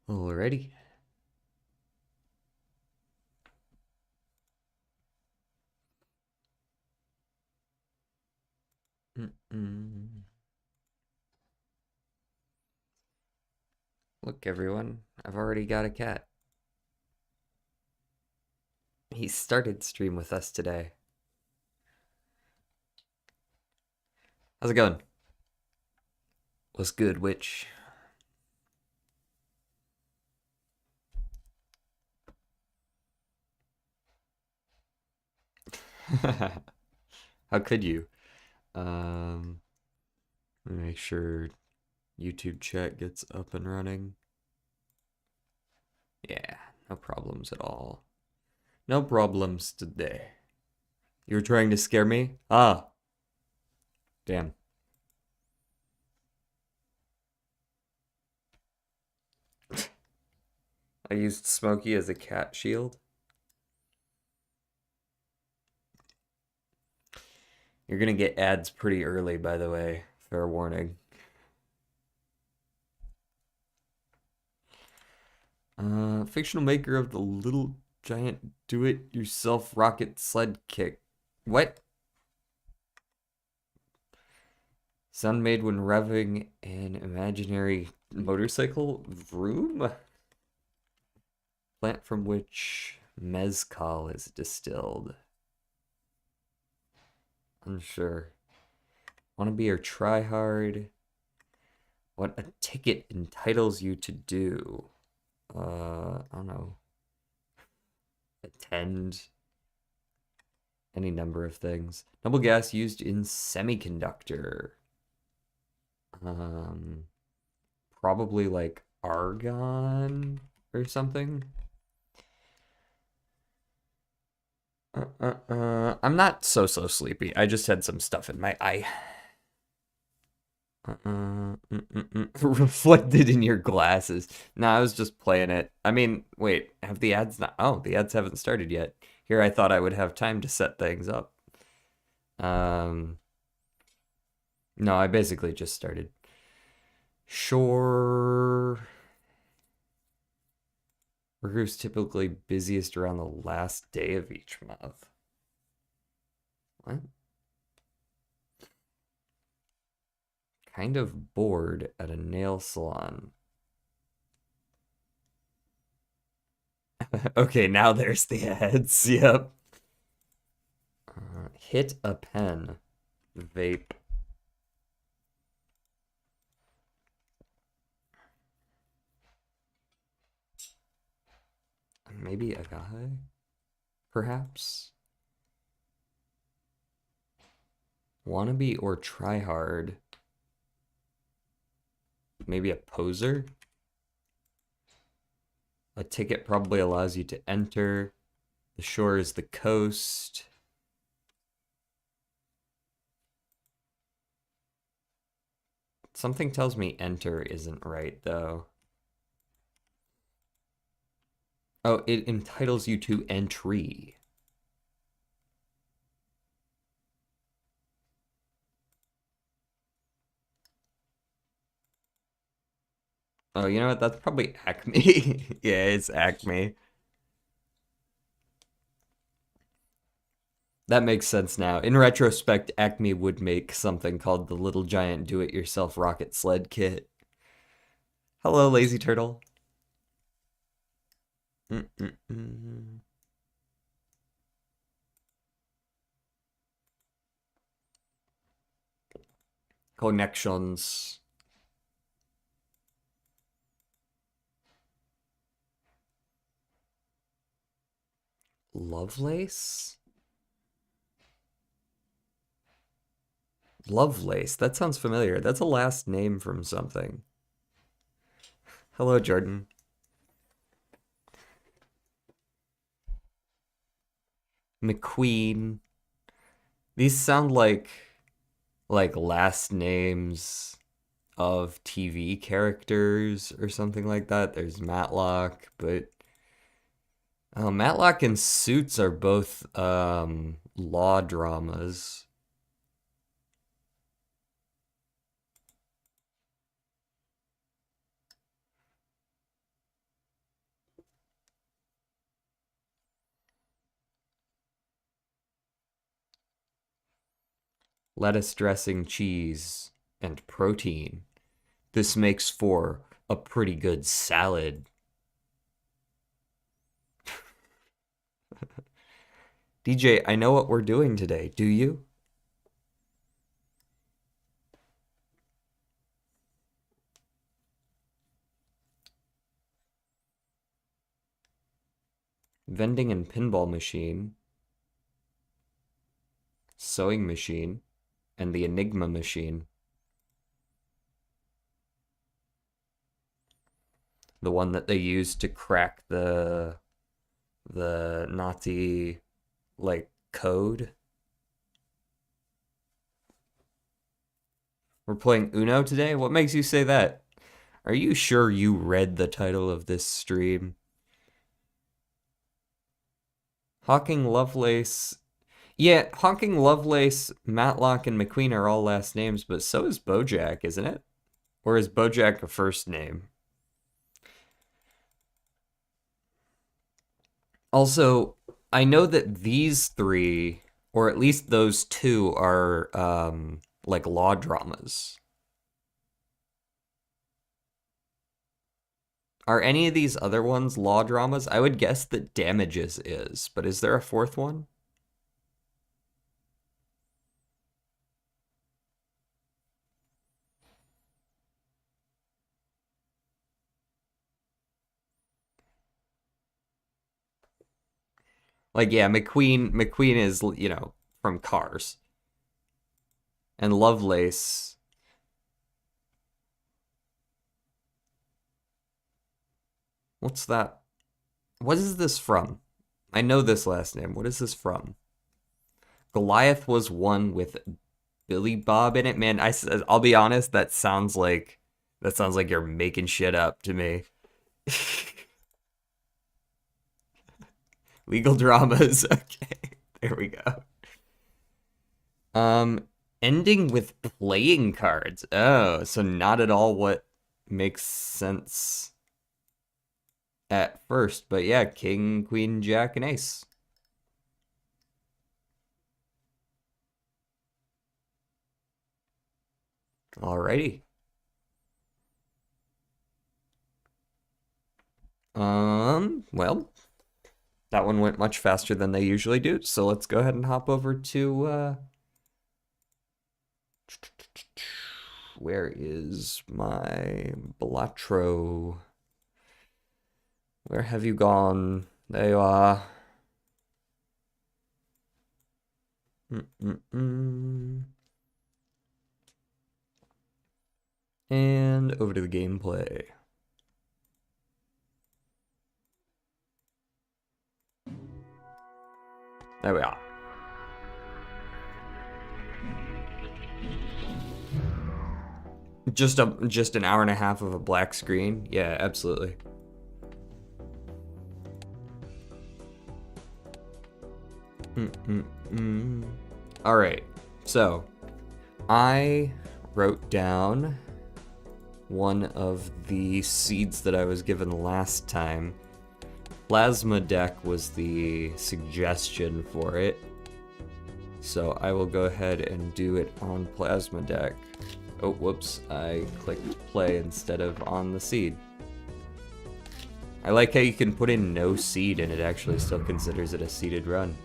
Alrighty. Look, everyone, I've already got a cat. He started stream with us today. How's it going? What's good, witch? How could you? Let me make sure YouTube chat gets up and running. Yeah, no problems at all. No problems today. You were trying to scare me? Ah, damn. I used Smokey as a cat shield. You're gonna get ads pretty early, by the way. Fair warning. Fictional maker of the little giant do-it-yourself rocket sled kick. What? Sound made when revving an imaginary motorcycle? Vroom? Plant from which mezcal is distilled. Unsure. Wanna be or try hard? What a ticket entitles you to do. I don't know. Attend any number of things. Noble gas used in semiconductor. Um, Probably like argon or something. I'm not so sleepy. I just had some stuff in my eye. Reflected in your glasses. No, I was just playing it. I mean, wait, have the ads not? Oh, the ads haven't started yet. Here, I thought I would have time to set things up. Um, no, I basically just started. Sure. Workers typically busiest around the last day of each month. What? Kind of bored at a nail salon. Okay, now there's the ads. Yep. Hit a pen. Vape. Maybe a guy? Perhaps? Wannabe or try hard? Maybe a poser? A ticket probably allows you to enter. The shore is the coast. Something tells me enter isn't right, though. Oh, it entitles you to entry. Oh, you know what? That's probably Acme. Yeah, it's Acme. That makes sense now. In retrospect, Acme would make something called the Little Giant Do-It-Yourself Rocket Sled Kit. Hello, Lazy Turtle. Connections. Lovelace? Lovelace. That sounds familiar. That's a last name from something. Hello, Jordan. McQueen. These sound like last names of TV characters or something like that. There's Matlock, but Matlock and Suits are both law dramas. lettuce dressing, cheese, and protein. This makes for a pretty good salad. DJ, I know what we're doing today, do you? Vending and pinball machine, sewing machine, and the Enigma machine. The one that they used to crack the Nazi like code. We're playing Uno today? What makes you say that? Are you sure you read the title of this stream? Hawking Lovelace. Yeah, Hawking Lovelace, Matlock, and McQueen are all last names, but so is Bojack, isn't it? Or is Bojack a first name? Also, I know that these three, or at least those two, are like law dramas. Are any of these other ones law dramas? I would guess that Damages is, but is there a fourth one? Like, yeah, McQueen is, you know, from Cars. And Lovelace. What's that? What is this from? I know this last name. What is this from? Goliath was one with Billy Bob in it. Man, I'll be honest, that sounds like you're making shit up to me. Legal dramas. Okay, there we go. Ending with playing cards. Oh, so not at all what makes sense at first, but yeah, king, queen, jack, and ace. Alrighty. Well, that one went much faster than they usually do, so let's go ahead and hop over to, where is my Balatro? Where have you gone? There you are. And over to the gameplay. There we are. Just an hour and a half of a black screen? Yeah, absolutely. All right, so I wrote down one of the seeds that I was given last time. Plasma deck was the suggestion for it, so I will go ahead and do it on Plasma deck. Oh, whoops, I clicked play instead of on the seed. I like how you can put in no seed and it actually still considers it a seeded run.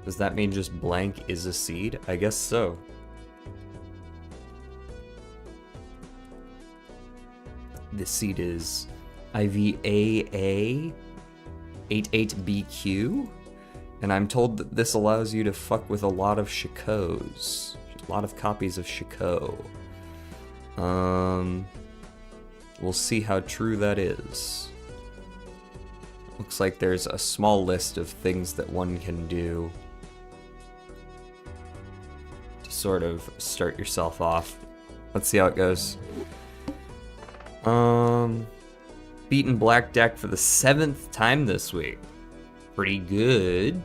Does that mean just blank is a seed? I guess so. This seed is IVAA 88BQ, and I'm told that this allows you to fuck with a lot of Shakos. A lot of copies of Shako. We'll see how true that is. Looks like there's a small list of things that one can do to sort of start yourself off. Let's see how it goes. Beaten black deck for the 7th time this week. Pretty good.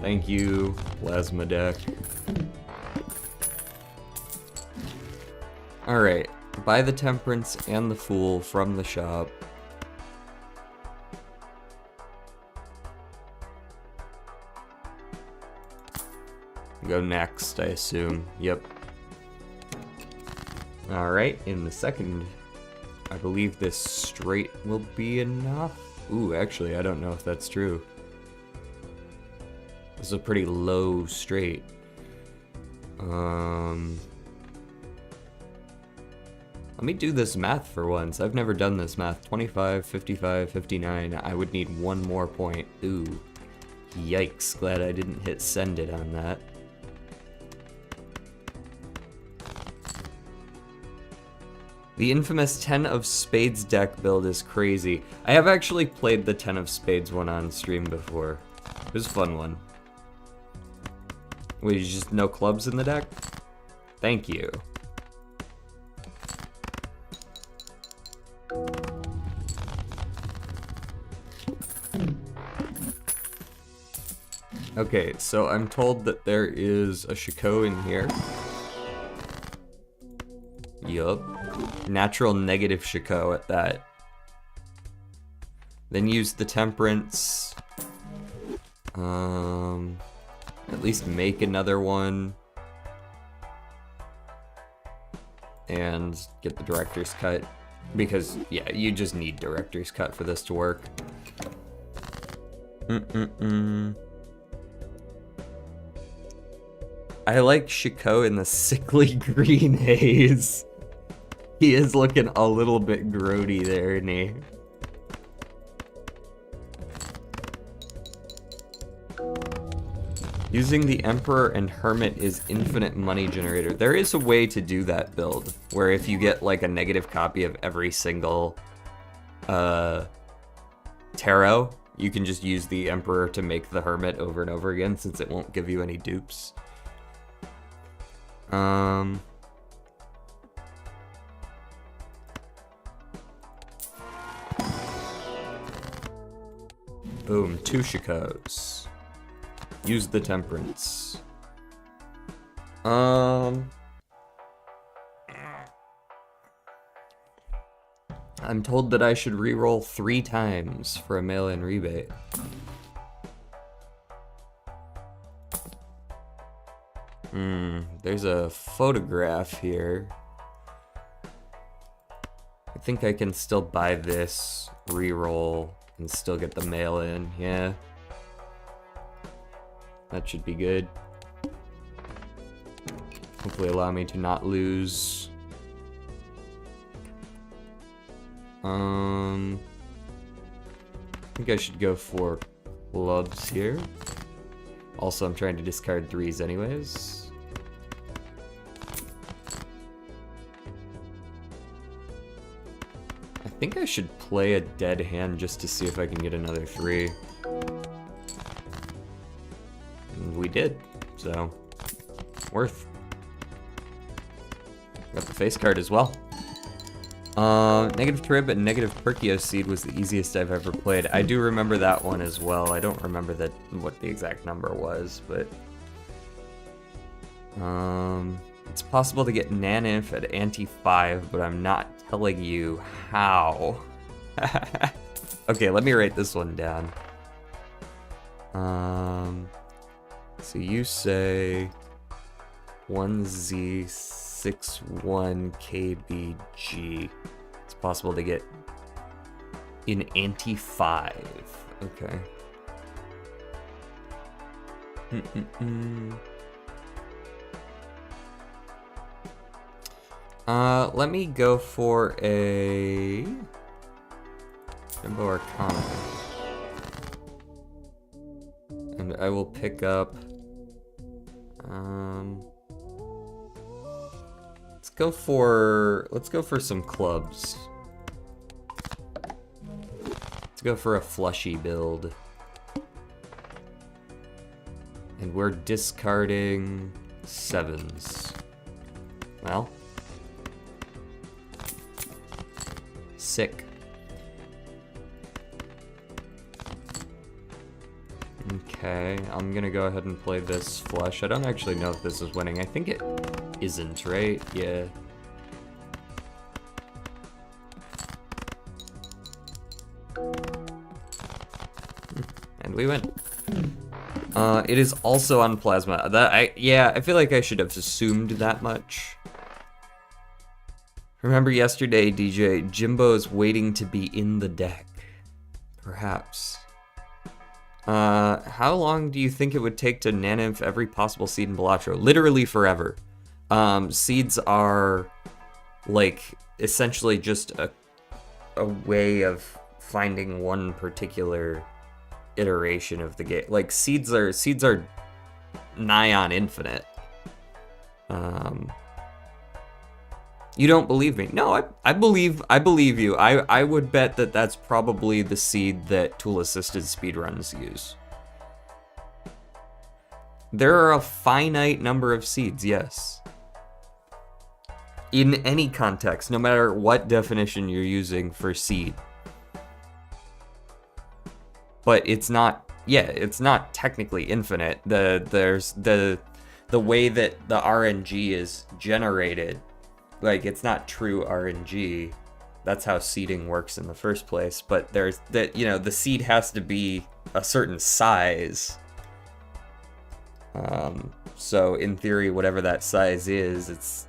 Thank you, Plasma deck. Alright, buy the Temperance and the Fool from the shop. go next, I assume. Yep. Alright, in the second, I believe this straight will be enough. Ooh, actually, I don't know if that's true. This is a pretty low straight. Let me do this math for once. I've never done this math. 25, 55, 59. I would need one more point. Ooh. Yikes. Glad I didn't hit send it on that. The infamous 10 of Spades deck build is crazy. I have actually played the 10 of Spades one on stream before. It was a fun one. Wait, just no clubs in the deck? Thank you. Okay, so I'm told that there is a Shako in here. Yup. Natural negative Shako at that. Then use the Temperance. At least make another one. And get the Director's Cut. Because, yeah, you just need Director's Cut for this to work. I like Shako in the sickly green haze. He is looking a little bit grody there, isn't he? Using the Emperor and Hermit is infinite money generator. There is a way to do that build, where if you get like a negative copy of every single tarot, you can just use the Emperor to make the Hermit over and over again, since it won't give you any dupes. Boom, 2 Shakos. Use the Temperance. I'm told that I should reroll 3 times for a mail-in rebate. There's a photograph here. I think I can still buy this, reroll, and still get the mail in, yeah. That should be good. Hopefully allow me to not lose. I think I should go for clubs here. Also, I'm trying to discard 3s anyways. I think I should play a dead hand just to see if I can get another 3. And we did, so worth. Got the face card as well. Negative Trib and negative Perkio Seed was the easiest I've ever played. I do remember that one as well. I don't remember what the exact number was, but it's possible to get Naneinf at ante 5, but I'm not telling you how. Okay, let me write this one down. So you say 1Z61KBG. It's possible to get in ante 5. Okay. Let me go for a Jumbo Arcana. And I will pick up let's go for some clubs. Let's go for a flushy build. And we're discarding 7s. Well, sick. Okay, I'm gonna go ahead and play this flush. I don't actually know if this is winning. I think it isn't, right? Yeah. And we win. It is also on Plasma. Yeah, I feel like I should have assumed that much. Remember yesterday, DJ, Jimbo's waiting to be in the deck. Perhaps. How long do you think it would take to Naneinf every possible seed in Balatro? Literally forever. Seeds are, like, essentially just a way of finding one particular iteration of the game. Like, seeds are nigh on infinite. You don't believe me? No, I believe you. I would bet that that's probably the seed that tool-assisted speedruns use. There are a finite number of seeds, yes. In any context, no matter what definition you're using for seed. But it's not, yeah, it's not technically infinite. There's the way that the RNG is generated. Like, it's not true RNG. That's how seeding works in the first place. But there's that, you know, the seed has to be a certain size. So in theory, whatever that size is, it's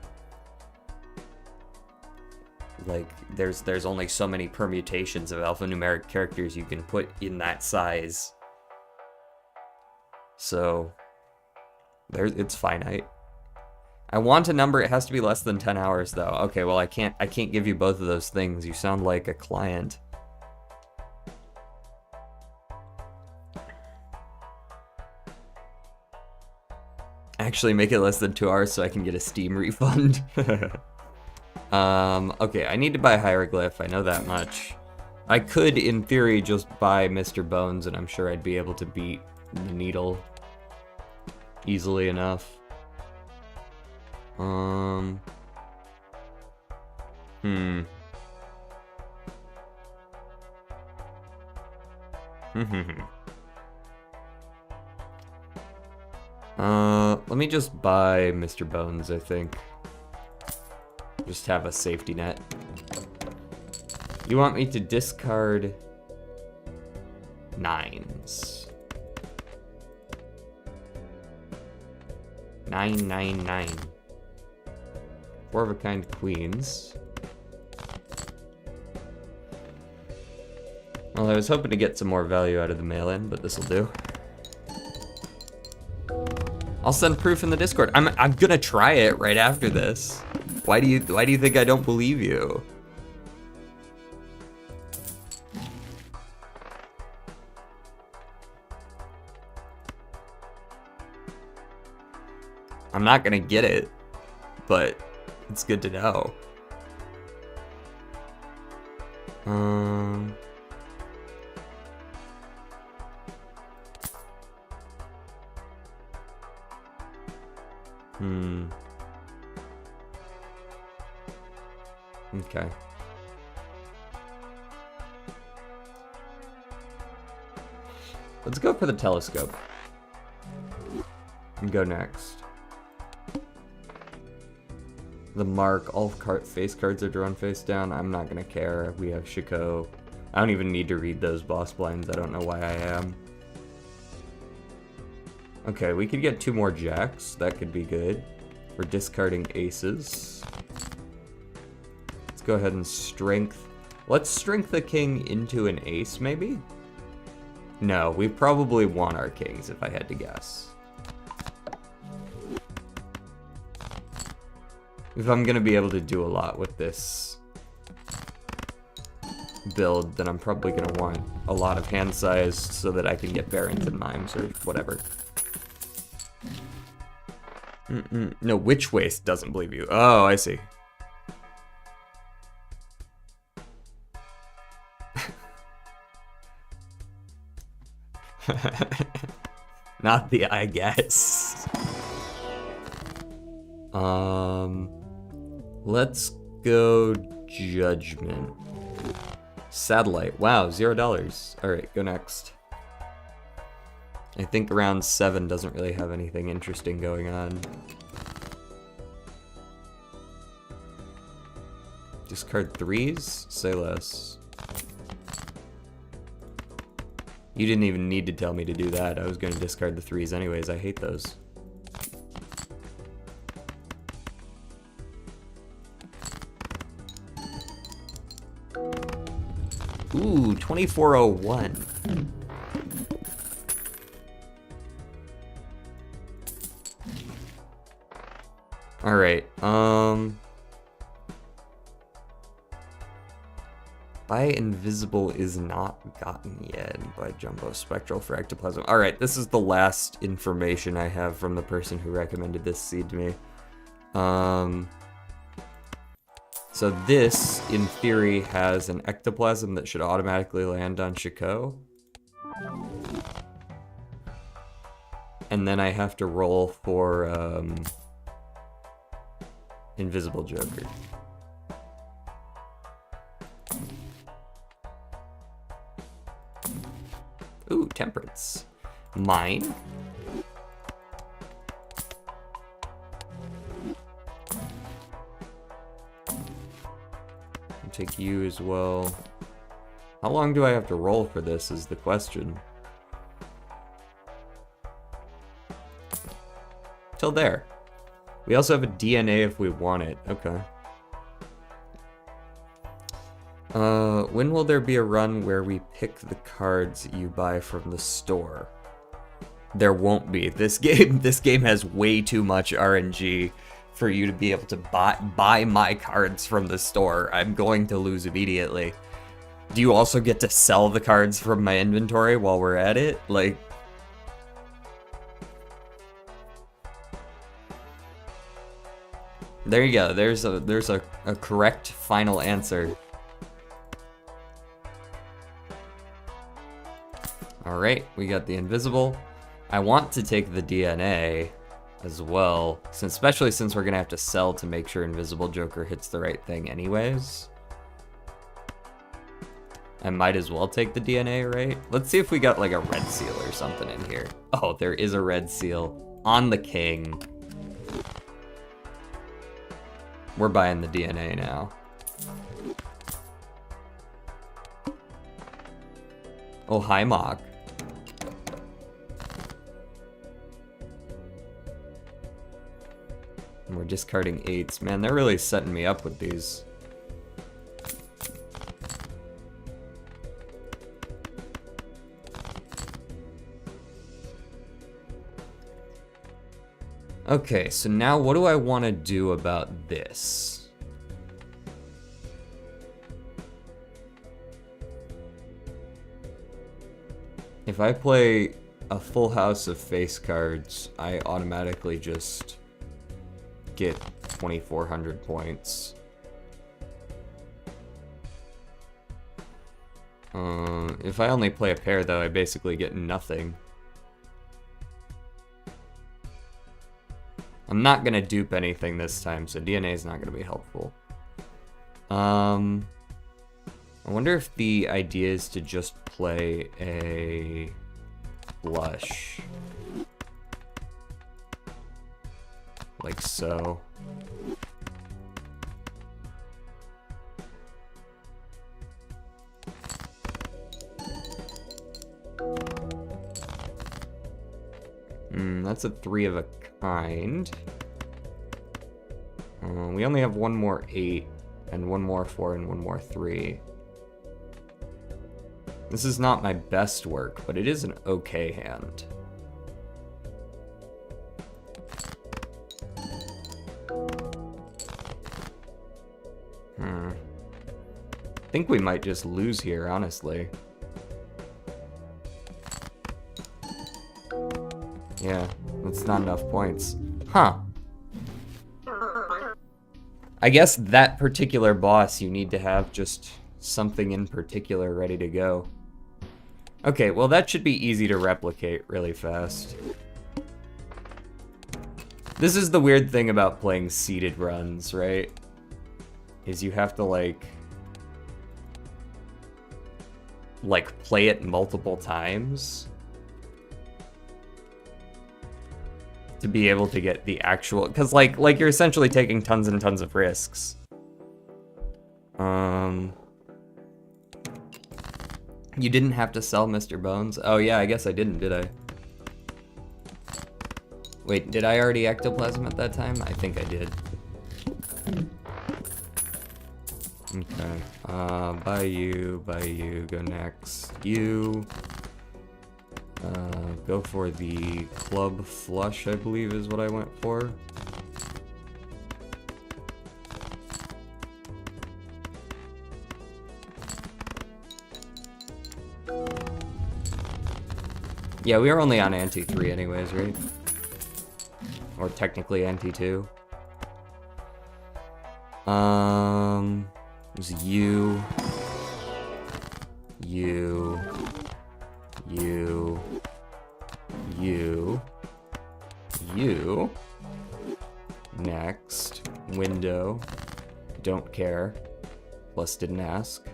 like there's only so many permutations of alphanumeric characters you can put in that size. So it's finite. I want a number, it has to be less than 10 hours though. Okay, well I can't give you both of those things. You sound like a client. Actually make it less than 2 hours so I can get a Steam refund. Okay, I need to buy Hieroglyph, I know that much. I could, in theory, just buy Mr. Bones and I'm sure I'd be able to beat the Needle easily enough. Let me just buy Mr. Bones, I think. Just have a safety net. You want me to discard 9s. 999. 4-of-a-kind queens. Well, I was hoping to get some more value out of the mail-in, but this'll do. I'll send proof in the Discord. I'm gonna try it right after this. Why do you think I don't believe you? I'm not gonna get it, but it's good to know. Okay. Let's go for the telescope. And go next. The mark, all face cards are drawn face down. I'm not gonna care. We have Shako. I don't even need to read those boss blinds. I don't know why I am. Okay, we could get 2 more jacks. That could be good. We're discarding aces. Let's go ahead and strength. Let's strength the king into an ace, maybe? No, we probably want our kings, if I had to guess. If I'm gonna be able to do a lot with this build, then I'm probably gonna want a lot of hand size so that I can get Barrington Mimes or whatever. No, Witch Waste doesn't believe you. Oh, I see. Not the I guess. Let's go Judgment. Satellite. Wow, $0. Alright, go next. I think round 7 doesn't really have anything interesting going on. Discard 3s? Say less. You didn't even need to tell me to do that. I was going to discard the 3s anyways. I hate those. Ooh, 2401. All right. Buy Invisible is not gotten yet by Jumbo Spectral for Ectoplasm. All right, this is the last information I have from the person who recommended this seed to me. So this, in theory, has an Ectoplasm that should automatically land on Shako. And then I have to roll for Invisible Joker. Ooh, Temperance. Mine. I'll take you as well. How long do I have to roll for this is the question. Till there. We also have a DNA if we want it. Okay. When will there be a run where we pick the cards you buy from the store? There won't be. This game has way too much RNG for you to be able to buy my cards from the store. I'm going to lose immediately. Do you also get to sell the cards from my inventory while we're at it? Like, there you go. There's a correct final answer. All right, we got the Invisible. I want to take the DNA as well, especially since we're gonna have to sell to make sure Invisible Joker hits the right thing anyways. I might as well take the DNA, right? Let's see if we got like a red seal or something in here. Oh, there is a red seal on the king. We're buying the DNA now. Oh, hi, Mock. And we're discarding 8s. Man, they're really setting me up with these. Okay, so now what do I want to do about this? If I play a full house of face cards, I automatically just get 2,400 points. If I only play a pair, though, I basically get nothing. I'm not gonna dupe anything this time, so DNA is not gonna be helpful. I wonder if the idea is to just play a blush. Like so. That's a 3 of a kind. We only have one more 8, and one more 4, and one more 3. This is not my best work, but it is an okay hand. I think we might just lose here, honestly. Yeah, that's not enough points. Huh. I guess that particular boss, you need to have just something in particular ready to go. Okay, well that should be easy to replicate really fast. This is the weird thing about playing seeded runs, right? Is you have to like play it multiple times to be able to get the actual, because like you're essentially taking tons and tons of risks. You didn't have to sell Mr. Bones? Oh yeah, I guess I didn't, did I? Wait, did I already ectoplasm at that time? I think I did. Okay, buy you, go next. You, go for the club flush, I believe is what I went for. Yeah, we are only on ante 3 anyways, right? Or technically ante 2. It was you, next, window, don't care, plus didn't ask.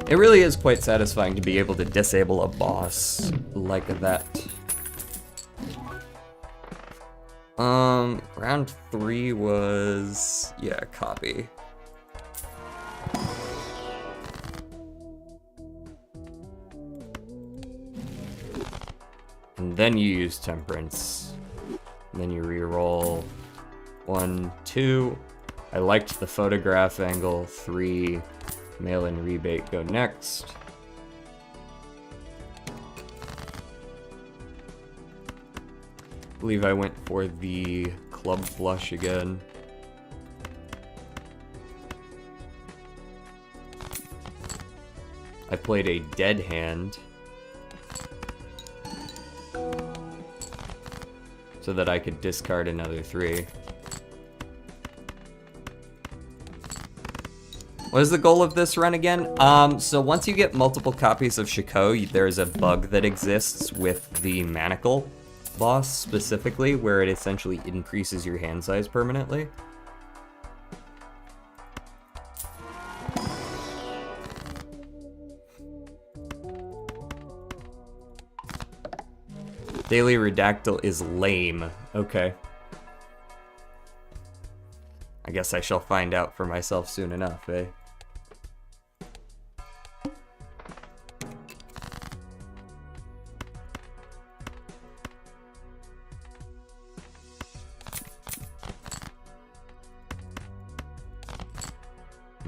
It really is quite satisfying to be able to disable a boss like that. Round 3 was, yeah, copy. And then you use temperance. And then you reroll 1, 2. I liked the photograph angle. 3. Mail-in rebate, go next. I believe I went for the club flush again. I played a dead hand so that I could discard another 3. What is the goal of this run again? So once you get multiple copies of Shako, there's a bug that exists with the Manacle boss specifically, where it essentially increases your hand size permanently. Daily Redactyl is lame. Okay. I guess I shall find out for myself soon enough, eh?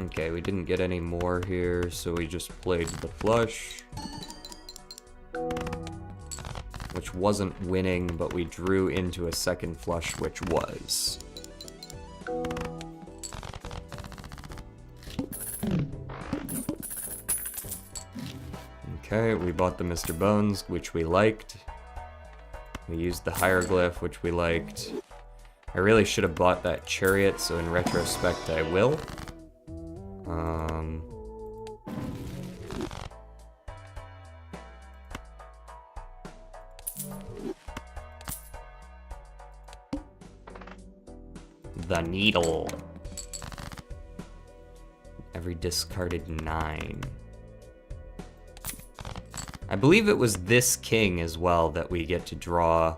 Okay, we didn't get any more here, so we just played the flush. Which wasn't winning, but we drew into a second flush, which was. Okay, we bought the Mr. Bones, which we liked. We used the hieroglyph, which we liked. I really should have bought that chariot, so in retrospect I will. The needle. Every discarded 9. I believe it was this king as well that we get to draw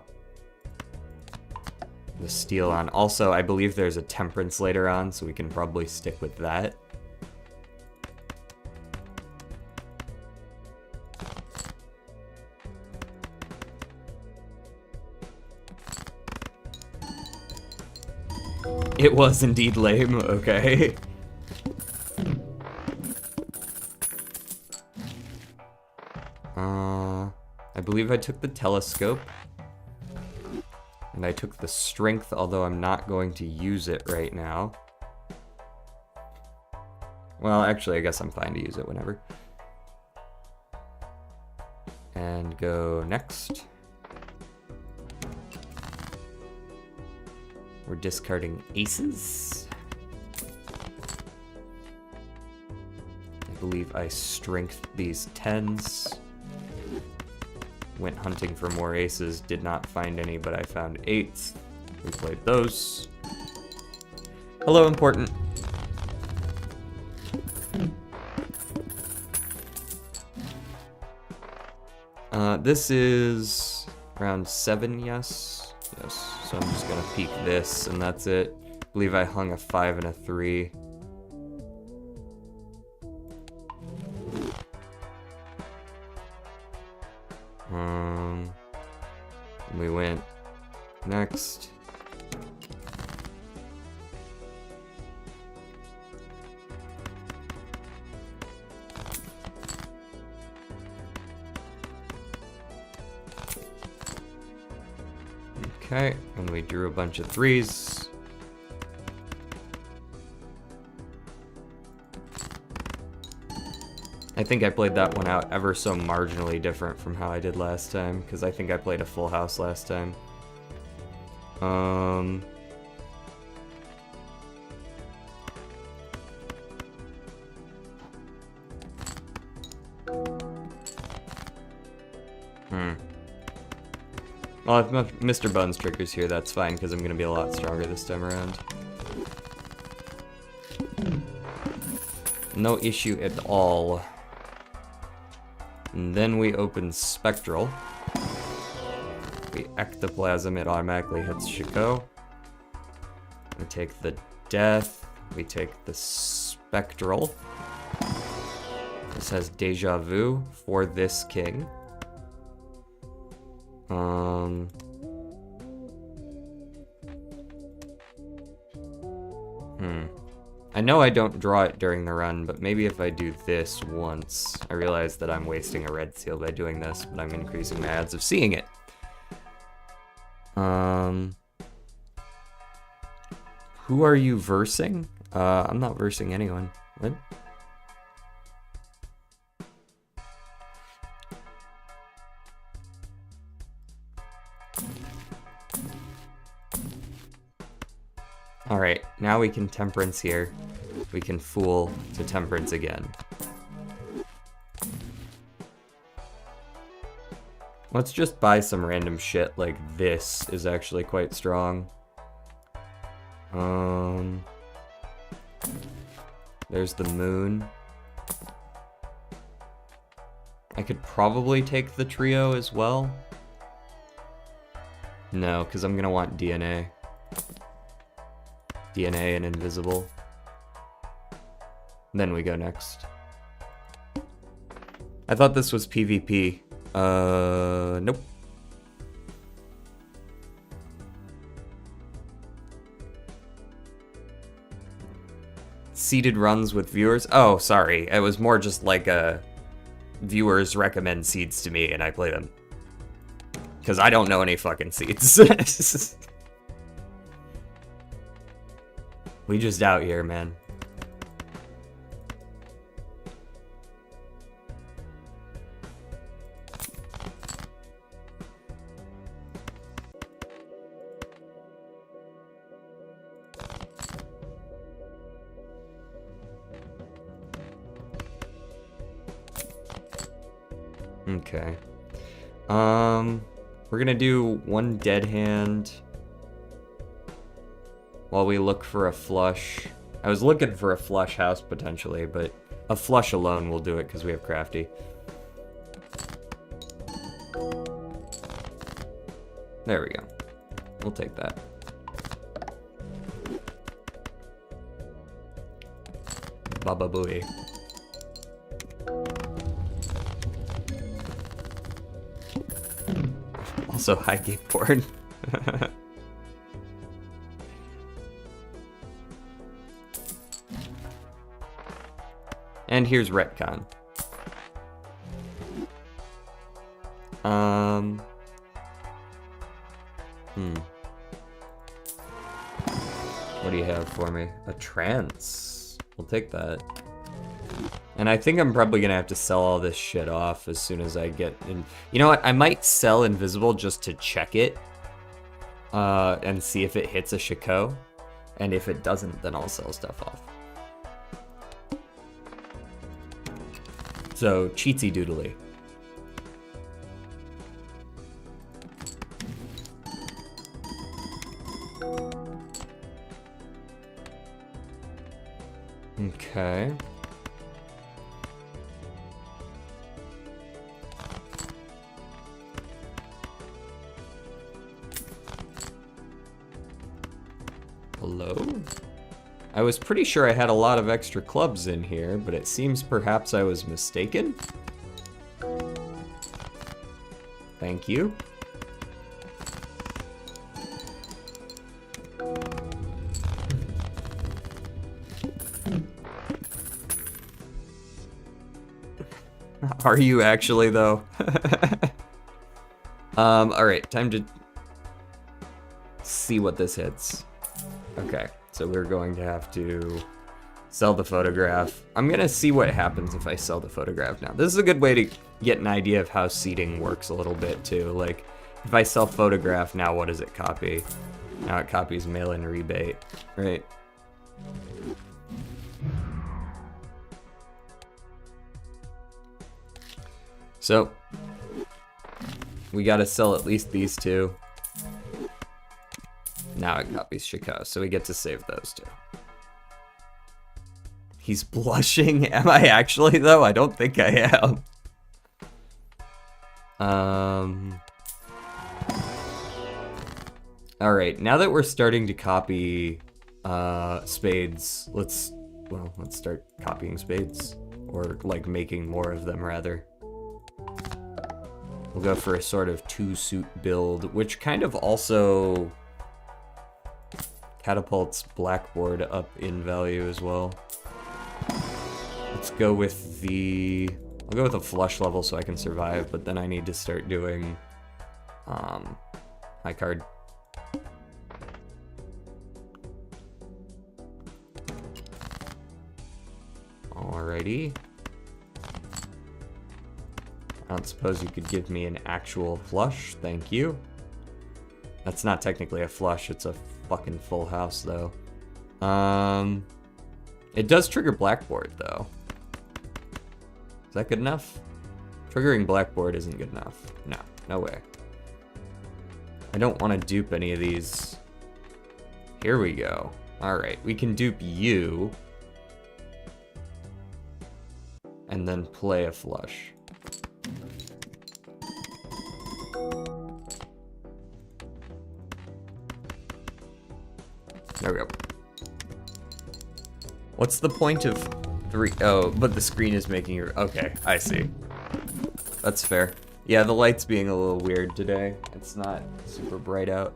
the steel on. Also, I believe there's a temperance later on, so we can probably stick with that. It was indeed lame, okay. I believe I took the telescope. And I took the strength, although I'm not going to use it right now. Well, actually, I guess I'm fine to use it whenever. And go next. We're discarding aces. I believe I strengthed these 10s. Went hunting for more aces, did not find any, but I found 8s. We played those. Hello, important. This is round 7, yes? Yes, so I'm just gonna peek this, and that's it. believe I hung a 5 and a 3. We went next. Okay, and we drew a bunch of 3s. I think I played that one out ever so marginally different from how I did last time, because I think I played a full house last time. Well, if Mr. Buns triggers here, that's fine, because I'm going to be a lot stronger this time around. No issue at all. And then we open Spectral. We Ectoplasm, it automatically hits Shako. We take the Death. We take the Spectral. This has Deja Vu for this king. I know I don't draw it during the run, but maybe if I do this once, I realize that I'm wasting a red seal by doing this, but I'm increasing my odds of seeing it. Who are you versing? I'm not versing anyone. What? Alright, now we can Temperance here. We can Fool to Temperance again. Let's just buy some random shit like this is actually quite strong. There's the moon. I could probably take the trio as well. No, because I'm gonna want DNA. DNA and invisible. Then we go next. I thought this was PvP. Nope. Seeded runs with viewers? Oh, sorry. It was more just like viewers recommend seeds to me and I play them. Because I don't know any fucking seeds. We just out here, man. Okay. We're gonna do one dead hand while we look for a flush. I was looking for a flush house potentially, but a flush alone will do it because we have crafty. There we go. We'll take that. Baba Booey. Also high skateboard. And here's retcon. What do you have for me? A trance. We'll take that. And I think I'm probably gonna have to sell all this shit off as soon as I get in. You know what? I might sell invisible just to check it. And see if it hits a Shako. And if it doesn't, then I'll sell stuff off. So, cheatsy doodly. Okay. Hello? I was pretty sure I had a lot of extra clubs in here, but it seems perhaps I was mistaken. Thank you. Are you actually, though? Alright, time to see what this hits. Okay, so we're going to have to sell the photograph. I'm gonna see what happens if I sell the photograph now. This is a good way to get an idea of how seeding works a little bit, too. Like, if I sell photograph, now what does it copy? Now it copies mail-in rebate, right? So, we gotta sell at least these two. Now it copies Shako, so we get to save those two. He's blushing? Am I actually, though? I don't think I am. Alright, now that we're starting to copy spades, let's start copying spades. Or, like, making more of them, rather. We'll go for a sort of two-suit build, which kind of also catapults blackboard up in value as well. Let's go with the... I'll go with a flush level so I can survive, but then I need to start doing high card. Alrighty. I don't suppose you could give me an actual flush, thank you. That's not technically a flush, it's a fucking full house, though. It does trigger blackboard, though. Is that good enough? Triggering blackboard isn't good enough. No, no way. I don't want to dupe any of these. Here we go. Alright, we can dupe you. And then play a flush. There we go. What's the point of 3? Oh, but the screen is making your... Okay, I see. That's fair. Yeah, the light's being a little weird today. It's not super bright out.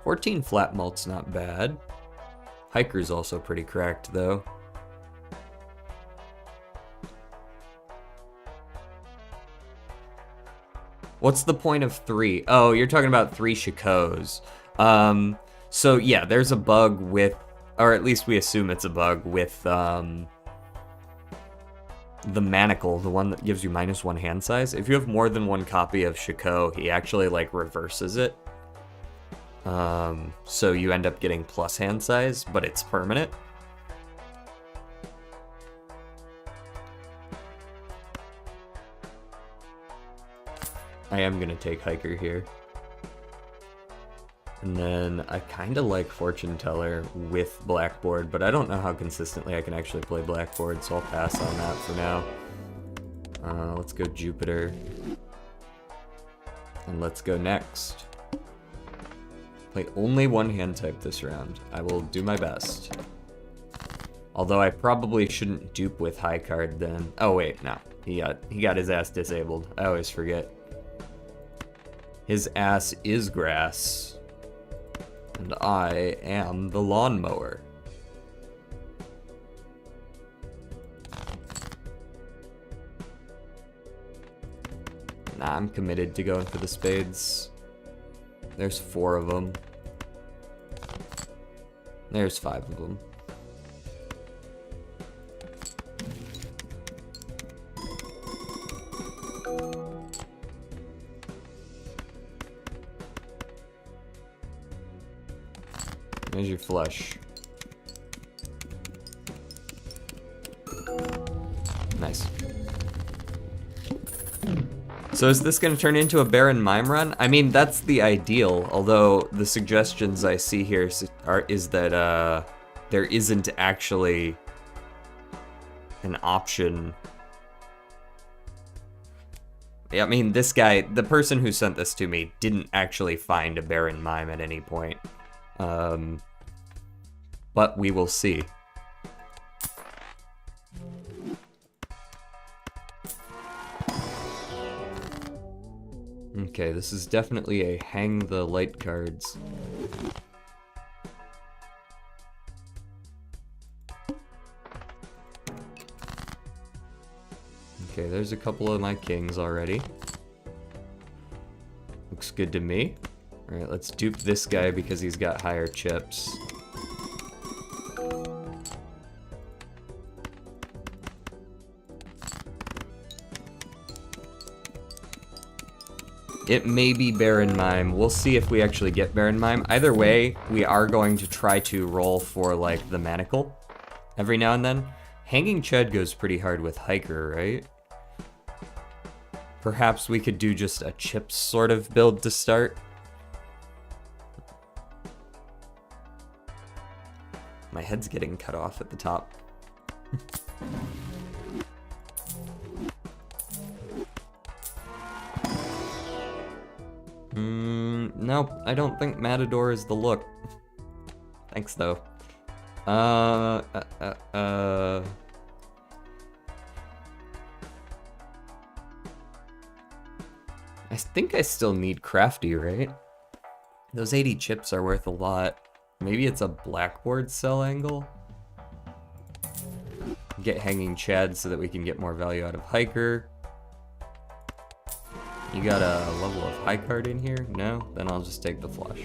14 flat mult's not bad. Hiker's also pretty cracked, though. What's the point of 3? Oh, you're talking about 3 Shakos. So yeah, there's a bug with, or at least we assume it's a bug with the manacle, the one that gives you -1 hand size. If you have more than one copy of Shako, he actually like reverses it. So you end up getting plus hand size, but it's permanent. I am gonna take Hiker here. And then I kinda like Fortune Teller with Blackboard, but I don't know how consistently I can actually play Blackboard, so I'll pass on that for now. Let's go Jupiter. And let's go next. Play only one hand type this round. I will do my best. Although I probably shouldn't dupe with high card then. Oh wait, no. He got his ass disabled. I always forget. His ass is grass. And I am the lawnmower. Nah, I'm committed to going for the spades. There's 4 of them. There's 5 of them. There's your flush. Nice. So is this going to turn into a Baron Mime run? I mean, that's the ideal, although the suggestions I see here is that there isn't actually an option. Yeah, I mean, this guy, the person who sent this to me, didn't actually find a Baron Mime at any point. But we will see. Okay, this is definitely a hang the light cards. Okay, there's a couple of my kings already. Looks good to me. Alright, let's dupe this guy because he's got higher chips. It may be Baron Mime. We'll see if we actually get Baron Mime. Either way, we are going to try to roll for, like, the Manacle every now and then. Hanging Chud goes pretty hard with Hiker, right? Perhaps we could do just a chips sort of build to start. My head's getting cut off at the top. Nope, I don't think Matador is the look. Thanks, though. I think I still need Crafty, right? Those 80 chips are worth a lot. Maybe it's a blackboard sell angle? Get Hanging Chad so that we can get more value out of Hiker. You got a level of high card in here? No? Then I'll just take the flush.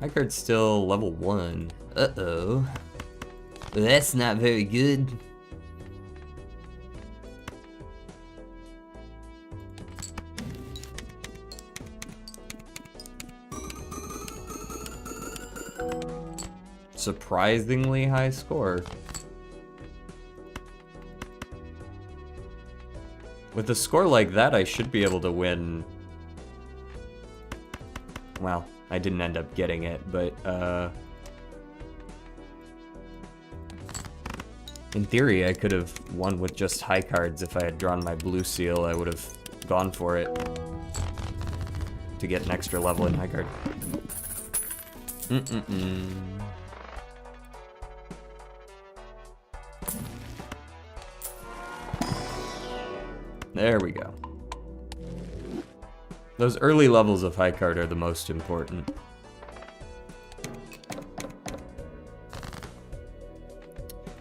High card's still level 1. Uh-oh. That's not very good. Surprisingly high score. With a score like that, I should be able to win. Well, I didn't end up getting it, but, in theory, I could have won with just high cards. If I had drawn my blue seal, I would have gone for it to get an extra level in high card. There we go. Those early levels of high card are the most important.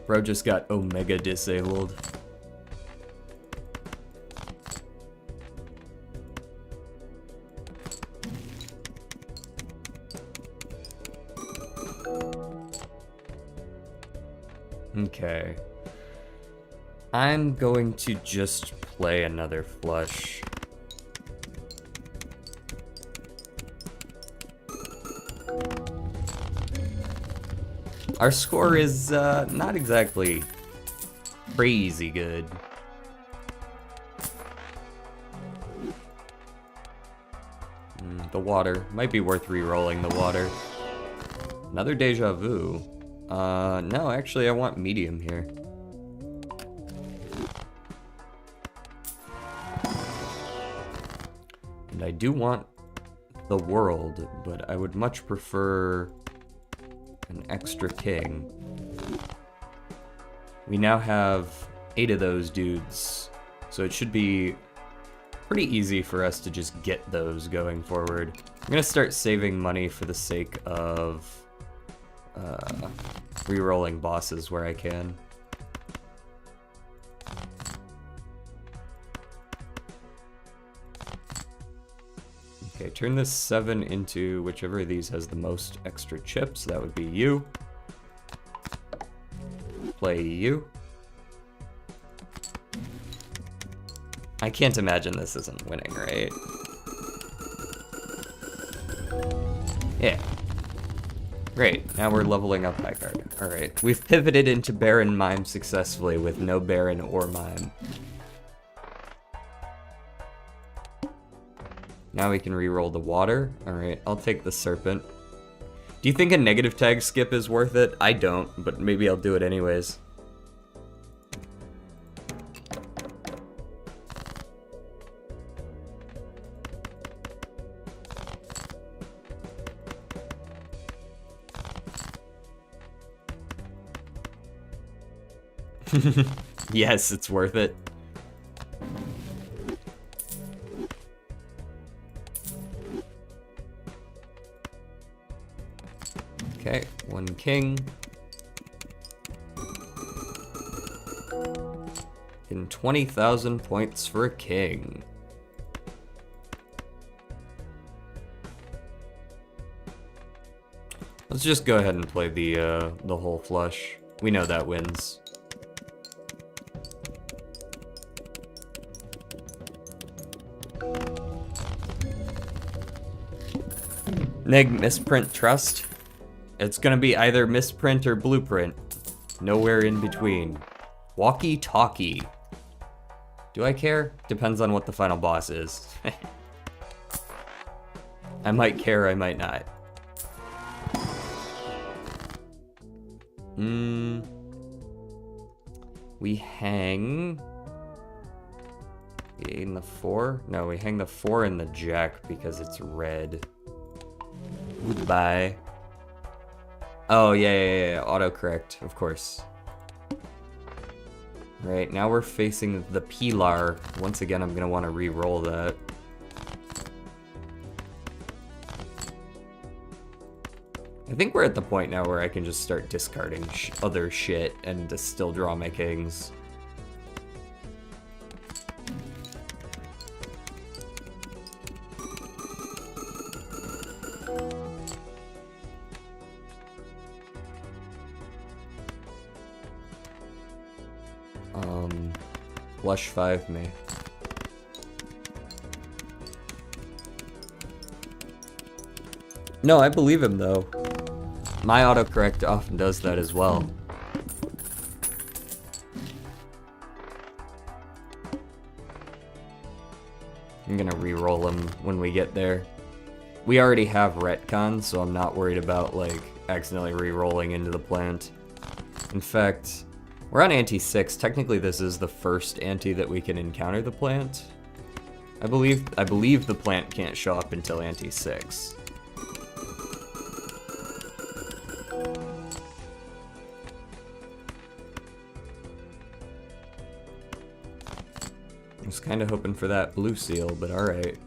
Bro just got Omega disabled. Okay. I'm going to just play another flush. Our score is not exactly crazy good. The water. Might be worth re-rolling the water. Another deja vu. No, actually I want medium here. And I do want the world, but I would much prefer an extra king. We now have 8 of those dudes, so it should be pretty easy for us to just get those going forward. I'm gonna start saving money for the sake of re-rolling bosses where I can. Okay, turn this 7 into whichever of these has the most extra chips. That would be you. Play you. I can't imagine this isn't winning, right? Yeah. Great, now we're leveling up high card. Alright, we've pivoted into Baron Mime successfully with no Baron or Mime. Now we can re-roll the water. Alright, I'll take the Serpent. Do you think a negative tag skip is worth it? I don't, but maybe I'll do it anyways. Yes, it's worth it. Okay, 1 king. And 20,000 points for a king. Let's just go ahead and play the whole flush. We know that wins. Neg misprint trust. It's gonna be either misprint or blueprint. Nowhere in between. Walkie-talkie. Do I care? Depends on what the final boss is. I might care, I might not. We hang the 4? No, we hang the 4 in the jack because it's red. Goodbye. Oh, yeah, autocorrect, of course. Right, now we're facing the Pilar. Once again, I'm gonna want to re-roll that. I think we're at the point now where I can just start discarding other shit and to still draw my kings. Flush 5 me. No, I believe him though. My autocorrect often does that as well. I'm gonna re-roll him when we get there. We already have retcon, so I'm not worried about like accidentally re-rolling into the plant. In fact, we're on ante 6. Technically this is the first ante that we can encounter the plant. I believe the plant can't show up until ante 6. I was kind of hoping for that blue seal, but alright.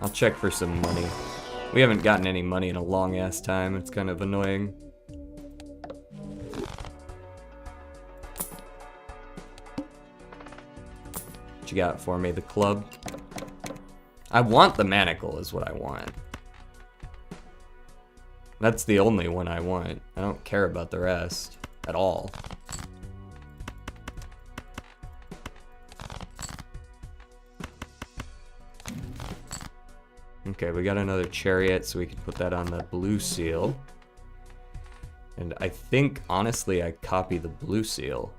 I'll check for some money. We haven't gotten any money in a long ass time, it's kind of annoying. What you got for me? The club? I want the manacle is what I want. That's the only one I want. I don't care about the rest at all. Okay, we got another chariot, so we can put that on the blue seal. And I think, honestly, I copy the blue seal.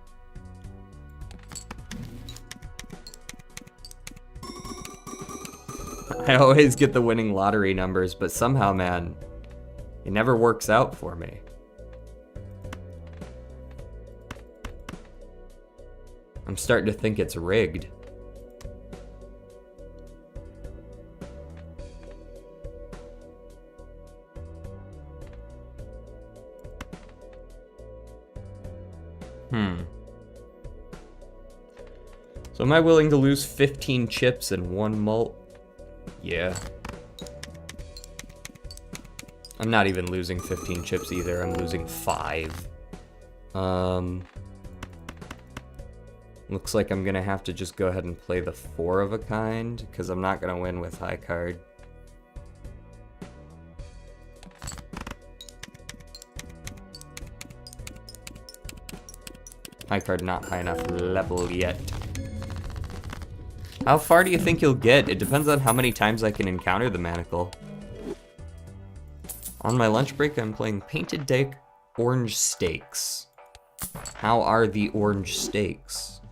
I always get the winning lottery numbers, but somehow, man, it never works out for me. I'm starting to think it's rigged. So am I willing to lose 15 chips and 1 mult? Yeah. I'm not even losing 15 chips either, I'm losing 5. Looks like I'm gonna have to just go ahead and play the 4 of a kind, because I'm not gonna win with high card. High card not high enough level yet. How far do you think you'll get? It depends on how many times I can encounter the manacle. On my lunch break, I'm playing Painted Deck Orange Steaks. How are the orange steaks?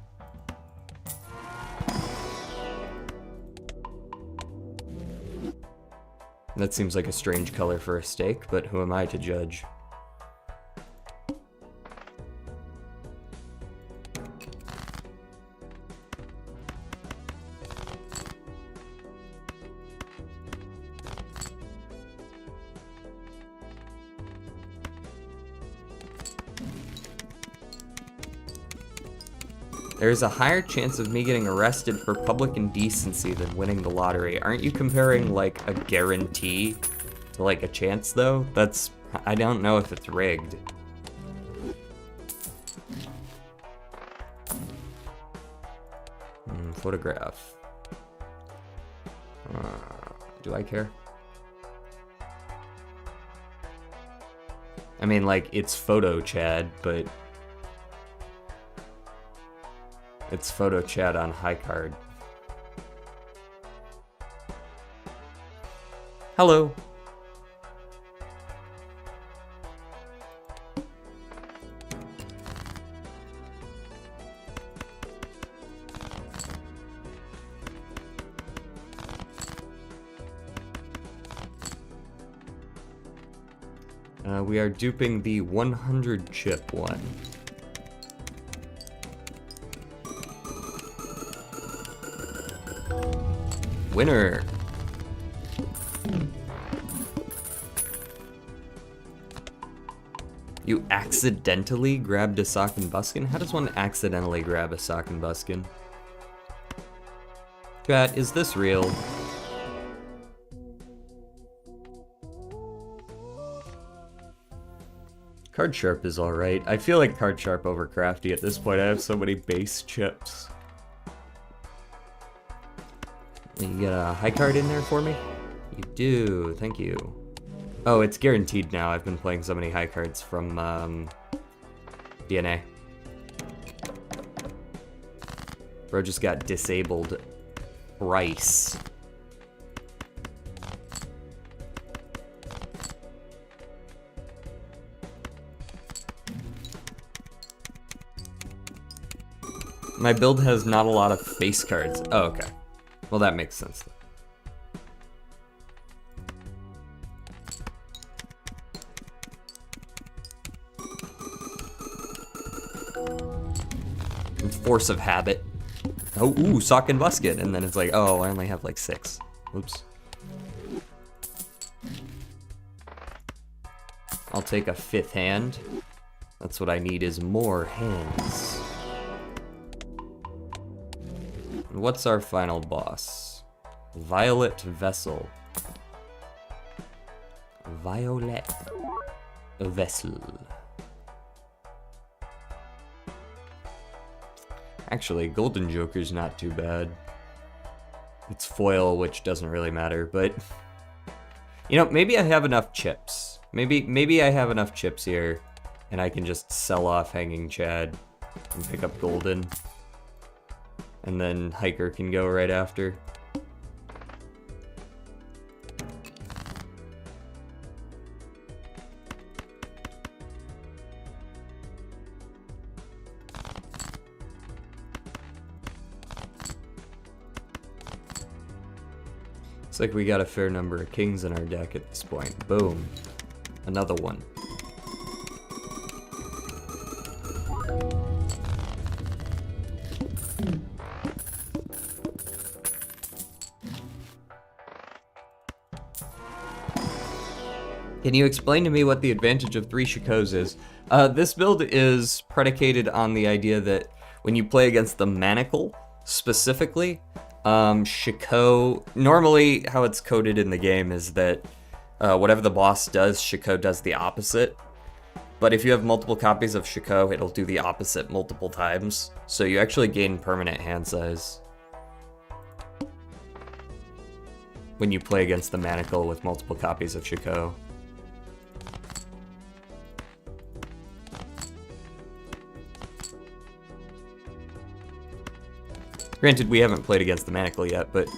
That seems like a strange color for a steak, but who am I to judge? There's a higher chance of me getting arrested for public indecency than winning the lottery. Aren't you comparing, like, a guarantee to, like, a chance, though? I don't know if it's rigged. Photograph. Do I care? I mean, like, it's photo Chad, but it's photo Chad on high card. Hello. We are duping the 100 chip one. Winner. You accidentally grabbed a sock and buskin? How does one accidentally grab a sock and buskin? Chat, is this real? Card Sharp is alright. I feel like Card Sharp over Crafty at this point. I have so many base chips. You get a high card in there for me? You do, thank you. Oh, it's guaranteed now. I've been playing so many high cards from DNA. Bro just got disabled thrice. My build has not a lot of face cards. Oh, okay. Well, that makes sense. Force of habit. Oh, ooh, sock and busket. And then it's like, oh, I only have like 6. Oops. I'll take a 5th hand. That's what I need is more hands. What's our final boss? Violet Vessel. Violet Vessel. Actually, Golden Joker's not too bad. It's foil, which doesn't really matter, but... You know, maybe I have enough chips. Maybe I have enough chips here, and I can just sell off Hanging Chad and pick up Golden. And then Hiker can go right after. Looks like we got a fair number of kings in our deck at this point. Boom. Another one. Can you explain to me what the advantage of 3 Shakos is? This build is predicated on the idea that when you play against the Manacle, specifically, Shako, normally how it's coded in the game is that whatever the boss does, Shako does the opposite. But if you have multiple copies of Shako, it'll do the opposite multiple times. So you actually gain permanent hand size when you play against the Manacle with multiple copies of Shako. Granted, we haven't played against the Manacle yet, but...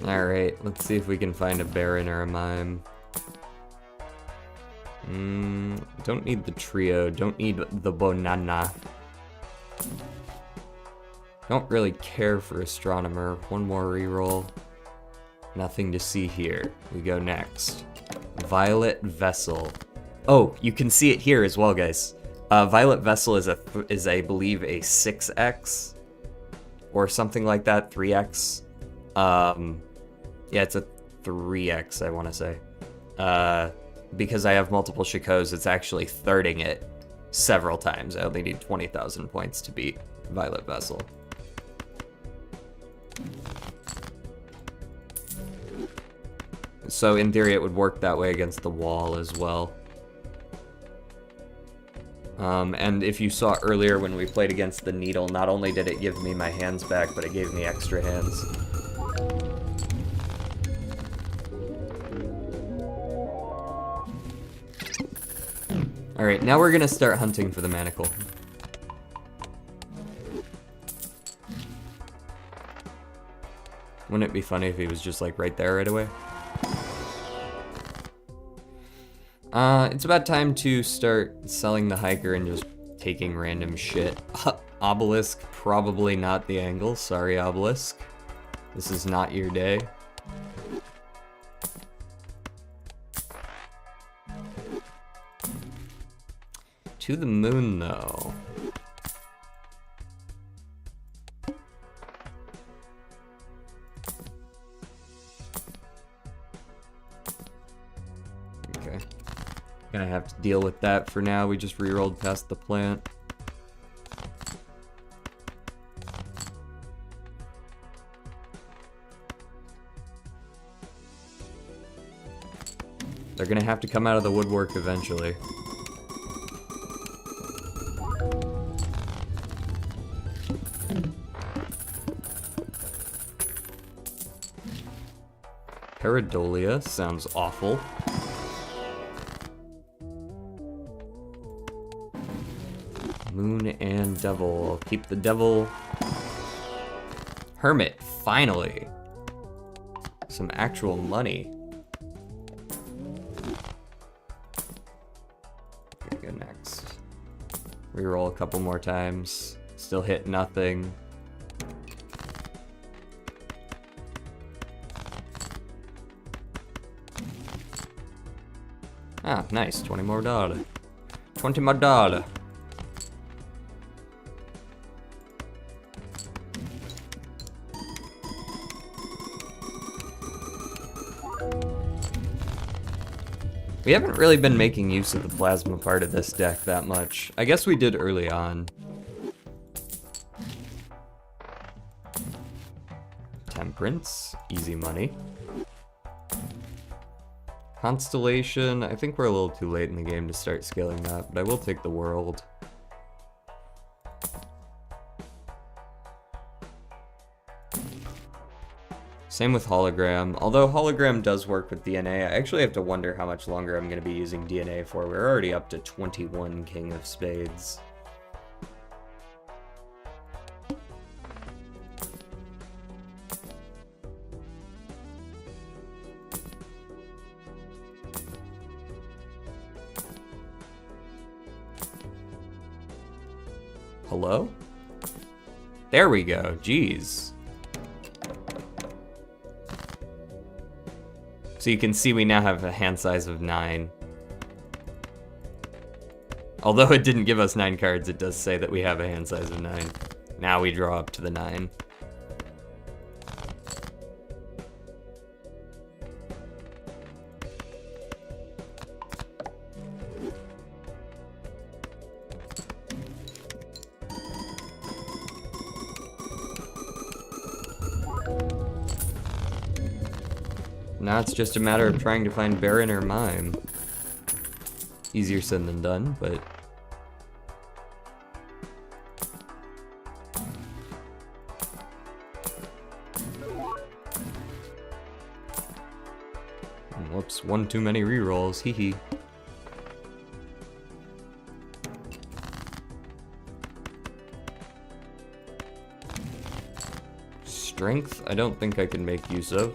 Alright, let's see if we can find a Baron or a Mime. Don't need the trio, don't need the Bonana. Don't really care for Astronomer. One more reroll. Nothing to see here. We go next. Violet Vessel. Oh, you can see it here as well, guys. Violet Vessel is I believe a 6x or something like that, 3x. Yeah, it's a 3x, I want to say. Because I have multiple Shakos, it's actually thirding it several times. I only need 20,000 points to beat Violet Vessel. So in theory, it would work that way against the wall as well. And if you saw earlier when we played against the Needle, not only did it give me my hands back, but it gave me extra hands. Alright, now we're gonna start hunting for the manacle. Wouldn't it be funny if he was just like right there right away? It's about time to start selling the hiker and just taking random shit. Obelisk, probably not the angle. Sorry, Obelisk. This is not your day. To the moon, though. Okay. Gonna have to deal with that for now. We just rerolled past the plant. They're gonna have to come out of the woodwork eventually. Paradolia sounds awful. Moon and Devil. I'll keep the Devil. Hermit, finally. Some actual money. Okay, go next. Reroll a couple more times. Still hit nothing. Ah, nice. 20 more dollar. 20 more dollar. We haven't really been making use of the plasma part of this deck that much. I guess we did early on. Temperance, easy money. Constellation, I think we're a little too late in the game to start scaling that, but I will take the world. Same with hologram, although hologram does work with DNA. I actually have to wonder how much longer I'm going to be using DNA for. We're already up to 21 King of Spades. Hello? There we go, jeez. So you can see we now have a hand size of 9. Although it didn't give us 9 cards, it does say that we have a hand size of 9. Now we draw up to the 9. Now it's just a matter of trying to find Baron or Mime. Easier said than done, but... Whoops, one too many rerolls, hee hee. Strength, I don't think I can make use of.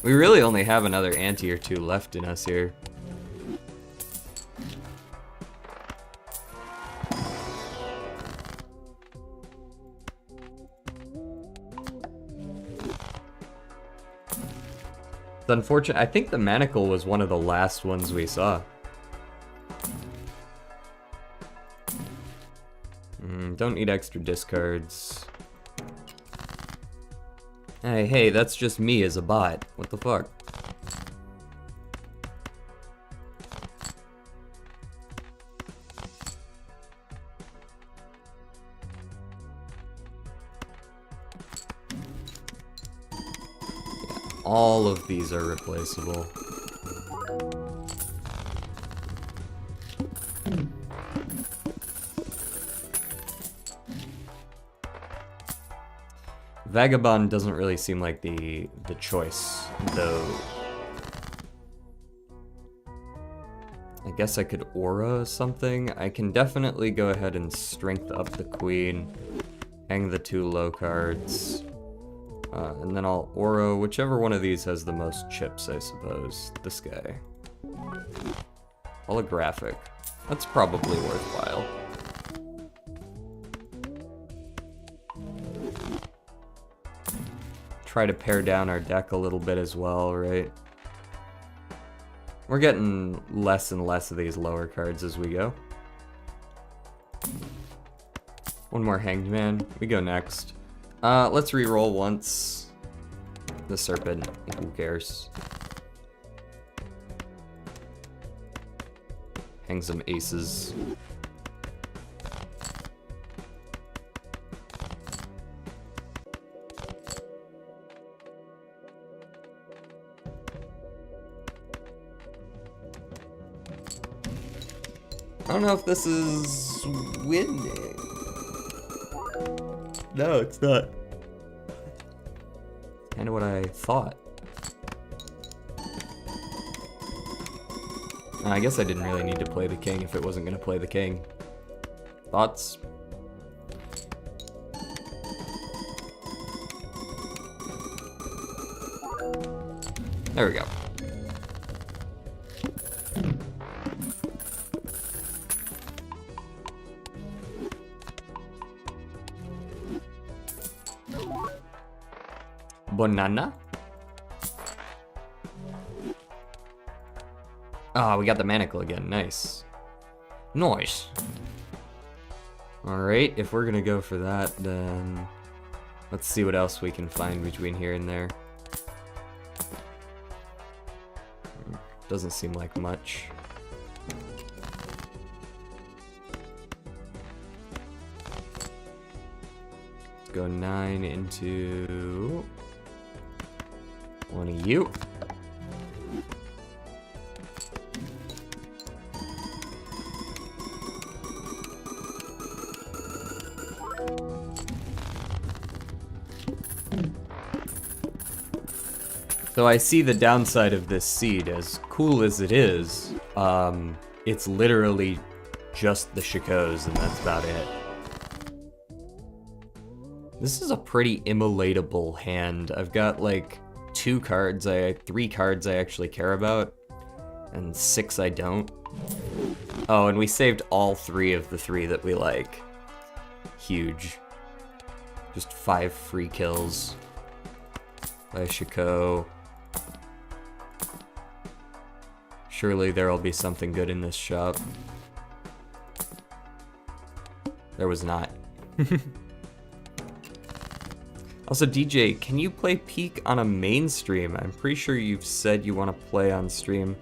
We really only have another ante or two left in us here. It's unfortunate. I think the Manacle was one of the last ones we saw. Don't need extra discards. Hey, that's just me as a bot. What the fuck? All of these are replaceable. Vagabond doesn't really seem like the choice, though. I guess I could aura something. I can definitely go ahead and strength up the queen, hang the 2 low cards, and then I'll aura whichever one of these has the most chips, I suppose. This guy. Holographic. That's probably worthwhile. Try to pare down our deck a little bit as well, right? We're getting less and less of these lower cards as we go. One more Hanged Man. We go next. Let's re-roll once. The Serpent. Who cares? Hang some aces. I don't know if this is winning. No, it's not. Kind of what I thought. I guess I didn't really need to play the king if it wasn't going to play the king. Thoughts? There we go. Banana. Ah, we got the Manacle again. Nice. Nice. Alright, if we're gonna go for that, then let's see what else we can find between here and there. Doesn't seem like much. Let's go 9 into one of you. So I see the downside of this seed. As cool as it is, it's literally just the Shakos and that's about it. This is a pretty immolatable hand. I've got like 3 cards I actually care about, and 6 I don't. Oh, and we saved all 3 of the 3 that we like. Huge. Just 5 free kills by Shako. Surely there'll be something good in this shop. There was not. Also, DJ, can you play Peak on a main stream? I'm pretty sure you've said you want to play on stream,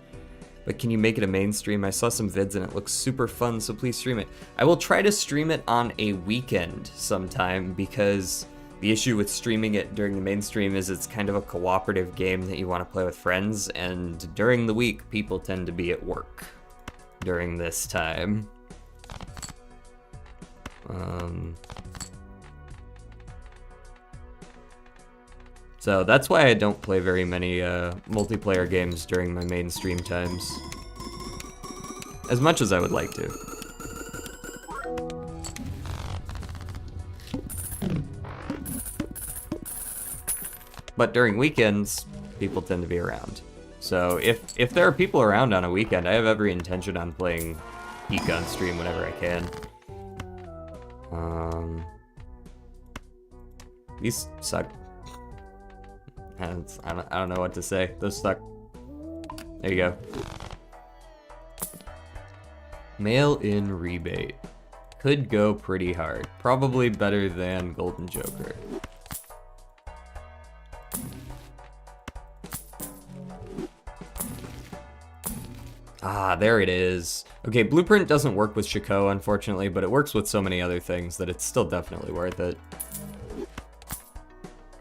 but can you make it a main stream? I saw some vids and it looks super fun, so please stream it. I will try to stream it on a weekend sometime, because the issue with streaming it during the main stream is it's kind of a cooperative game that you want to play with friends, and during the week, people tend to be at work during this time. So that's why I don't play very many multiplayer games during my main stream times. As much as I would like to. But during weekends, people tend to be around. So if there are people around on a weekend, I have every intention on playing Peak on stream whenever I can. These suck. I don't know what to say. Those suck. There you go. Mail-in rebate. Could go pretty hard. Probably better than Golden Joker. Ah, there it is. Okay, Blueprint doesn't work with Shako, unfortunately, but it works with so many other things that it's still definitely worth it.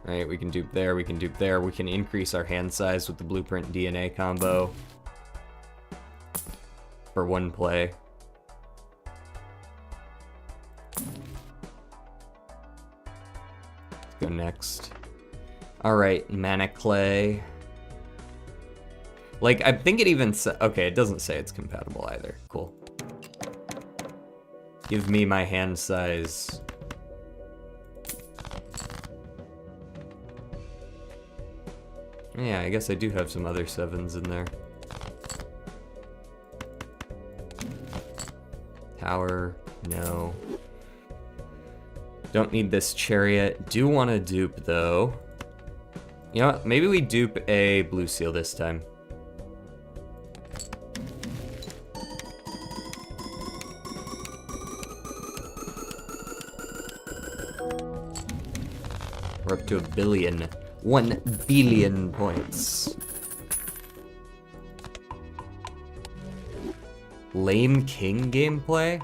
Right, we can dupe there, we can dupe there. We can increase our hand size with the Blueprint DNA combo for one play. Let's go next. Alright, Mana Clay. Like, I think it even okay, it doesn't say it's compatible either. Cool. Give me my hand size. Yeah, I guess I do have some other 7s in there. Tower, no. Don't need this chariot. Do want to dupe, though. You know what? Maybe we dupe a blue seal this time. We're up to 1 billion. 1 billion points. Lame king gameplay?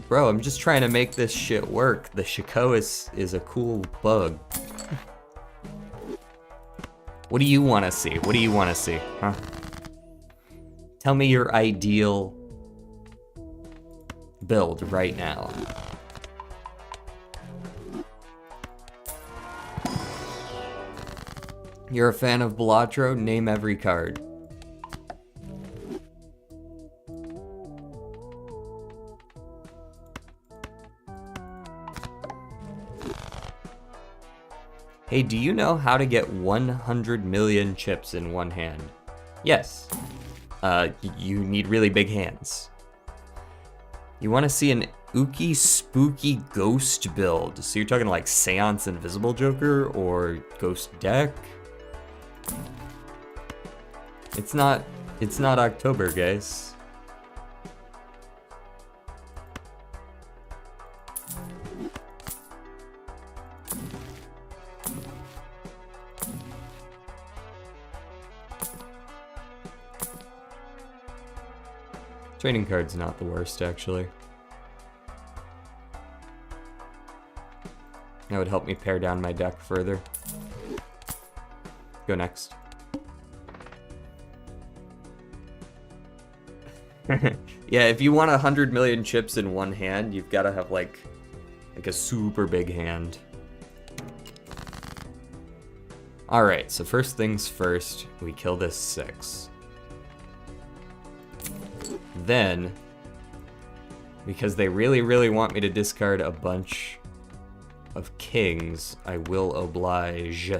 Bro, I'm just trying to make this shit work. The Shako is a cool bug. What do you want to see? What do you want to see? Huh? Tell me your ideal build right now. You're a fan of Balatro? Name every card. Hey, do you know how to get 100 million chips in one hand? Yes. You need really big hands. You want to see an ooky spooky ghost build. So you're talking like Seance Invisible Joker or Ghost Deck? It's not October, guys. Trading card's not the worst, actually. That would help me pare down my deck further. Go next. Yeah, if you want 100 million chips in one hand, you've got to have like a super big hand. Alright, so first things first, we kill this 6. Then, because they really, really want me to discard a bunch of kings, I will oblige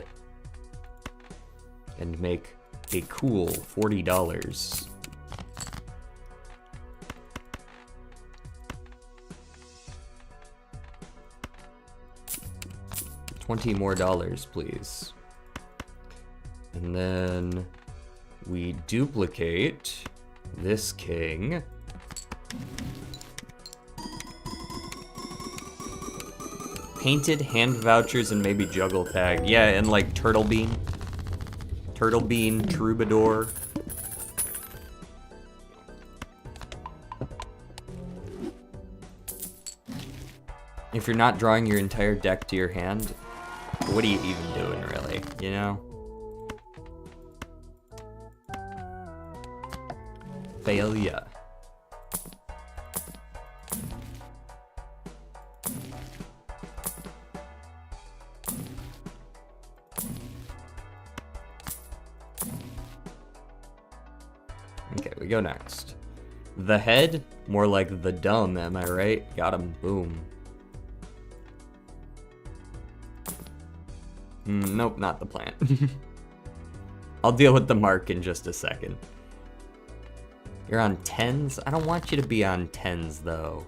and make a cool $40. $20 more, please. And then we duplicate this king. Painted hand vouchers and maybe juggle tag. Yeah, and like turtle bean. Turtle bean, troubadour. If you're not drawing your entire deck to your hand, what are you even doing, really? You know? Failure. Okay, we go next. The head, more like the dumb, am I right? Got him, boom. Nope, not the plant. I'll deal with the mark in just a second. You're on 10s? I don't want you to be on 10s, though.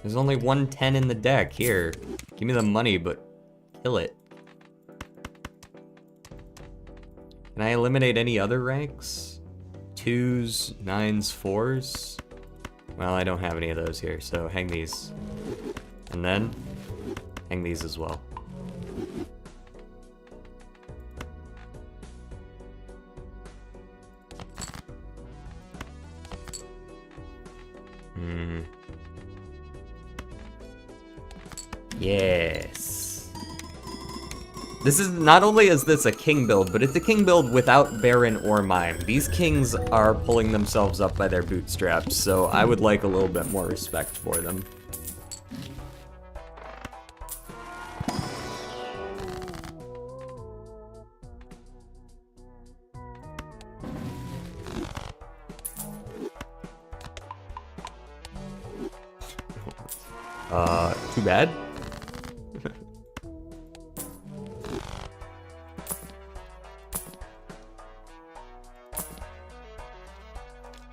There's only one 10 in the deck, here. Give me the money, but kill it. Can I eliminate any other ranks? 2s, 9s, 4s? Well, I don't have any of those here, so hang these. And then, hang these as well. Yes. This is, not only is this a king build, but it's a king build without Baron or Mime. These kings are pulling themselves up by their bootstraps, so I would like a little bit more respect for them. Too bad.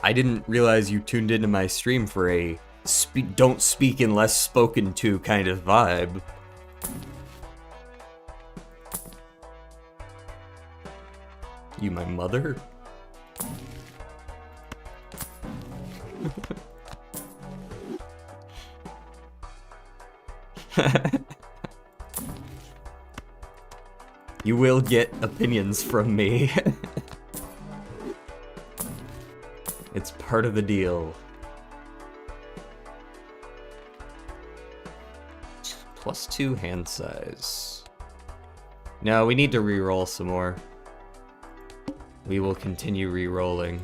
I didn't realize you tuned into my stream for a don't speak unless spoken to kind of vibe. You my mother? You will get opinions from me. It's part of the deal. +2 hand size. No, we need to re-roll some more. We will continue re-rolling.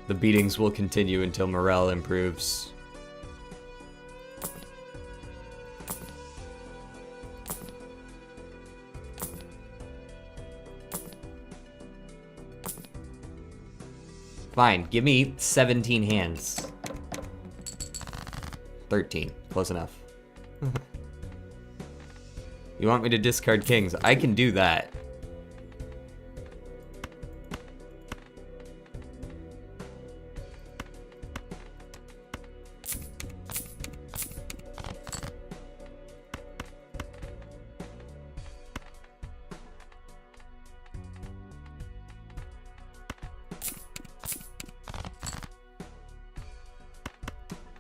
The beatings will continue until morale improves. Fine, give me 17 hands. 13, close enough. You want me to discard kings? I can do that.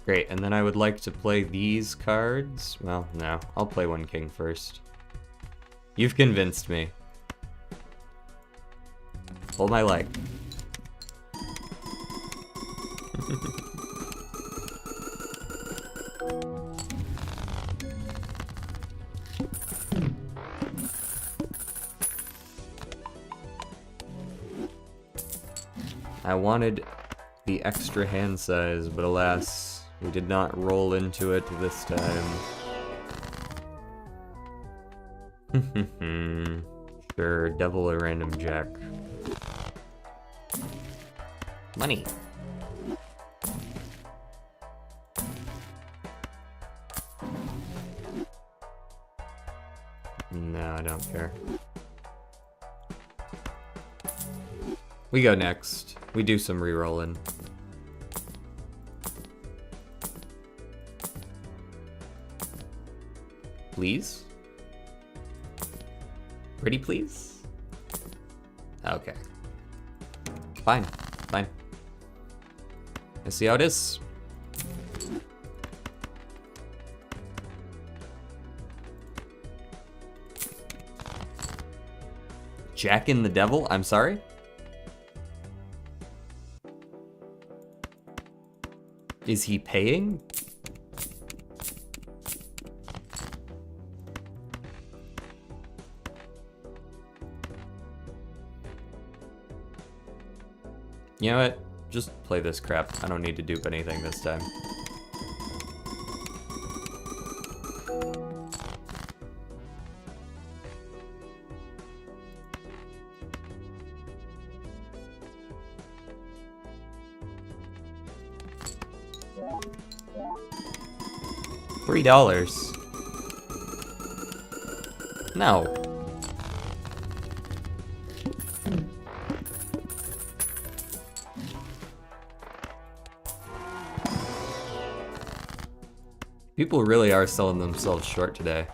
Great, and then I would like to play these cards. Well, no, I'll play one king first. You've convinced me. Pull my leg. I wanted the extra hand size, but alas, we did not roll into it this time. Sure, devil a random jack. Money. No, I don't care. We go next. We do some re-rolling. Please? Pretty please? Okay. Fine, fine. Let's see how it is. Jack in the devil? I'm sorry? Is he paying? You know what? Just play this crap. I don't need to dupe anything this time. $3. No. People really are selling themselves short today.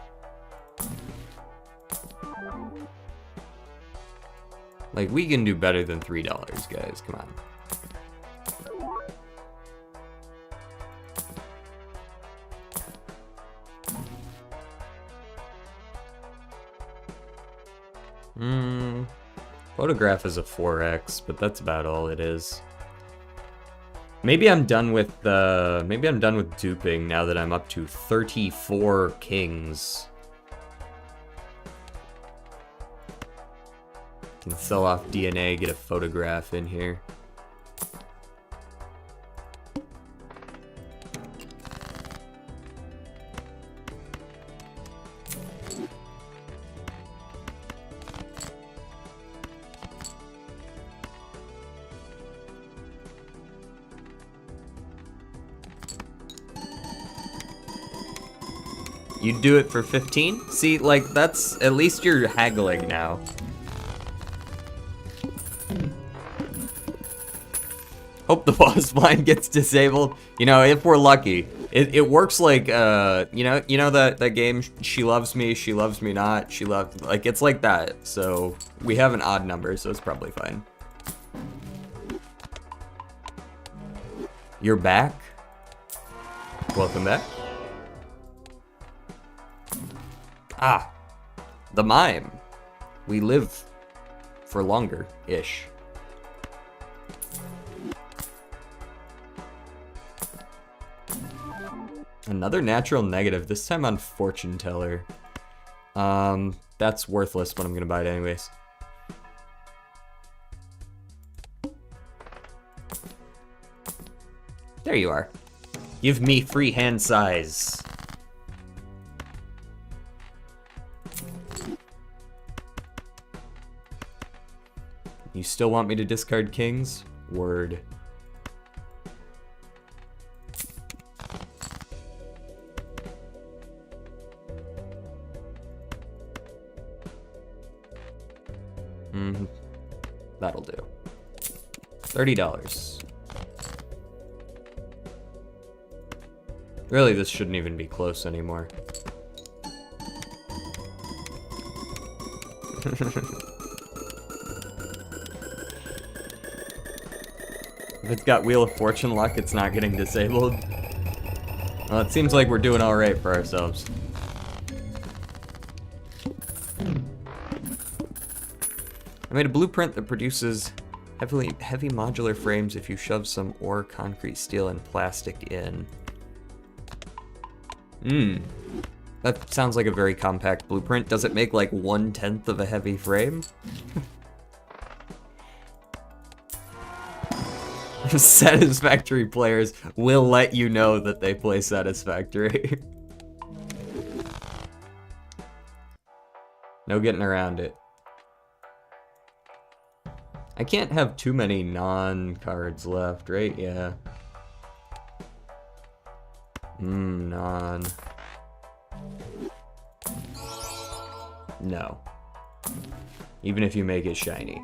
Like, we can do better than $3, guys. Come on. Photograph is a 4x, but that's about all it is. Maybe I'm done with duping now that I'm up to 34 kings. Can sell off DNA, get a photograph in here. You'd do it for 15? See, like, that's, at least you're haggling now. Hope the boss blind gets disabled. You know, if we're lucky. It works like, you know that game, She Loves Me Not, like, it's like that. So, we have an odd number, so it's probably fine. You're back? Welcome back. Ah, the mime. We live for longer-ish. Another natural negative, this time on Fortune Teller. That's worthless, but I'm gonna buy it anyways. There you are. Give me free hand size. You still want me to discard kings? Word. That'll do. $30. Really, this shouldn't even be close anymore. If it's got Wheel of Fortune luck, it's not getting disabled. Well, it seems like we're doing alright for ourselves. I made a blueprint that produces heavy modular frames if you shove some ore, concrete, steel, and plastic in. That sounds like a very compact blueprint. Does it make like 1/10 of a heavy frame? Satisfactory players will let you know that they play Satisfactory. No getting around it. I can't have too many non-cards left, right? Yeah. Non. No. Even if you make it shiny.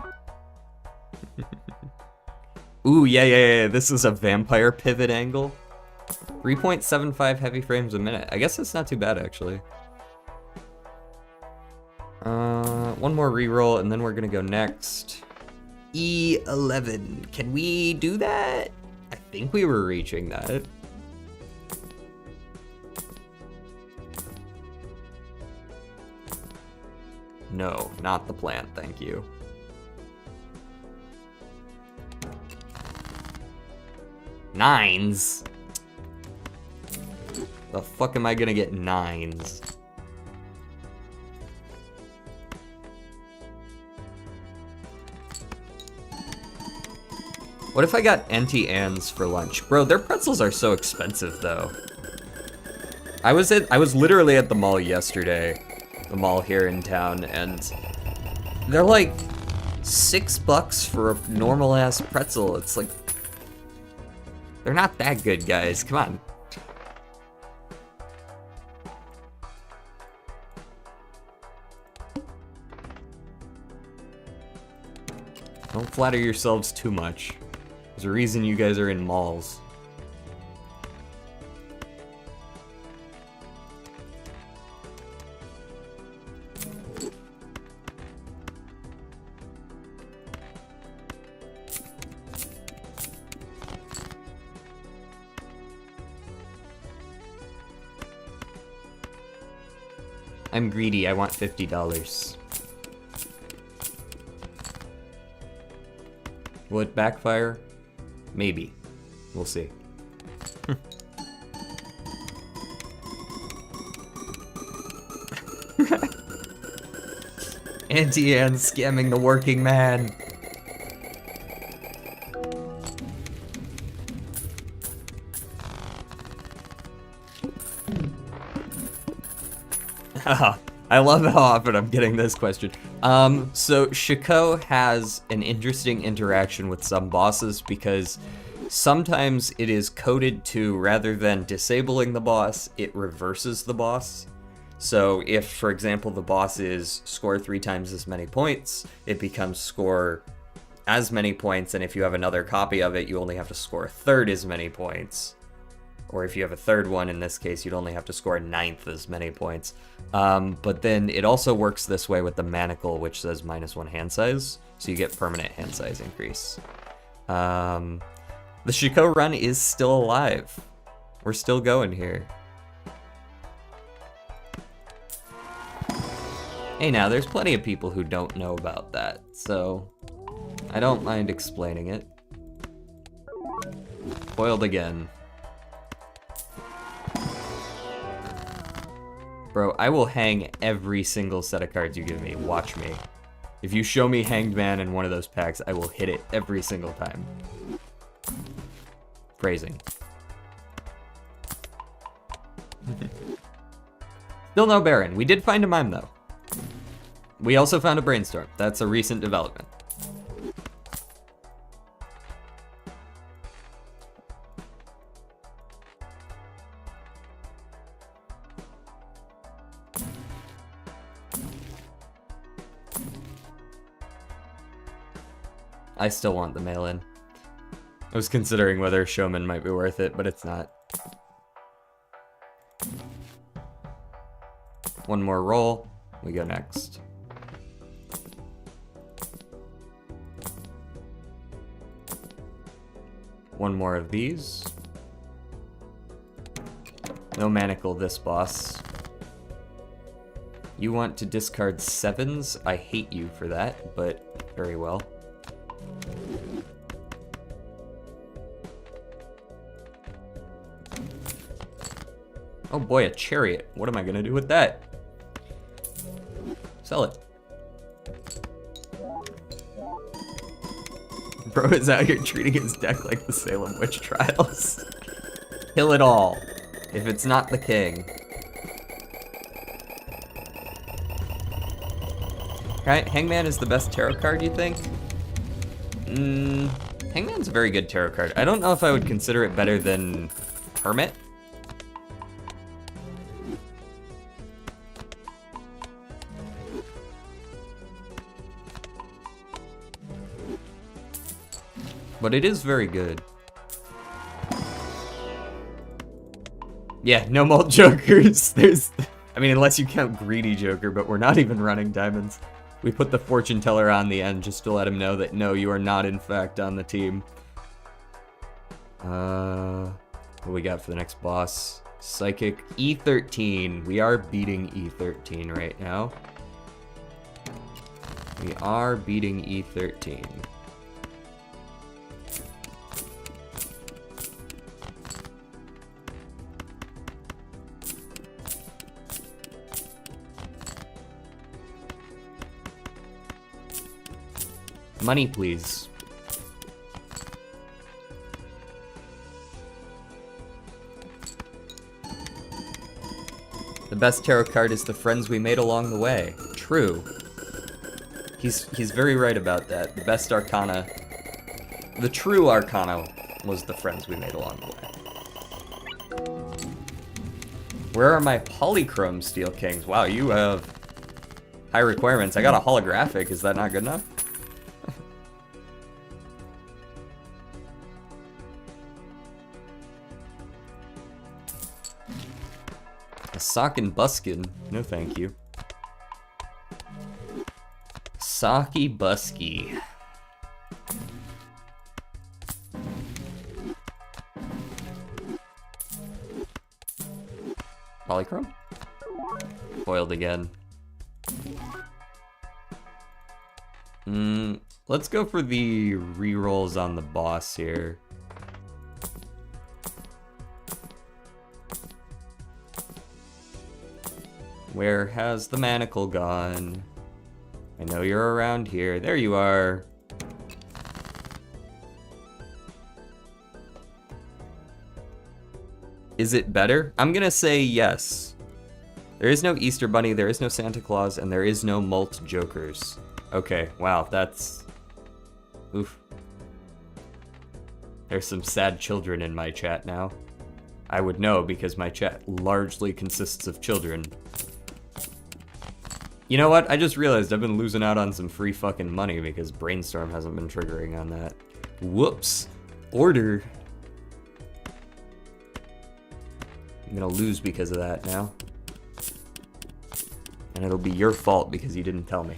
Ooh, yeah. This is a vampire pivot angle. 3.75 heavy frames a minute. I guess that's not too bad, actually. One more reroll, and then we're gonna go next. E11. Can we do that? I think we were reaching that. No, not the plant, thank you. Nines? The fuck am I gonna get nines? What if I got Auntie Anne's for lunch? Bro, their pretzels are so expensive though. I was literally at the mall yesterday, the mall here in town, and they're like $6 for a normal ass pretzel. It's like, they're not that good, guys. Come on. Don't flatter yourselves too much. There's a reason you guys are in malls. I'm greedy. I want $50. Will it backfire? Maybe. We'll see. Auntie Anne scamming the working man. I love how often I'm getting this question. So Shako has an interesting interaction with some bosses because sometimes it is coded to, rather than disabling the boss, it reverses the boss. So if, for example, the boss is score 3 times as many points, it becomes score as many points, and if you have another copy of it, you only have to score a third as many points. Or if you have a third one, in this case, you'd only have to score a 9th as many points. But then it also works this way with the manacle, which says -1 hand size, so you get permanent hand size increase. The Shako run is still alive. We're still going here. Hey now, there's plenty of people who don't know about that, so I don't mind explaining it. Foiled again. Bro, I will hang every single set of cards you give me. Watch me. If you show me Hanged Man in one of those packs, I will hit it every single time. Phrasing. Still no Baron. We did find a Mime, though. We also found a Brainstorm. That's a recent development. I still want the mail-in. I was considering whether Showman might be worth it, but it's not. One more roll, we go next. One more of these. No manacle this boss. You want to discard 7s? I hate you for that, but very well. Oh boy, a chariot. What am I gonna do with that? Sell it. Bro is out here treating his deck like the Salem Witch Trials. Kill it all, if it's not the king. Right, Hangman is the best tarot card, you think? Hangman's a very good tarot card. I don't know if I would consider it better than Hermit. But it is very good. Yeah, no malt jokers. I mean, unless you count greedy joker, but we're not even running diamonds. We put the fortune teller on the end just to let him know that no, you are not in fact on the team. What do we got for the next boss? Psychic E13. We are beating E13 right now. We are beating E13. Money, please. The best tarot card is the friends we made along the way. True. He's very right about that. The best arcana, the true arcana, was the friends we made along the way. Where are my polychrome Steel Kings? Wow, you have high requirements. I got a holographic. Is that not good enough? A sock and buskin. No thank you. Socky busky. Polychrome? foiled again. Let's go for the rerolls on the boss here. Where has the manacle gone? I know you're around here. There you are. Is it better? I'm gonna say yes. There is no Easter Bunny, there is no Santa Claus, and there is no Malt Jokers. Okay, wow, that's... Oof. There's some sad children in my chat now. I would know because my chat largely consists of children. You know what? I just realized I've been losing out on some free fucking money because Brainstorm hasn't been triggering on that. Whoops. Order. I'm gonna lose because of that now. And it'll be your fault because you didn't tell me.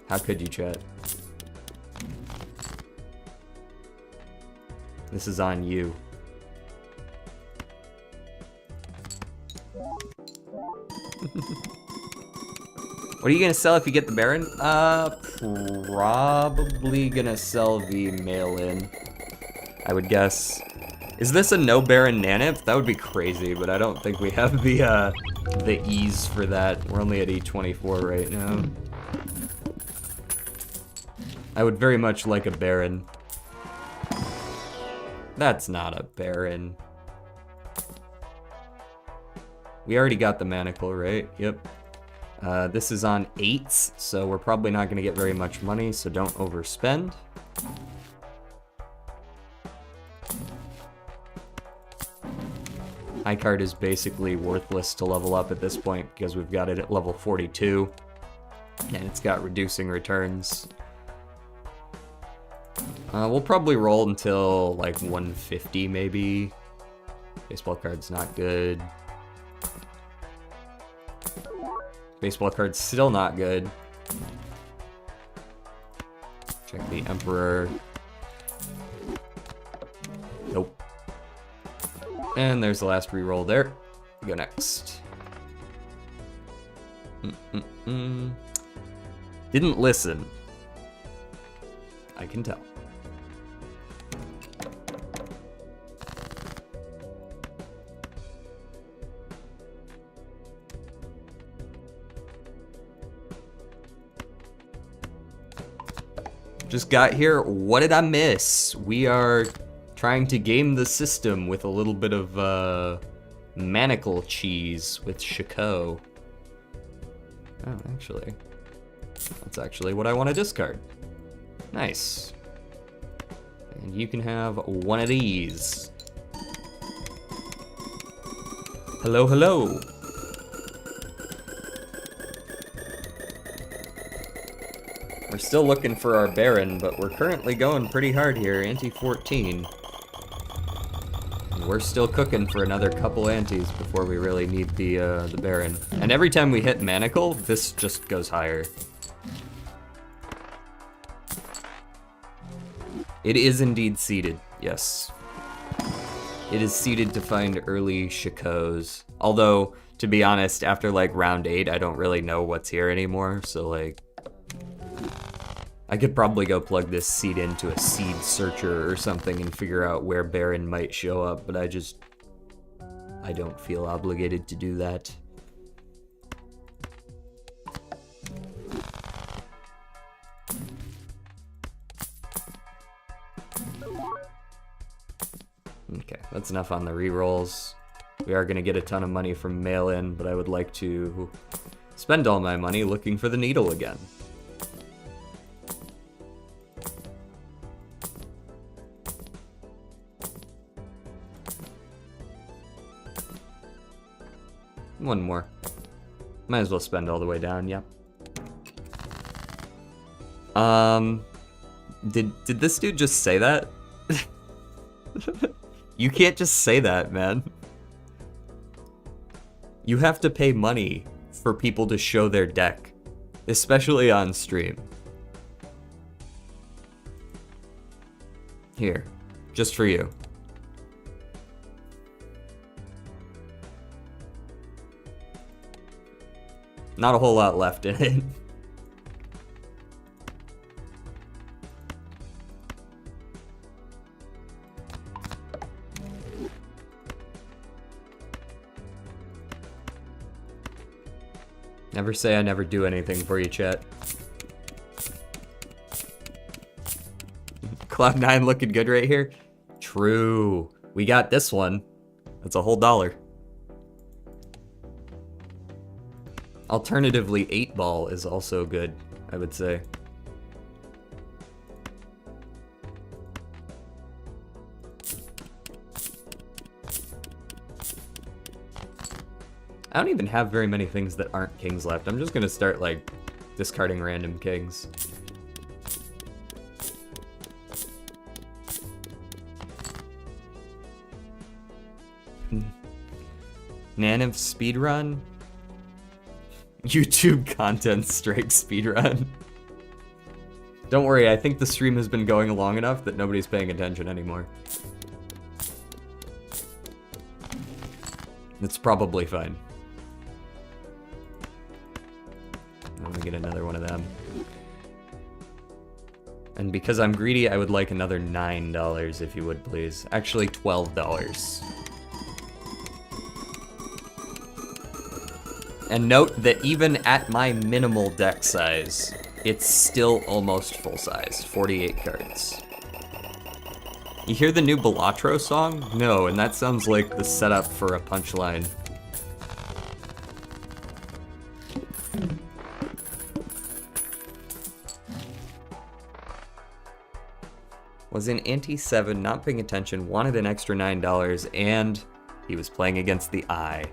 How could you, chat? This is on you. What are you gonna sell if you get the Baron? Probably gonna sell the mail-in, I would guess. Is this a no Baron Naneinf? That would be crazy, but I don't think we have the ease for that. We're only at E24 right now. I would very much like a Baron. That's not a Baron. We already got the manacle, right? Yep. This is on 8s, so we're probably not gonna get very much money, so don't overspend. High card is basically worthless to level up at this point because we've got it at level 42, and it's got reducing returns. We'll probably roll until like 150 maybe. Baseball card's not good. Baseball card's still not good. Check the Emperor. Nope. And there's the last reroll there. We go next. Didn't listen. I can tell. Just got here. What did I miss? We are trying to game the system with a little bit of manacle cheese with Shako. Oh, actually, that's actually what I want to discard. Nice. And you can have one of these. Hello, hello. We're still looking for our Baron, but we're currently going pretty hard here, ante 14. And we're still cooking for another couple antes before we really need the Baron. And every time we hit Manacle, this just goes higher. It is indeed seeded, yes. It is seeded to find early Shakos. Although, to be honest, after like round 8, I don't really know what's here anymore, so like... I could probably go plug this seed into a seed searcher or something and figure out where Baron might show up, but I don't feel obligated to do that. Okay, that's enough on the rerolls. We are gonna get a ton of money from mail-in, but I would like to spend all my money looking for the needle again. One more. Might as well spend all the way down, yep. Did this dude just say that? You can't just say that, man. You have to pay money for people to show their deck, especially on stream. Here, just for you. Not a whole lot left in it. Never say I never do anything for you, chat. Cloud9 looking good right here. True. We got this one. That's a whole $1. Alternatively, 8-ball is also good, I would say. I don't even have very many things that aren't kings left. I'm just gonna start, like, discarding random kings. Naneinf speedrun? YouTube content strike speedrun. Don't worry, I think the stream has been going long enough that nobody's paying attention anymore. It's probably fine. I'm gonna get another one of them. And because I'm greedy, I would like another $9 if you would please. Actually, $12. And note that even at my minimal deck size, it's still almost full size, 48 cards. You hear the new Balatro song? No, and that sounds like the setup for a punchline. Was in Ante 7, not paying attention, wanted an extra $9, and he was playing against the Eye.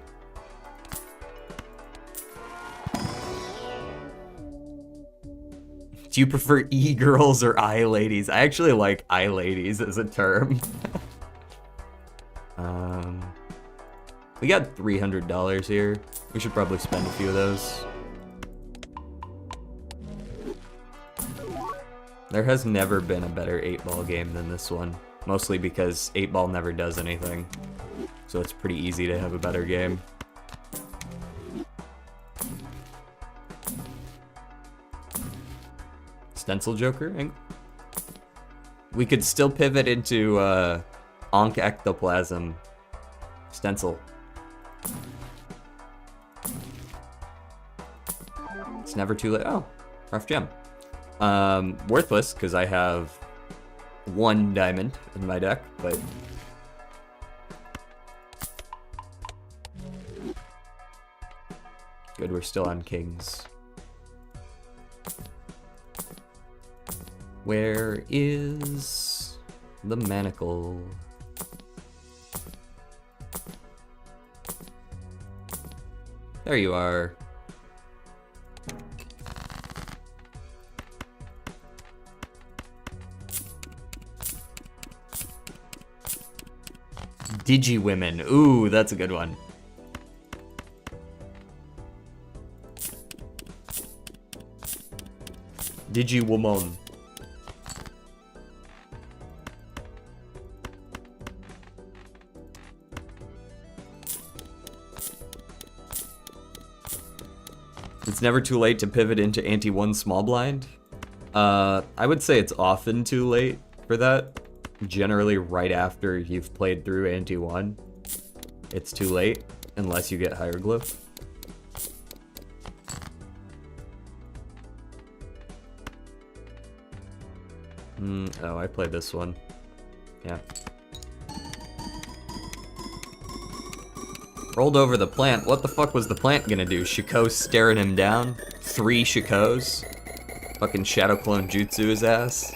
Do you prefer e-girls or I-ladies? I actually like I-ladies as a term. We got $300 here. We should probably spend a few of those. There has never been a better 8-ball game than this one. Mostly because 8-ball never does anything. So it's pretty easy to have a better game. Stencil Joker? We could still pivot into Onk Ectoplasm Stencil. It's never too late. Oh, rough gem. Worthless, because I have 1 diamond in my deck, but... Good, we're still on kings. Where is the manacle? There you are. Digi-women. Ooh, that's a good one. Digi-woman. It's never too late to pivot into Ante 1 small blind. I would say it's often too late for that. Generally right after you've played through Ante 1. It's too late, unless you get Hieroglyph. Oh, I played this one. Yeah. Rolled over the plant. What the fuck was the plant gonna do? Shako staring him down? 3 Shakos? Fucking Shadow Clone Jutsu his ass?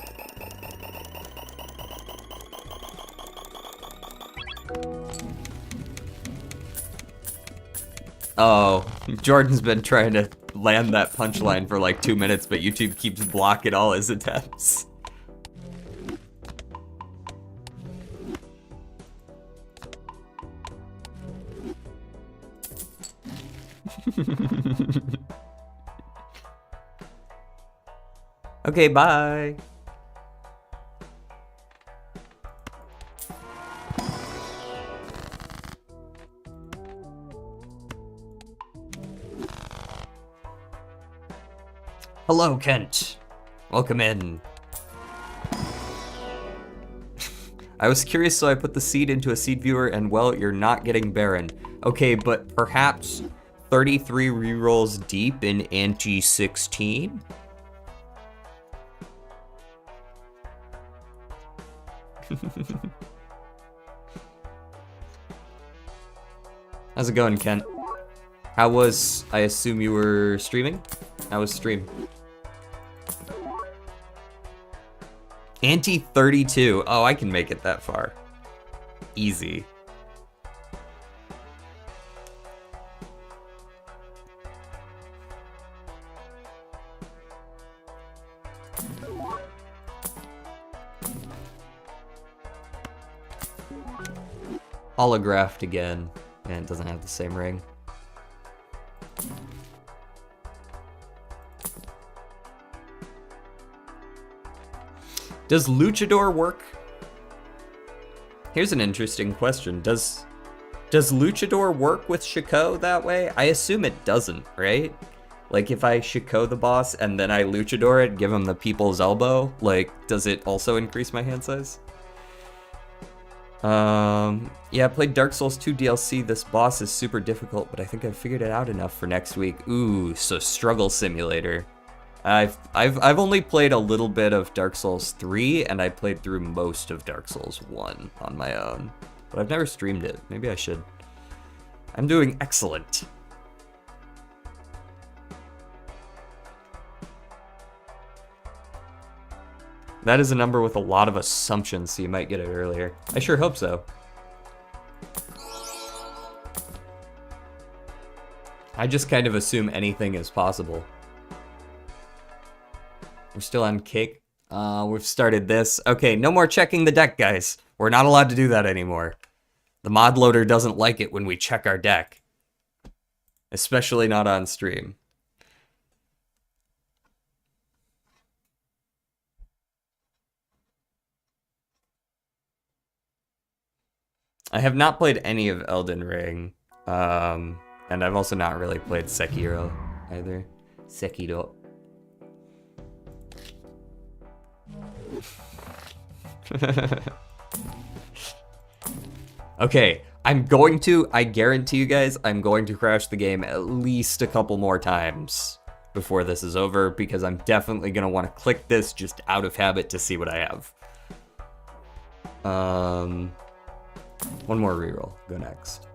Oh, Jordan's been trying to land that punchline for like 2 minutes, but YouTube keeps blocking all his attempts. Okay, bye. Hello, Kent. Welcome in. I was curious, so I put the seed into a seed viewer, and well, you're not getting Baron. Okay, but perhaps 33 rerolls deep in Ante 16? How's it going, Kent? How was, I assume you were streaming? How was stream? Ante 32. Oh, I can make it that far. Easy. Holographed again, and it doesn't have the same ring. Does Luchador work? Here's an interesting question. Does Luchador work with Shako that way? I assume it doesn't, right? Like if I Shako the boss and then I Luchador it, give him the people's elbow, like does it also increase my hand size? Yeah, I played Dark Souls 2 DLC. This boss is super difficult, but I think I've figured it out enough for next week. Ooh, so Struggle Simulator. I've only played a little bit of Dark Souls 3, and I played through most of Dark Souls 1 on my own. But I've never streamed it. Maybe I should. I'm doing excellent. That is a number with a lot of assumptions, so you might get it earlier. I sure hope so. I just kind of assume anything is possible. We're still on cake. We've started this. Okay, no more checking the deck, guys. We're not allowed to do that anymore. The mod loader doesn't like it when we check our deck. Especially not on stream. I have not played any of Elden Ring. And I've also not really played Sekiro either. Sekiro. Okay, I guarantee you guys, I'm going to crash the game at least a couple more times before this is over, because I'm definitely going to want to click this just out of habit to see what I have. One more reroll. Go next.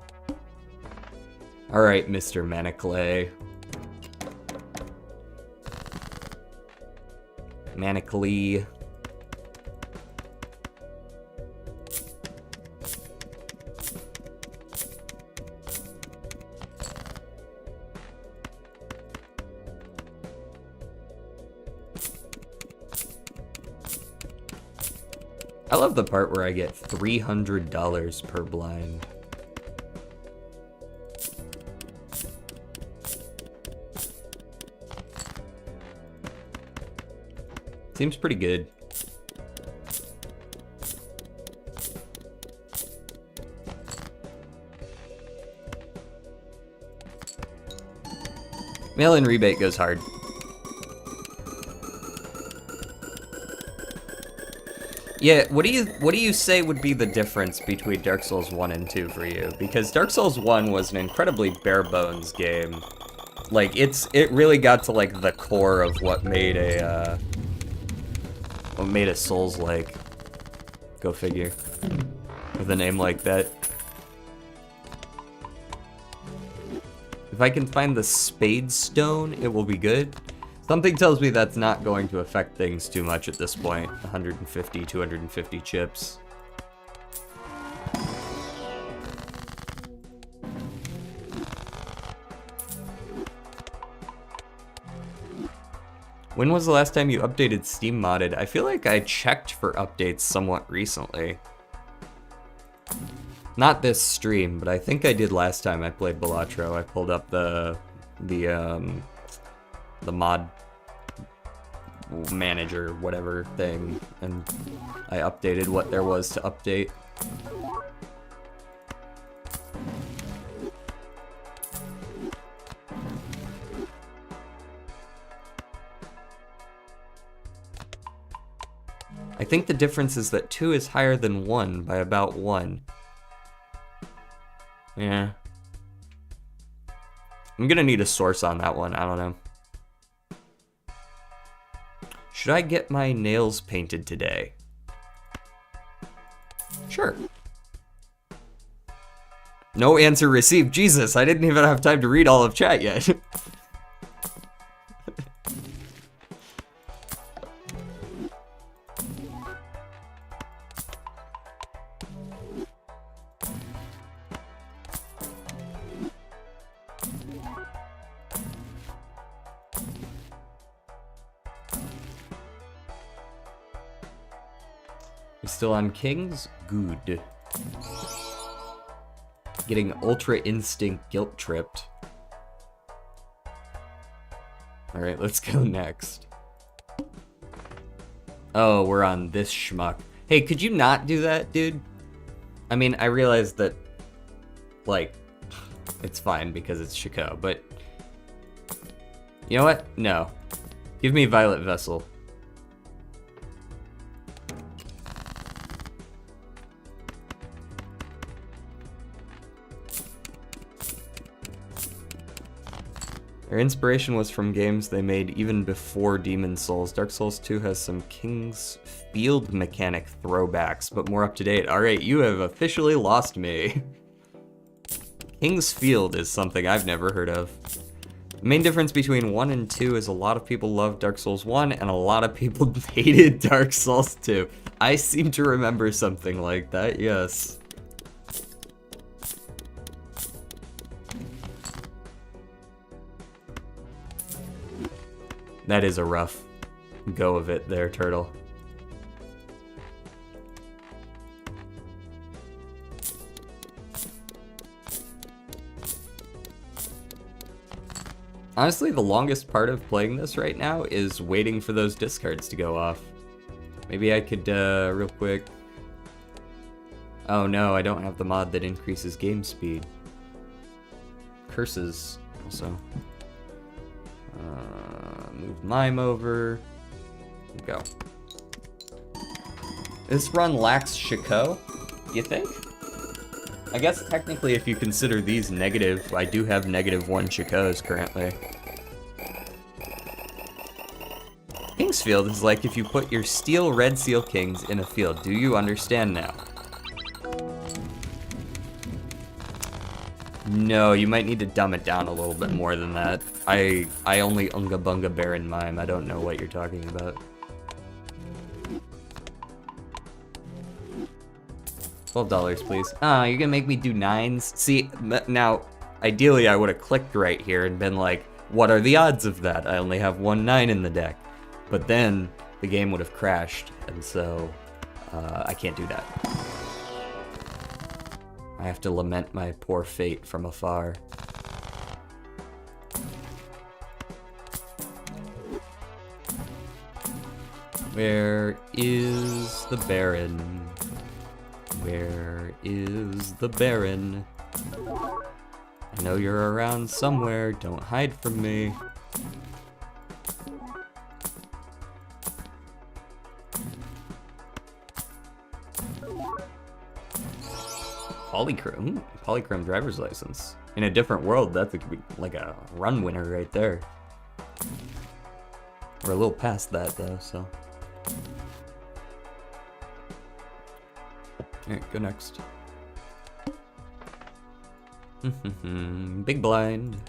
Alright, Mr. Manaclay. Manaclee. I love the part where I get $300 per blind. Seems pretty good. Mail-in rebate goes hard. Yeah, what do you say would be the difference between Dark Souls 1 and 2 for you? Because Dark Souls 1 was an incredibly bare bones game. Like it really got to like the core of what made a Souls-like. Go figure. With a name like that. If I can find the Spade Stone, it will be good. Something tells me that's not going to affect things too much at this point. 150, 250 chips. When was the last time you updated Steam Modded? I feel like I checked for updates somewhat recently. Not this stream, but I think I did last time I played Balatro. I pulled up the mod manager, whatever thing, and I updated what there was to update. I think the difference is that 2 is higher than 1 by about 1. Yeah. I'm gonna need a source on that one, I don't know. Should I get my nails painted today? Sure. No answer received. Jesus, I didn't even have time to read all of chat yet. We still on Kings? Good. Getting Ultra Instinct guilt tripped. Alright, let's go next. Oh, we're on this schmuck. Hey, could you not do that, dude? I mean, I realize that, like, it's fine because it's Shako, but... You know what? No. Give me Violet Vessel. Their inspiration was from games they made even before Demon Souls. Dark Souls 2 has some King's Field mechanic throwbacks, but more up to date. Alright, you have officially lost me. King's Field is something I've never heard of. The main difference between 1 and 2 is a lot of people loved Dark Souls 1 and a lot of people hated Dark Souls 2. I seem to remember something like that, yes. That is a rough go of it there, Turtle. Honestly, the longest part of playing this right now is waiting for those discards to go off. Maybe I could, real quick... Oh no, I don't have the mod that increases game speed. Curses, also. Move Mime over. Go. This run lacks Shako, you think? I guess technically if you consider these negative, I do have -1 Shakos currently. King's Field is like if you put your steel red seal kings in a field. Do you understand now? No, you might need to dumb it down a little bit more than that. I only Unga Bunga Baron Mime. I don't know what you're talking about. $12, please. Ah, you're gonna make me do 9s? See, now, ideally I would have clicked right here and been like, what are the odds of that? I only have 1 9 in the deck. But then, the game would have crashed, and so, I can't do that. I have to lament my poor fate from afar. Where is the Baron? Where is the Baron? I know you're around somewhere, don't hide from me. Polychrome driver's license. In a different world, that could be like a run winner right there. We're a little past that though, so. Alright, go next. Big blind.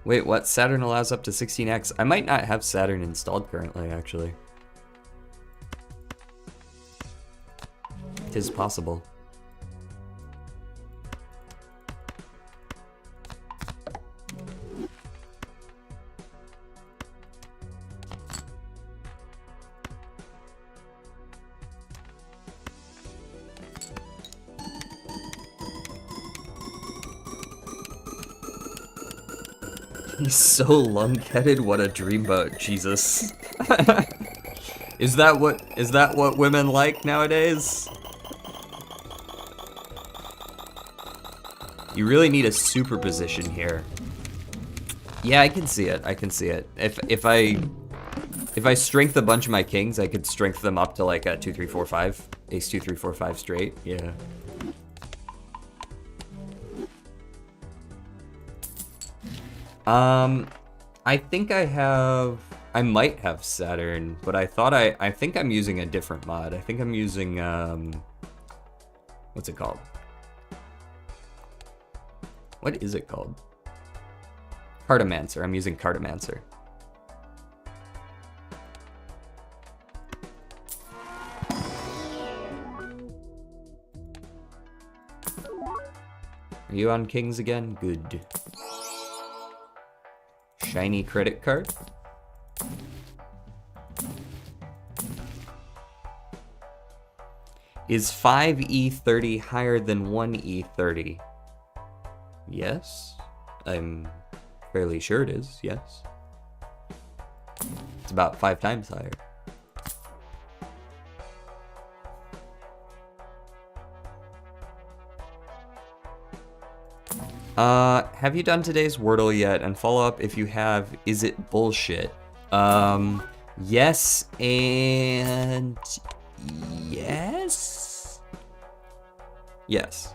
Wait, what? Saturn allows up to 16x? I might not have Saturn installed currently, actually. It is possible. He's so lung-headed, what a dreamboat, Jesus. Is that what women like nowadays? You really need a superposition here. Yeah, I can see it. I can see it. If I strength a bunch of my kings, I could strength them up to like a 2, 3, 4, 5. Ace 2, 3, 4, 5 straight. Yeah. I think I might have Saturn, but I think I'm using a different mod. I think I'm using, what's it called? What is it called? Cartomancer. I'm using Cartomancer. Are you on kings again? Good. Shiny credit card. Is 5E30 higher than 1E30? Yes. I'm fairly sure it is, yes. It's about 5 times higher. Have you done today's Wordle yet? And follow up if you have, is it bullshit? Yes and yes? Yes.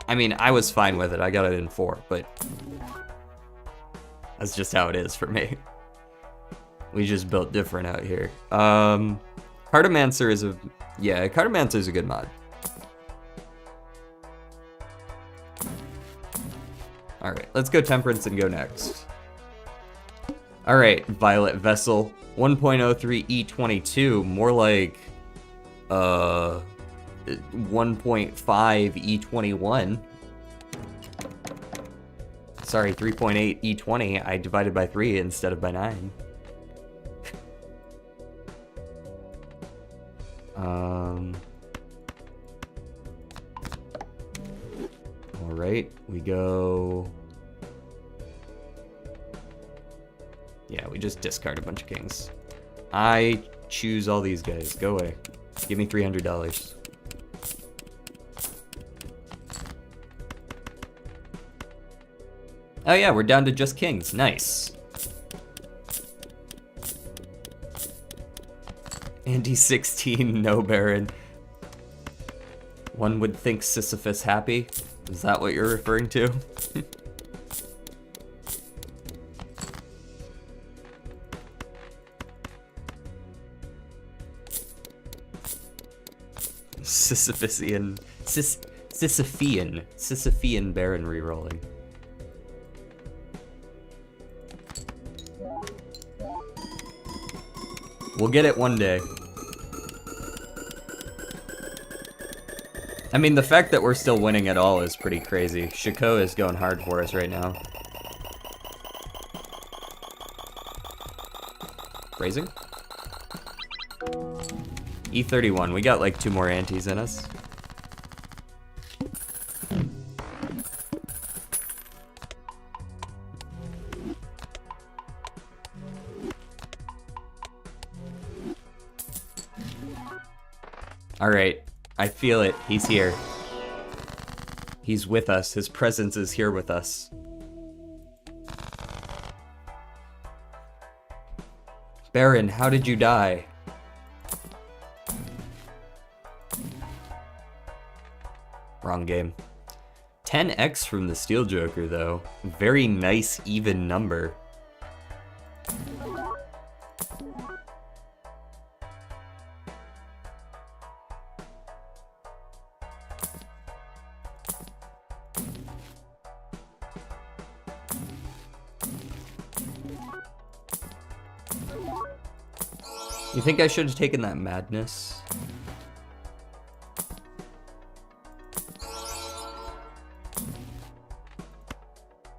I mean, I was fine with it. I got it in 4, but that's just how it is for me. We just built different out here. Cartomancer is a... Yeah, Cartomancer is a good mod. Alright, let's go Temperance and go next. Alright, Violet Vessel. 1.03 E22, more like... 1.5 E21. Sorry, 3.8 E20. I divided by 3 instead of by 9. Alright, we go... Yeah, we just discard a bunch of kings. I choose all these guys. Go away. Give me $300. Oh yeah, we're down to just kings. Nice. Andy 16, no Baron. One would think Sisyphus happy. Is that what you're referring to? Sisyphean Baron rerolling. We'll get it one day. I mean, the fact that we're still winning at all is pretty crazy. Shako is going hard for us right now. Raising? E31, we got like 2 more antes in us. Alright, I feel it. He's here. He's with us. His presence is here with us. Baron, how did you die? Wrong game. 10x from the Steel Joker, though. Very nice, even number. You think I should have taken that madness?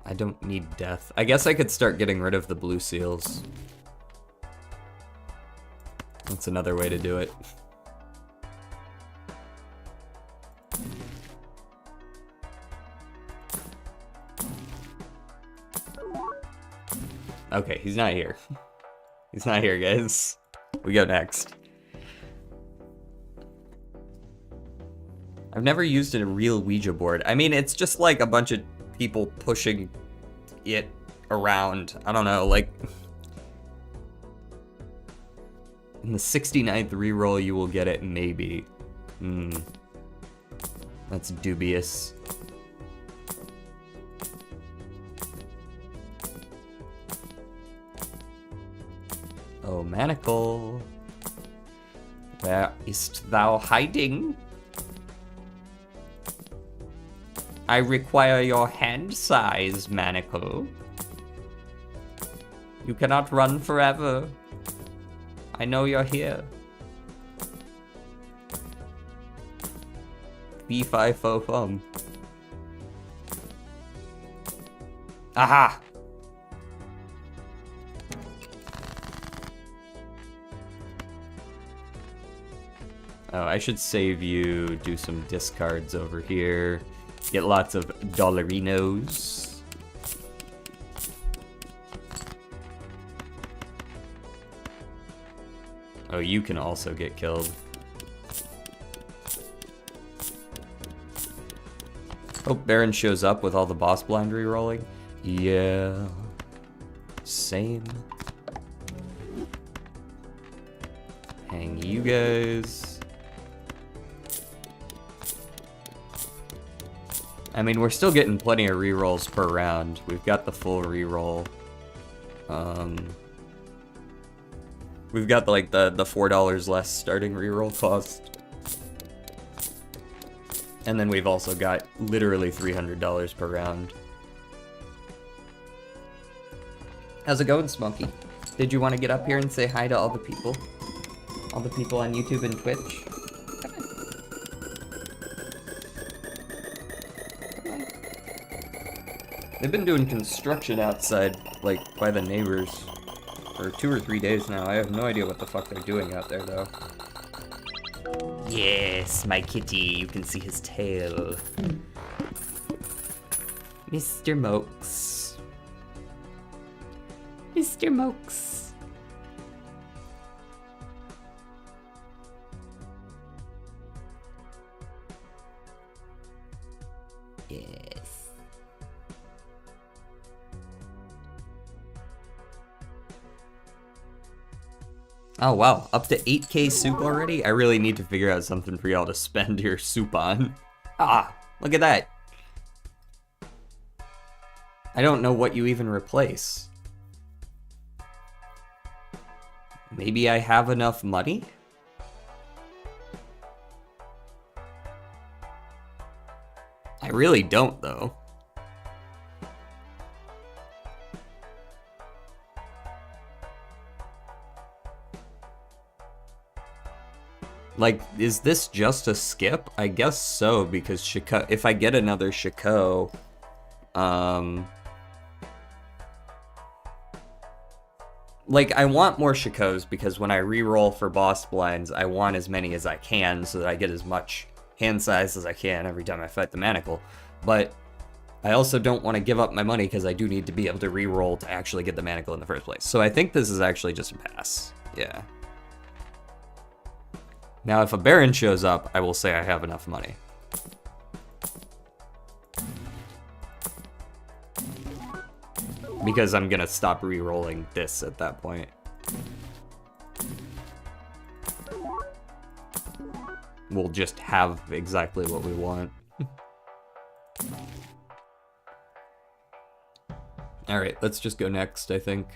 I don't need death. I guess I could start getting rid of the blue seals. That's another way to do it. Okay, he's not here. He's not here, guys. We go next. I've never used a real Ouija board. I mean, it's just like a bunch of people pushing it around. I don't know, like... In the 69th reroll, you will get it, maybe. That's dubious. Oh, Manacle. Where ist thou hiding? I require your hand size, Manacle. You cannot run forever. I know you're here. B5 Aha! Oh, I should save you, do some discards over here. Get lots of dollarinos. Oh, you can also get killed. Hope Baron shows up with all the boss blind re-rolling. Yeah. Same. Hang you guys. I mean, we're still getting plenty of re-rolls per round. We've got the full re-roll. We've got like the $4 less starting re-roll cost. And then we've also got literally $300 per round. How's it going, Smoky? Did you want to get up here and say hi to all the people? All the people on YouTube and Twitch? Come on. They've been doing construction outside, like, by the neighbors for 2 or 3 days now. I have no idea what the fuck they're doing out there, though. Yes, my kitty. You can see his tail. Mr. Mokes. Mr. Mokes. Yes. Oh wow, up to 8k soup already? I really need to figure out something for y'all to spend your soup on. Ah, look at that. I don't know what you even replace. Maybe I have enough money? I really don't, though. Like, is this just a skip? I guess so, because Shako, if I get another Shako, like, I want more Shakos, because when I re-roll for boss blinds, I want as many as I can, so that I get as much hand size as I can every time I fight the Manacle. But I also don't want to give up my money, because I do need to be able to re-roll to actually get the Manacle in the first place. So I think this is actually just a pass. Yeah. Now, if a Baron shows up, I will say I have enough money. Because I'm gonna stop re-rolling this at that point. We'll just have exactly what we want. Alright, let's just go next, I think.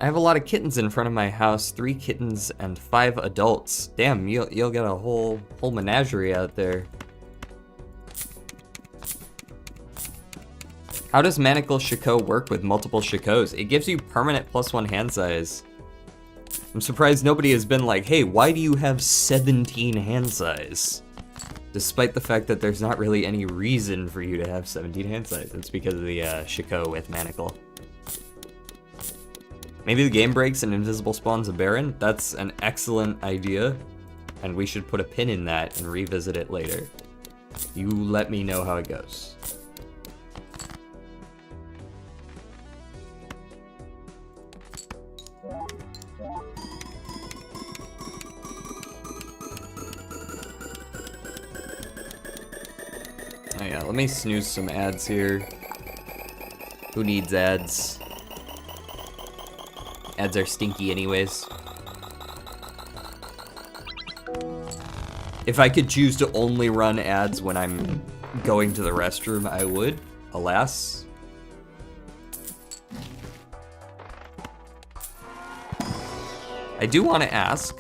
I have a lot of kittens in front of my house, 3 kittens and 5 adults. Damn, you'll get a whole menagerie out there. How does Manacle Shako work with multiple Shakos? It gives you permanent +1 hand size. I'm surprised nobody has been like, hey, why do you have 17 hand size? Despite the fact that there's not really any reason for you to have 17 hand size. It's because of the Shako with Manacle. Maybe the game breaks and invisible spawns a Baron? That's an excellent idea, and we should put a pin in that and revisit it later. You let me know how it goes. yeah, let me snooze some ads here. Who needs ads? Ads are stinky anyways. If I could choose to only run ads when I'm going to the restroom, I would. Alas. I do want to ask,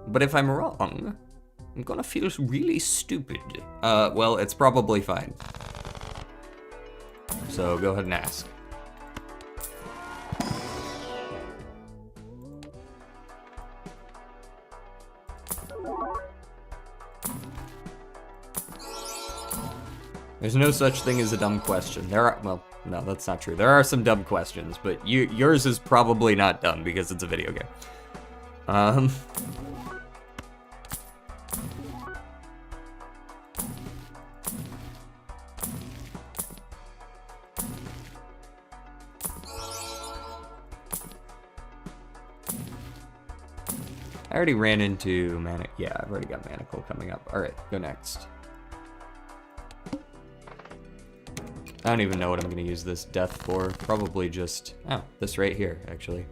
but if I'm wrong, I'm gonna feel really stupid. Well, it's probably fine. So go ahead and ask. There's no such thing as a dumb question. There are, well, no, that's not true. There are some dumb questions, but yours is probably not dumb because it's a video game. I already ran into yeah, I've already got Manacle coming up. All right, go next. I don't even know what I'm gonna use this death for. Probably just, oh, this right here, actually.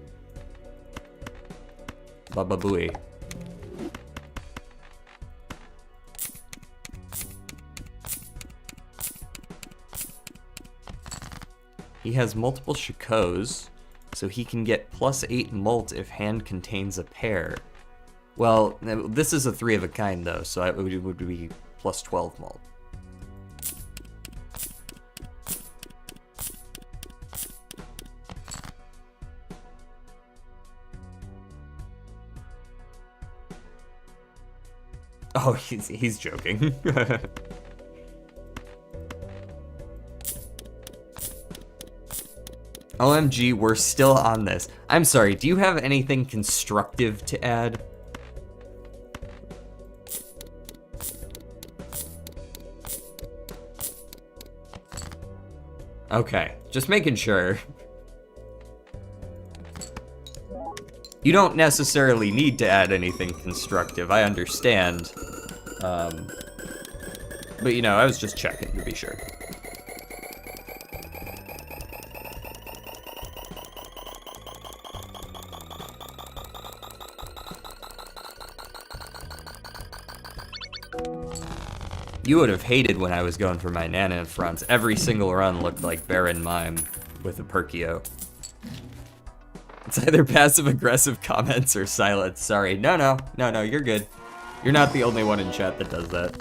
Baba Booey. He has multiple Shakos, so he can get +8 molt if hand contains a pair. Well, this is a 3 of a kind though, so it would be +12 molt. Oh, he's joking. OMG, we're still on this. I'm sorry, do you have anything constructive to add? Okay, just making sure. You don't necessarily need to add anything constructive, I understand. But you know, I was just checking to be sure. You would have hated when I was going for my Naneinf fronts. Every single run looked like Baron Mime with a Perkio. It's either passive-aggressive comments or silence. Sorry. No, you're good. You're not the only one in chat that does that.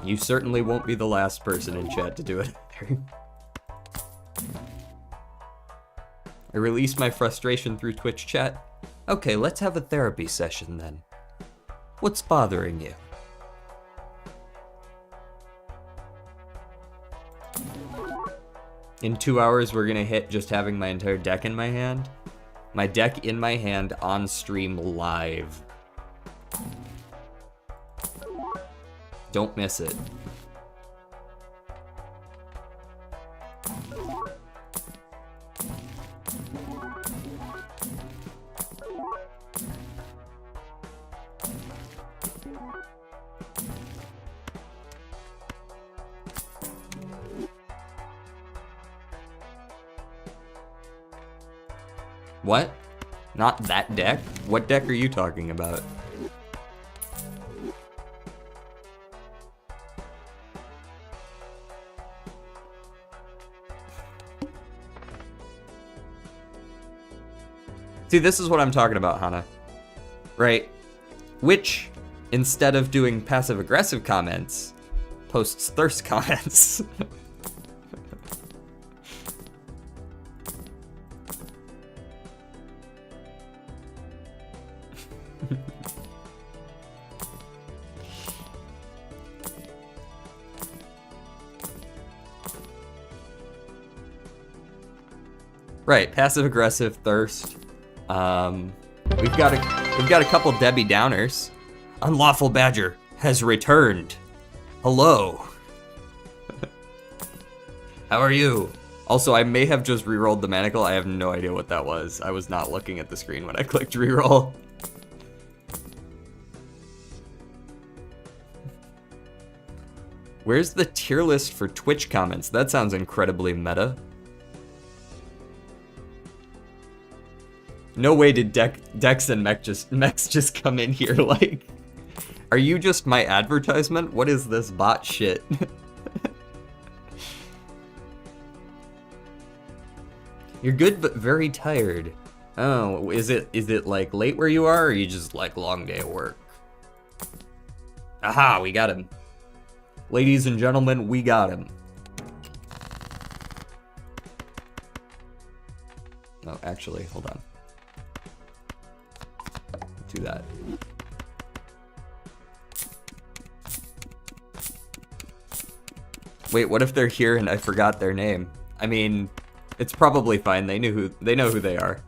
You certainly won't be the last person in chat to do it either. I release my frustration through Twitch chat. Okay, let's have a therapy session then. What's bothering you? In 2 hours, we're gonna hit just having my entire deck in my hand. My deck in my hand on stream live. Don't miss it. What? Not that deck? What deck are you talking about? See, this is what I'm talking about, Hana. Right? Which, instead of doing passive-aggressive comments, posts thirst comments. Right, passive-aggressive thirst. We've got a couple Debbie Downers. Unlawful Badger has returned. Hello. How are you? Also, I may have just rerolled the manacle. I have no idea what that was. I was not looking at the screen when I clicked reroll. Where's the tier list for Twitch comments? That sounds incredibly meta. No way did Dex and Mex just come in here like... Are you just my advertisement? What is this bot shit? You're good but very tired. Oh, is it like late where you are, or you just like long day at work? Aha, we got him. Ladies and gentlemen, we got him. No, actually, hold on. Do that. Wait, what if they're here and I forgot their name? I mean, it's probably fine. They know who they are.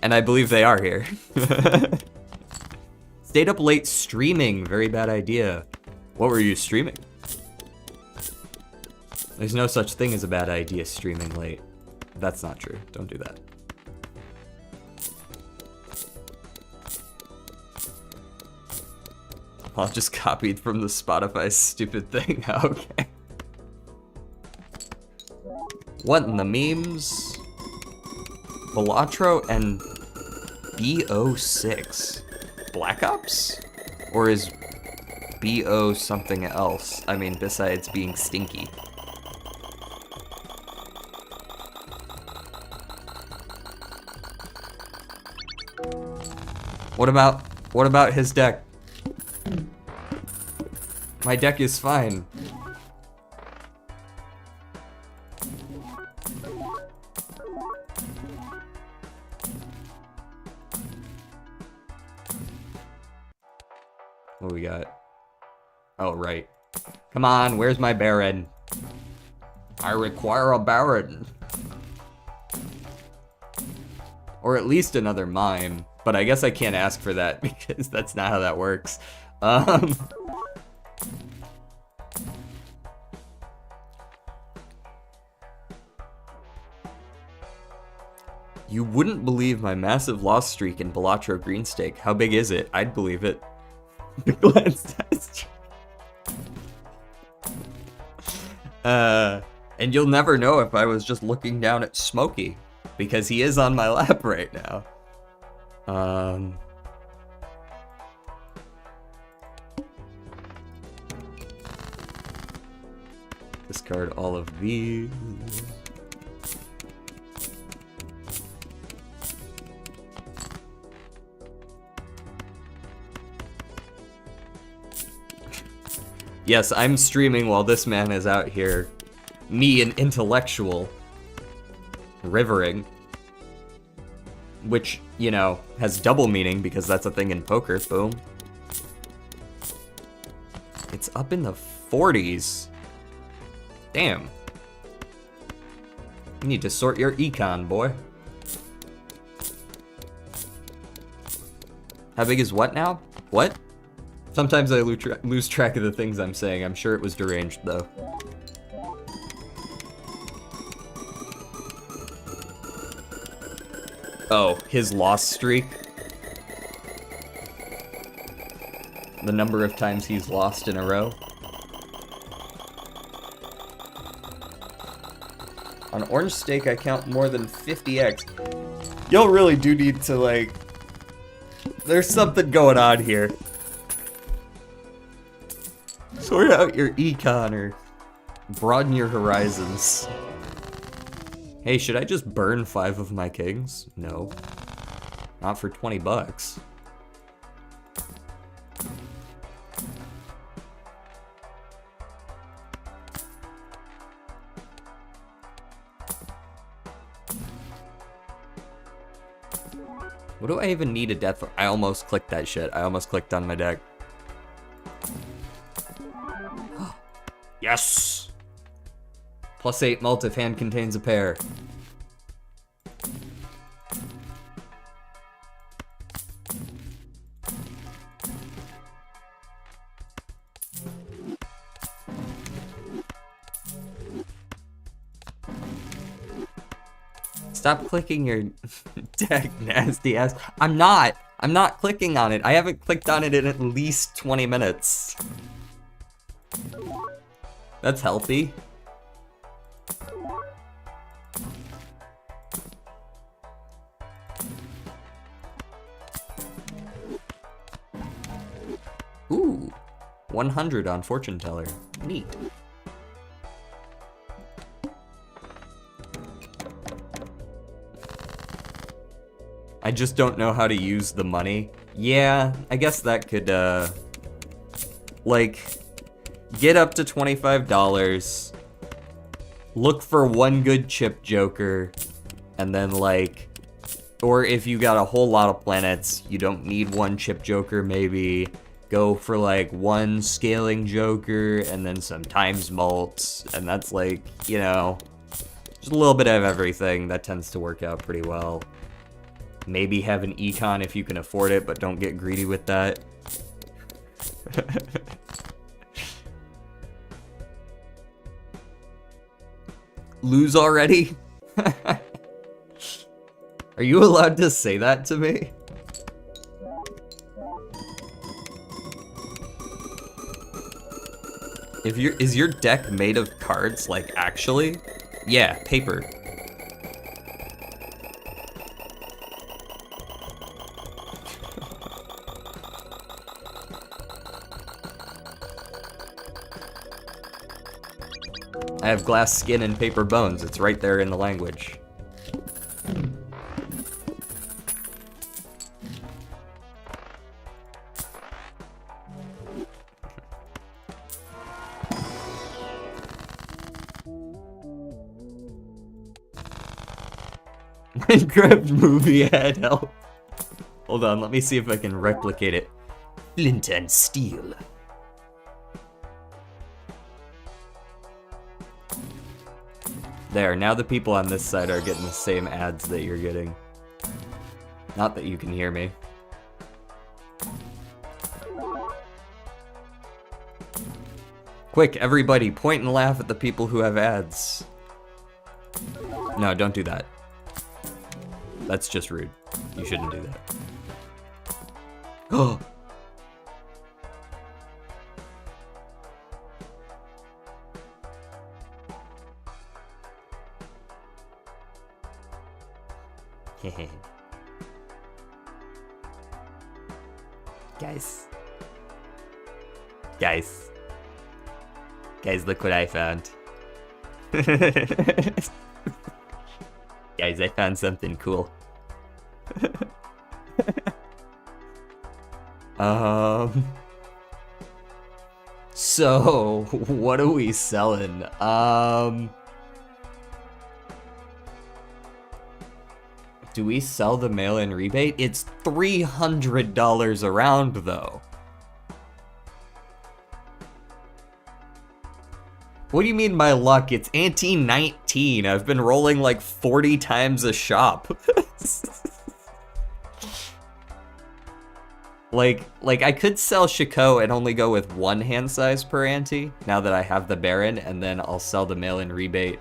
And I believe they are here. Stayed up late streaming. Very bad idea. What were you streaming? There's no such thing as a bad idea streaming late. That's not true. Don't do that. I'll just copied from the Spotify stupid thing. Okay. What in the memes? Balatro and BO6. Black Ops? Or is BO something else? I mean, besides being stinky. What about his deck? My deck is fine. What do we got? Oh, right. Come on, where's my Baron? I require a Baron. Or at least another mime. But I guess I can't ask for that because that's not how that works. You wouldn't believe my massive loss streak in Balatro Green Stake. How big is it? I'd believe it. Glance test. And you'll never know if I was just looking down at Smokey, because he is on my lap right now. Discard all of these. Yes, I'm streaming while this man is out here. Me, an intellectual. Rivering. Which, you know, has double meaning because that's a thing in poker. Boom. It's up in the 40s. Damn. You need to sort your econ, boy. How big is what now? What? Sometimes I lose track of the things I'm saying. I'm sure it was deranged, though. Oh, his loss streak? The number of times he's lost in a row? On Orange Stake, I count more than 50x. Y'all really do need to, like... There's something going on here. Sort out your econ or broaden your horizons. Hey, should I just burn 5 of my kings? No. Not for 20 bucks. What do I even need a death for? I almost clicked that shit. I almost clicked on my deck. Yes! +8 mult if hand contains a pair. Stop clicking your deck, nasty ass. I'm not clicking on it. I haven't clicked on it in at least 20 minutes. That's healthy. Ooh, 100 on fortune teller. Neat. I just don't know how to use the money. Yeah, I guess that could, like, get up to $25, look for one good chip joker, and then, like, or if you got a whole lot of planets, you don't need one chip joker, maybe go for, like, one scaling joker, and then some times mults, and that's, like, you know, just a little bit of everything. That tends to work out pretty well. Maybe have an econ if you can afford it, but don't get greedy with that. Lose already? Are you allowed to say that to me? Is your deck made of cards, like, actually? Yeah, paper. I have glass skin and paper bones. It's right there in the language. Minecraft movie ad help. Hold on, let me see if I can replicate it. Flint and steel. There, now the people on this side are getting the same ads that you're getting. Not that you can hear me. Quick, everybody, point and laugh at the people who have ads. No, don't do that. That's just rude. You shouldn't do that. Oh! Guys, look what I found. Guys, I found something cool. So, what are we selling? Do we sell the mail-in rebate? It's $300 a round, though. What do you mean my luck? It's ante 19. I've been rolling like 40 times a shop. Like I could sell Shako and only go with one hand size per ante, now that I have the Baron, and then I'll sell the mail-in rebate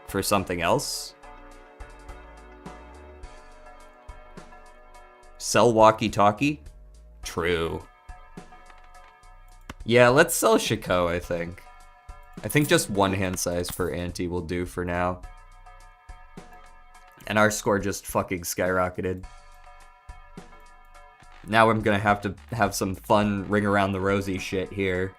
for something else. Sell walkie-talkie? True. Yeah, let's sell Shako, I think. I think just one hand size per ante will do for now. And our score just fucking skyrocketed. Now I'm gonna have to have some fun ring around the rosy shit here.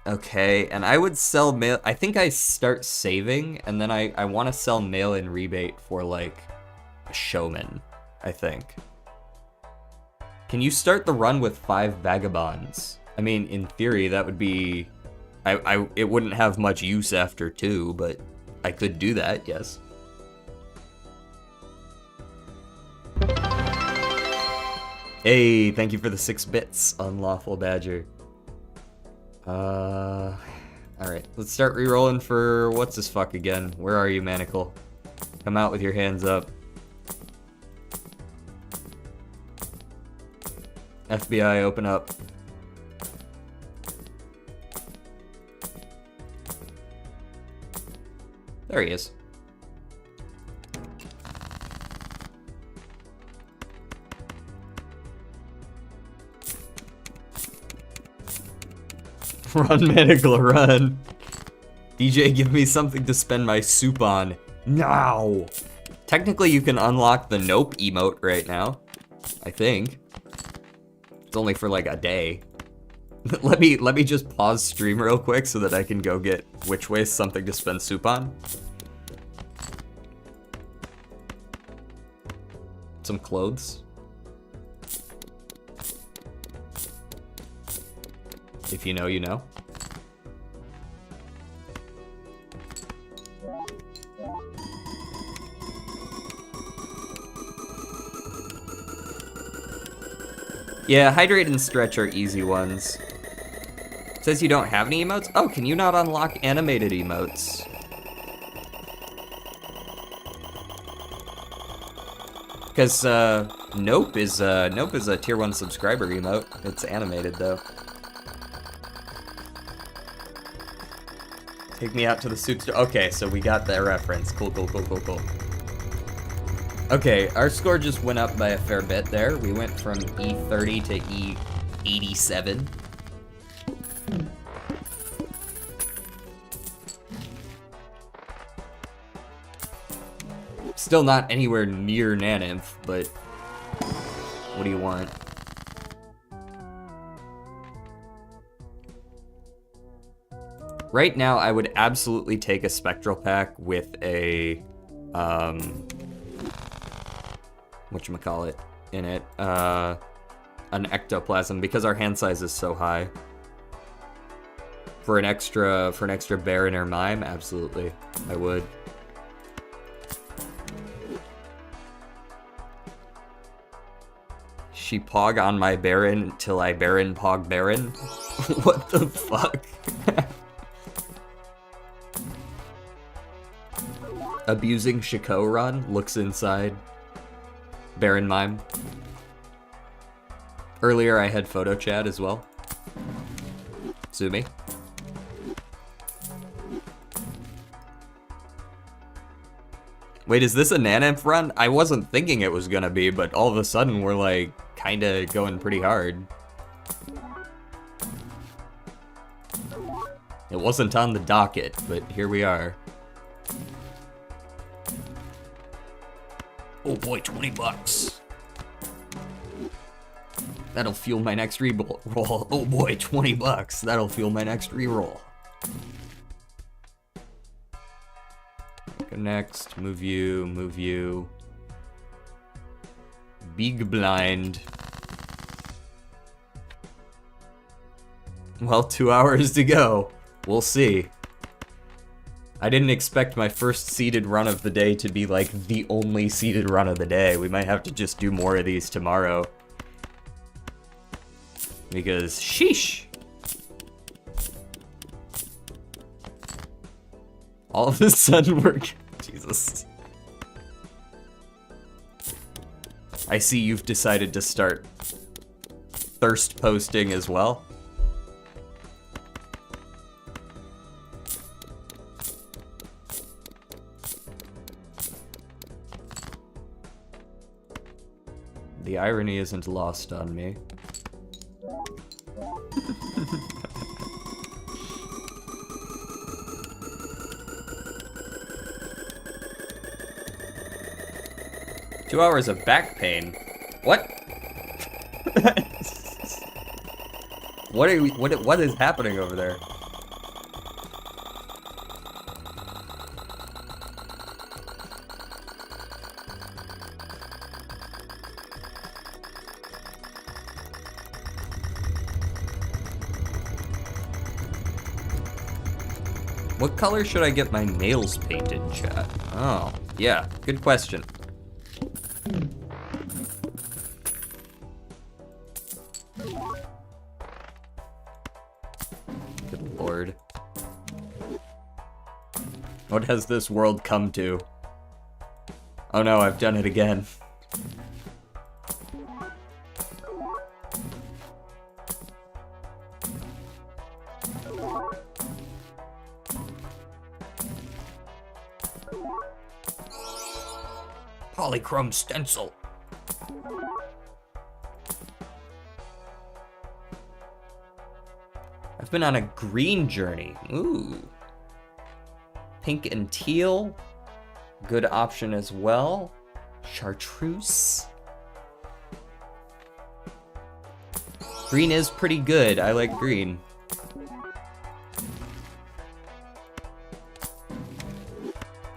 Okay, and I would sell mail. I think I start saving, and then I want to sell mail-in rebate for like a showman, I think. Can you start the run with 5 vagabonds? I mean, in theory, that would be... it wouldn't have much use after 2, but I could do that, yes. Hey, thank you for the 6 bits, Unlawful Badger. Alright, let's start re-rolling for what's this fuck again? Where are you, Manacle? Come out with your hands up. FBI, open up. There he is. Run, Manigla, run. DJ, give me something to spend my soup on. Now! Technically, you can unlock the Nope emote right now. I think. It's only for like a day. let me just pause stream real quick so that I can go get which way something to spend soup on. Some clothes. If you know, you know. Yeah, hydrate and stretch are easy ones. Says you don't have any emotes? Oh, can you not unlock animated emotes? Because Nope is a tier 1 subscriber emote. It's animated though. Take me out to the soup store. Okay, so we got that reference. Cool. Okay, our score just went up by a fair bit there. We went from E30 to E87. Still not anywhere near Naneinf, but what do you want? Right now, I would absolutely take a spectral pack with a, whatchamacallit in it, an ectoplasm, because our hand size is so high. For an extra Baron or Mime, absolutely, I would. She pog on my Baron till I Baron pog Baron? What the fuck? Abusing Shako run, looks inside. Baron Mime. Earlier I had photo chat as well. Sumi. Wait, is this a Naneinf run? I wasn't thinking it was gonna be, but all of a sudden we're like kinda going pretty hard. It wasn't on the docket, but here we are. Oh boy, 20 bucks. That'll fuel my next re-roll. Oh boy, 20 bucks. That'll fuel my next re-roll. Go next, move you. Big blind. Well, 2 hours to go. We'll see. I didn't expect my first seeded run of the day to be like the only seeded run of the day. We might have to just do more of these tomorrow. Because, sheesh! All of a sudden we're... Jesus. I see you've decided to start thirst posting as well. The irony isn't lost on me. Two hours of back pain. What? What are we? What is happening over there? What color should I get my nails painted, chat? Oh, yeah, good question. Good lord. What has this world come to? Oh no, I've done it again. polychrome stencil. I've been on a green journey. Ooh. Pink and teal. Good option as well. Chartreuse. Green is pretty good. I like green.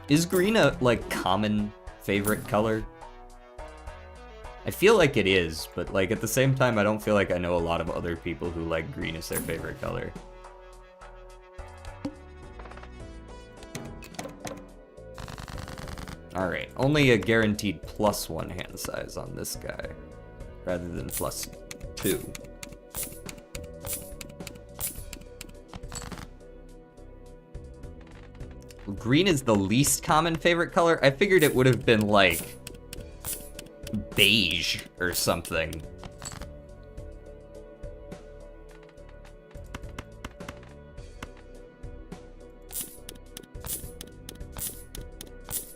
Is green a, like, common favorite color? I feel like it is, but, like, at the same time, I don't feel like I know a lot of other people who like green as their favorite color. Alright, only a guaranteed +1 hand size on this guy, rather than +2. Green is the least common favorite color. I figured it would have been like beige or something.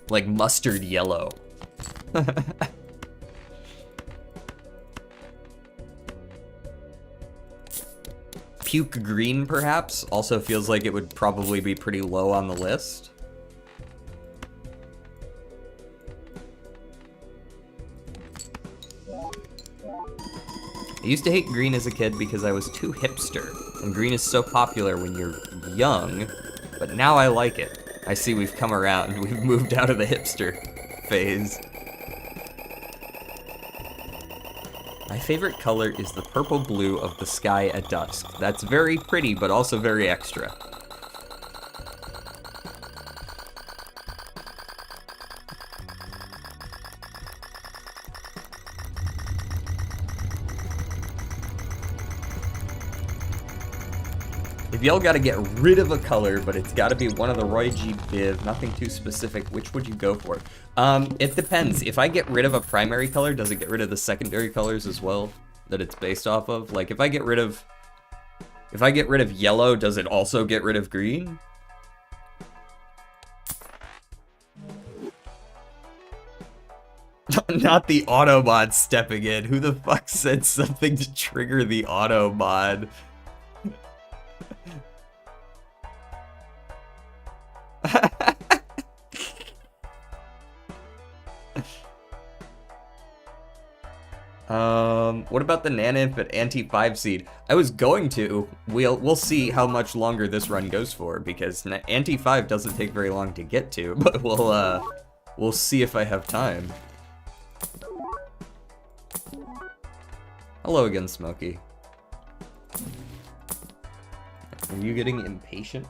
Like mustard yellow. Puke green, perhaps, also feels like it would probably be pretty low on the list. I used to hate green as a kid because I was too hipster, and green is so popular when you're young, but now I like it. I see we've come around. We've moved out of the hipster phase. My favorite color is the purple blue of the sky at dusk. That's very pretty, but also very extra. If y'all gotta get rid of a color, but it's gotta be one of the Roy G. Biv, nothing too specific, which would you go for? It depends. If I get rid of a primary color, does it get rid of the secondary colors as well that it's based off of? Like, if I get rid of yellow, does it also get rid of green? Not the auto mod stepping in. Who the fuck said something to trigger the auto mod? What about the Naneinf at anti-5 seed? I was going to. We'll see how much longer this run goes for, because anti-5 doesn't take very long to get to, but we'll see if I have time. Hello again, Smokey. Are you getting impatient?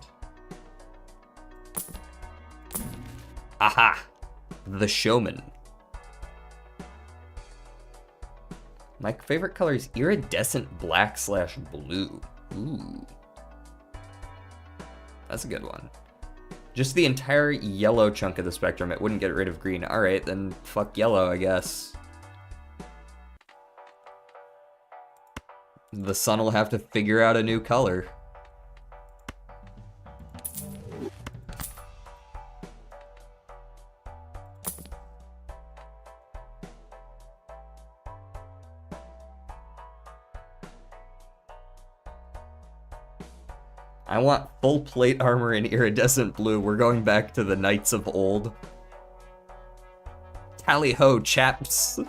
Aha! The Showman. My favorite color is iridescent black/blue. Ooh. That's a good one. Just the entire yellow chunk of the spectrum, it wouldn't get rid of green. Alright, then fuck yellow, I guess. The sun will have to figure out a new color. I want full plate armor in iridescent blue. We're going back to the knights of old. Tally ho, chaps.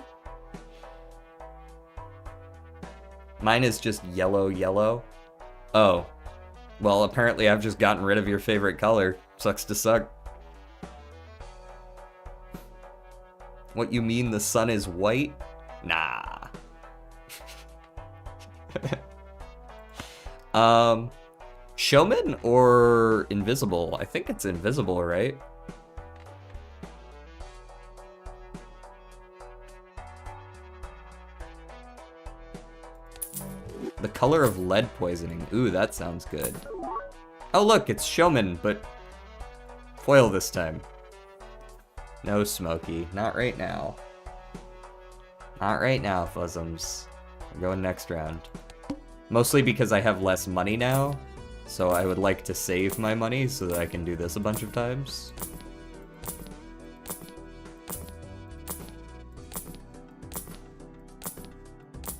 Mine is just yellow. Oh. Well, apparently I've just gotten rid of your favorite color. Sucks to suck. What, you mean the sun is white? Nah. Showman or invisible? I think it's invisible, right? The color of lead poisoning. Ooh, that sounds good. Oh look, it's Showman, but foil this time. No, Smokey. Not right now. Not right now, Fuzzums. We're going next round. Mostly because I have less money now, so I would like to save my money so that I can do this a bunch of times.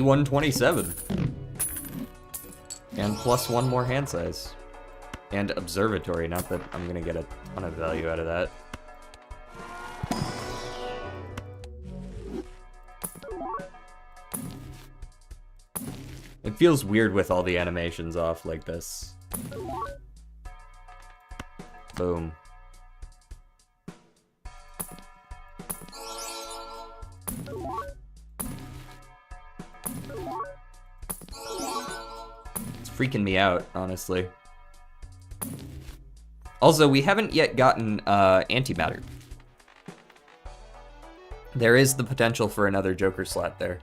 E127. And plus 1 more hand size. And observatory, not that I'm gonna get a ton of value out of that. It feels weird with all the animations off like this. Boom. It's freaking me out, honestly. Also, we haven't yet gotten antimatter. There is the potential for another Joker slot there.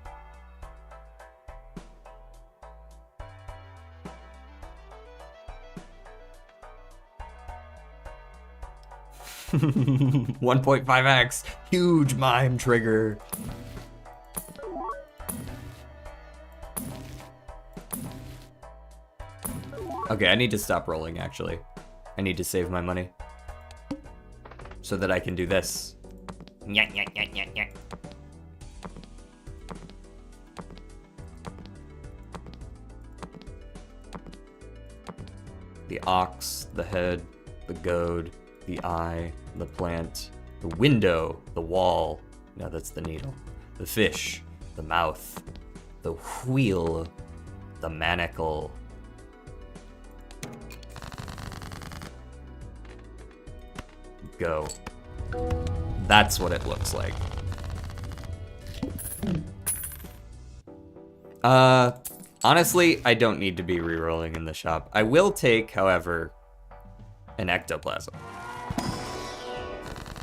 $1.5x, huge mime trigger. Okay, I need to stop rolling, actually. I need to save my money. So that I can do this. The ox, the head, the goad, the eye, the plant, the window, the wall. No, that's the needle. The fish, the mouth, the wheel, the manacle. Go. That's what it looks like. Honestly, I don't need to be re-rolling in the shop. I will take, however, an ectoplasm.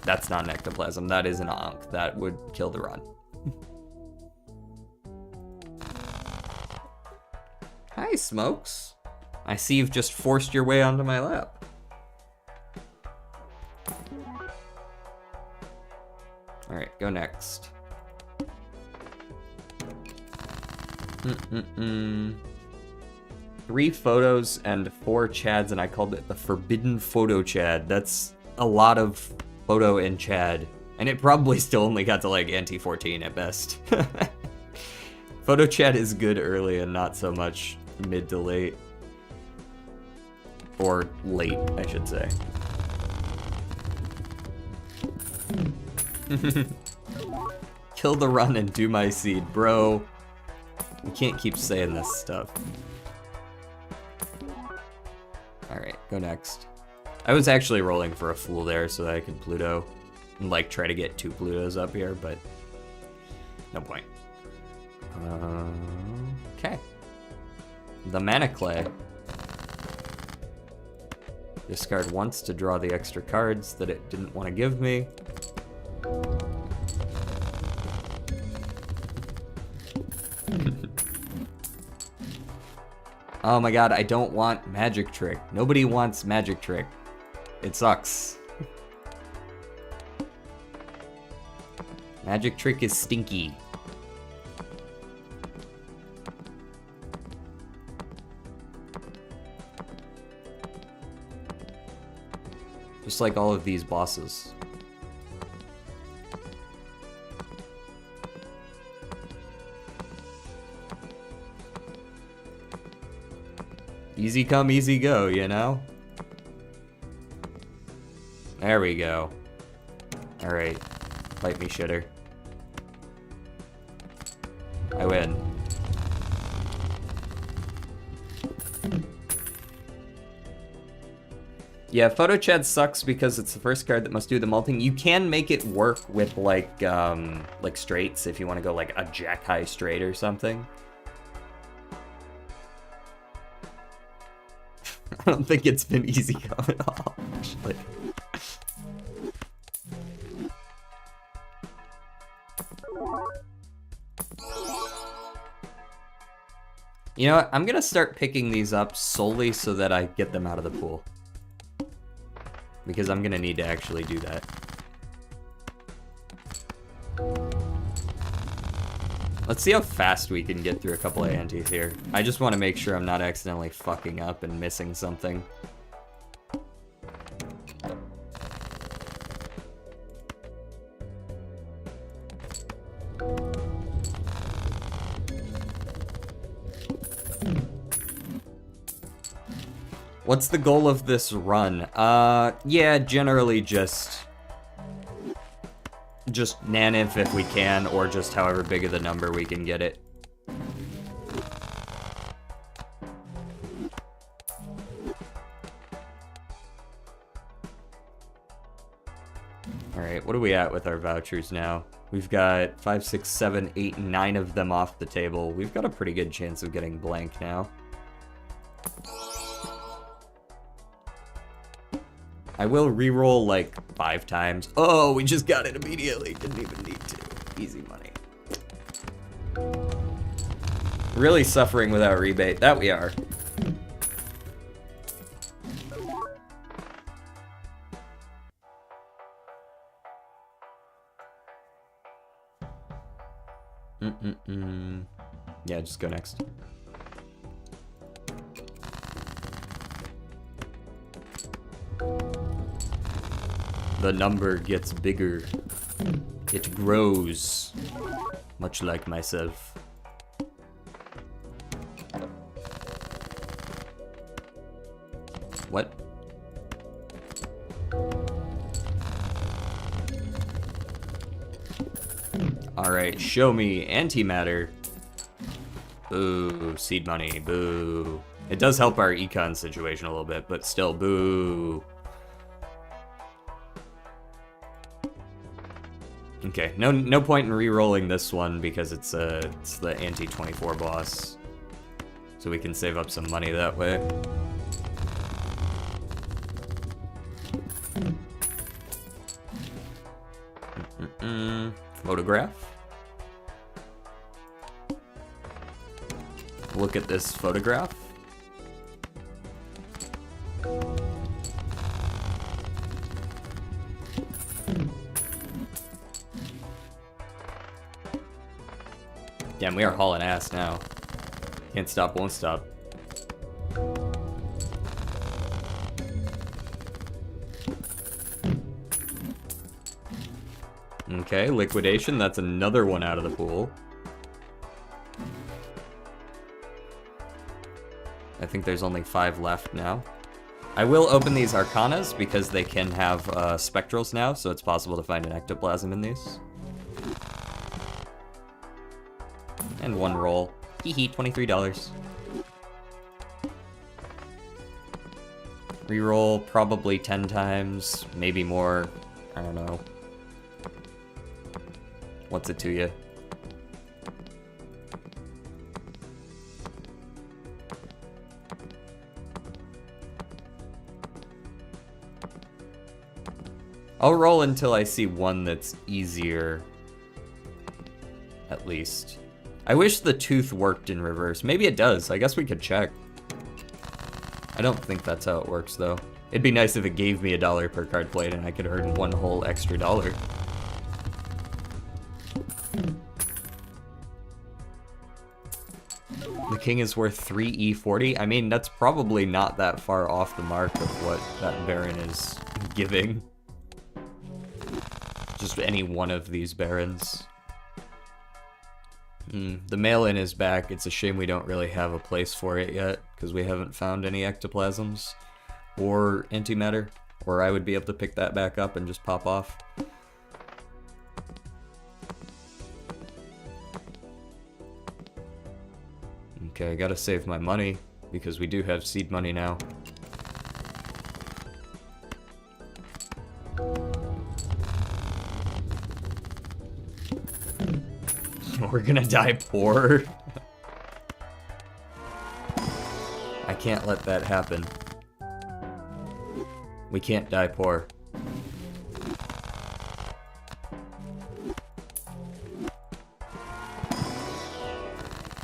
That's not an ectoplasm, that is an Ankh. That would kill the run. Hi, Smokes. I see you've just forced your way onto my lap. Alright, go next. 3 photos and 4 chads, and I called it the Forbidden Photo Chad. That's a lot of photo and chad, and it probably still only got to like anti 14 at best. Photo chat is good early and not so much mid to late. Or late, I should say. Kill the run and do my seed, bro. You can't keep saying this stuff. Alright, go next. I was actually rolling for a fool there so that I could Pluto and like try to get 2 Plutos up here, but no point. Okay. The Mana Clay. Discard once to draw the extra cards that it didn't want to give me. Oh my god, I don't want Magic Trick. Nobody wants Magic Trick. It sucks. Magic Trick is stinky. Just like all of these bosses. Easy come, easy go, you know? There we go. Alright. Fight me, shitter. I win. Yeah, Photo Chad sucks because it's the first card that must do the multing. You can make it work with like straights if you want to go like a Jack High straight or something. I don't think it's been easy going at all, actually. You know what? I'm gonna start picking these up solely so that I get them out of the pool. Because I'm gonna need to actually do that. Let's see how fast we can get through a couple of antes here. I just want to make sure I'm not accidentally fucking up and missing something. What's the goal of this run? Yeah, generally just Naneinf if we can, or just however big of the number we can get it. Alright, what are we at with our vouchers now? We've got 5, 6, 7, 8, 9 of them off the table. We've got a pretty good chance of getting blank now. I will reroll like 5 times. Oh, we just got it immediately. Didn't even need to. Easy money. Really suffering without rebate. That we are. Yeah, just go next. The number gets bigger. It grows. Much like myself. What? Alright, show me antimatter. Boo. Seed money. Boo. It does help our econ situation a little bit, but still, boo. Okay, no point in re-rolling this one because it's the anti-24 boss. So we can save up some money that way. Photograph. Look at this photograph. Damn, we are hauling ass now. Can't stop, won't stop. Okay, liquidation, that's another one out of the pool. I think there's only 5 left now. I will open these Arcanas because they can have spectrals now, so it's possible to find an ectoplasm in these. And 1 roll. Hee $23. Reroll probably 10 times, maybe more. I don't know. What's it to you? I'll roll until I see one that's easier. At least. I wish the tooth worked in reverse. Maybe it does. I guess we could check. I don't think that's how it works, though. It'd be nice if it gave me $1 per card played and I could earn 1 whole extra $1. The king is worth 3E40. I mean, that's probably not that far off the mark of what that Baron is giving. Just any one of these Barons. The mail-in is back. It's a shame we don't really have a place for it yet, because we haven't found any ectoplasms or antimatter, or I would be able to pick that back up and just pop off. Okay, I gotta save my money, because we do have seed money now. We're gonna die poor. I can't let that happen. We can't die poor.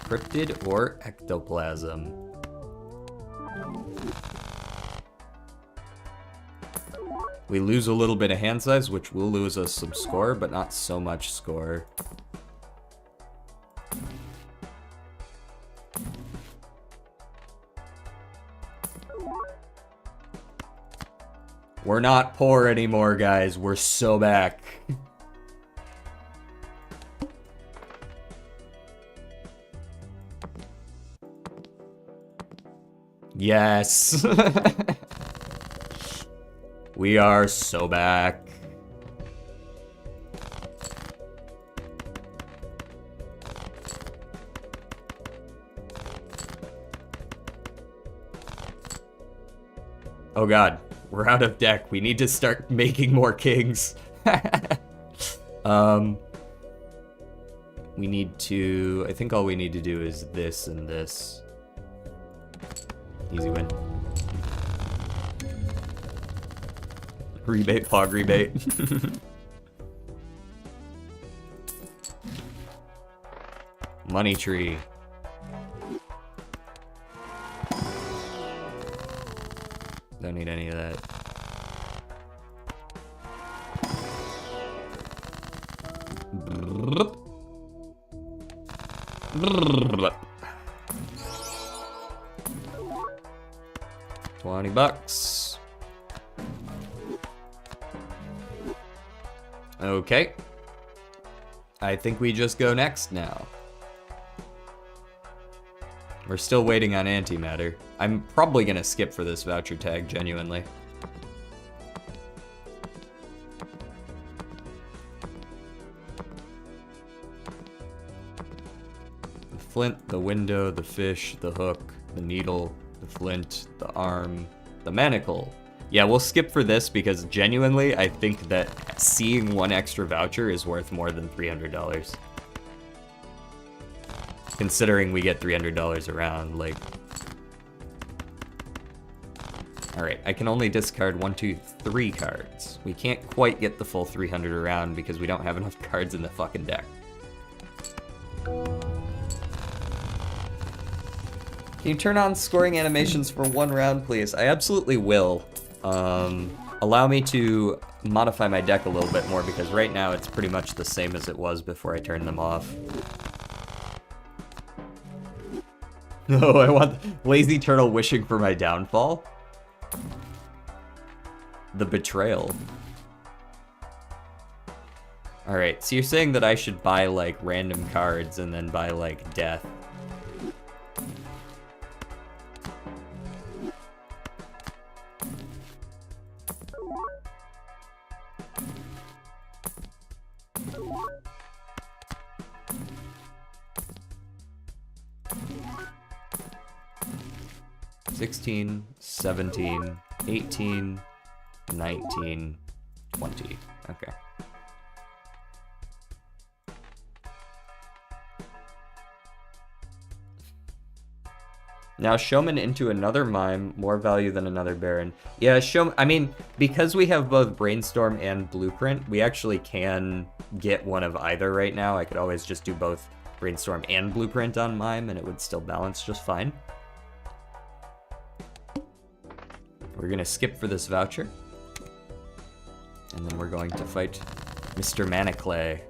Cryptid or ectoplasm? We lose a little bit of hand size, which will lose us some score, but not so much score. We're not poor anymore, guys. We're so back. Yes. We are so back. Oh god, we're out of deck. We need to start making more kings. We need to... I think all we need to do is this and this. Easy win. Rebate, fog rebate. Money tree. Don't need any of that. $20. Okay. I think we just go next now. We're still waiting on antimatter. I'm probably gonna skip for this voucher tag, genuinely. The flint, the window, the fish, the hook, the needle, the flint, the arm, the manacle. Yeah, we'll skip for this because genuinely, I think that seeing one extra voucher is worth more than $300. Considering we get $300 around, like... Alright, I can only discard 1, 2, 3 cards. We can't quite get the full 300 around because we don't have enough cards in the fucking deck. Can you turn on scoring animations for 1 round, please? I absolutely will. Allow me to modify my deck a little bit more because right now it's pretty much the same as it was before I turned them off. No, I want Lazy Turtle wishing for my downfall. The betrayal. Alright, so you're saying that I should buy, like, random cards and then buy, like, death. $16, $17, $18, $19, $20. Okay. Now, Showman into another mime, more value than another Baron. Yeah, I mean, because we have both Brainstorm and Blueprint, we actually can get one of either right now. I could always just do both Brainstorm and Blueprint on mime, and it would still balance just fine. We're gonna skip for this voucher. And then we're going to fight Mr. Manaclay.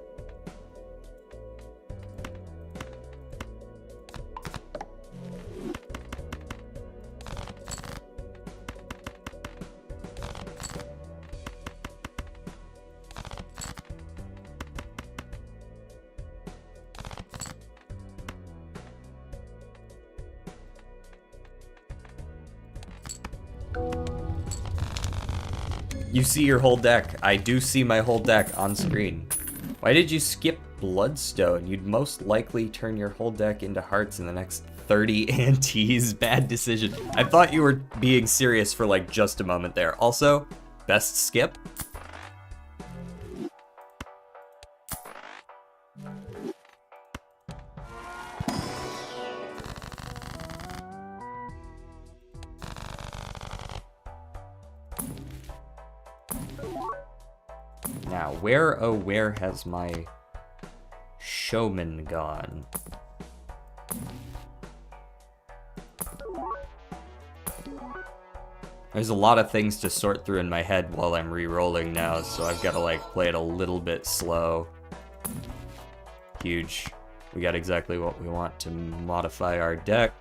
You see your whole deck. I do see my whole deck on screen. Why did you skip Bloodstone? You'd most likely turn your whole deck into hearts in the next 30 antes. Bad decision. I thought you were being serious for like just a moment there. Also, best skip. Now, where, oh, where has my Showman gone? There's a lot of things to sort through in my head while I'm re-rolling now, so I've got to, like, play it a little bit slow. Huge. We got exactly what we want to modify our deck.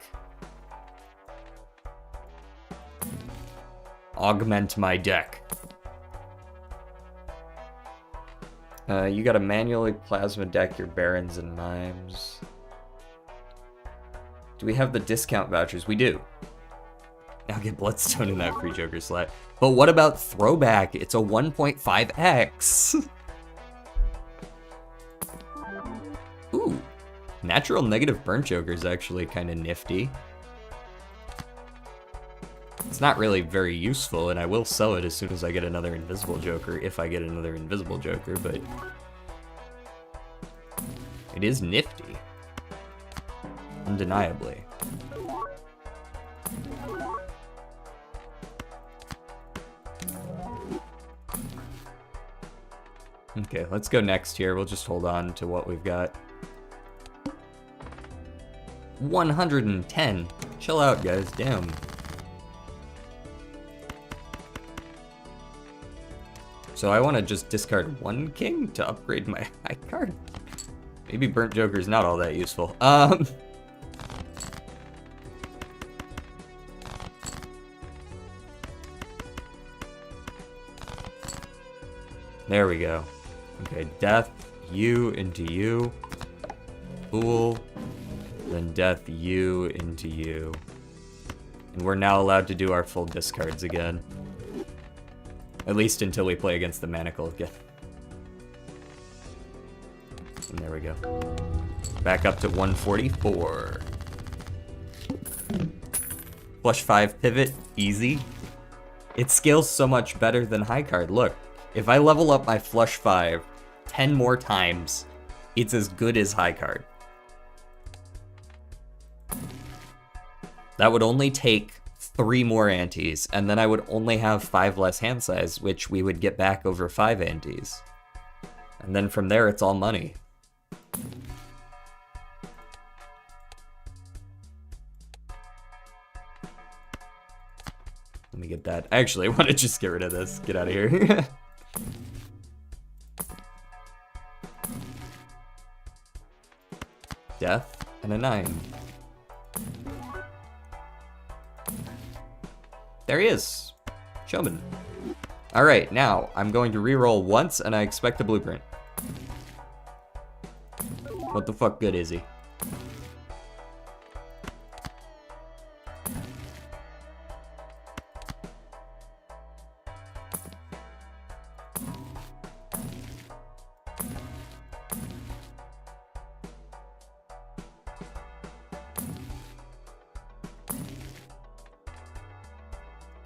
Augment my deck. You gotta manually plasma deck your Barons and Mimes. Do we have the discount vouchers? We do. get Bloodstone in that free Joker slot. But what about Throwback? It's a 1.5x. Ooh. Natural negative burnt Joker is actually kind of nifty. It's not really very useful, and I will sell it as soon as I get another invisible Joker, if I get another invisible Joker, but it is nifty. Undeniably. Okay, let's go next here. We'll just hold on to what we've got. 110. Chill out, guys. Damn. So I want to just discard one king to upgrade my high card. Maybe Burnt Joker's not all that useful. There we go. Okay, death, you into you. Fool. Then death, you into you. And we're now allowed to do our full discards again. At least until we play against the Manacle again. And there we go. Back up to 144. Flush 5 pivot, easy. It scales so much better than high card. Look, if I level up my flush 5 10 more times, it's as good as high card. That would only take 3 more antes, and then I would only have 5 less hand size, which we would get back over 5 antes. And then from there, it's all money. Let me get that. Actually, I want to just get rid of this. Get out of here. Death and a 9. There he is. Showman. Alright, now I'm going to reroll once and I expect a blueprint. What the fuck good is he?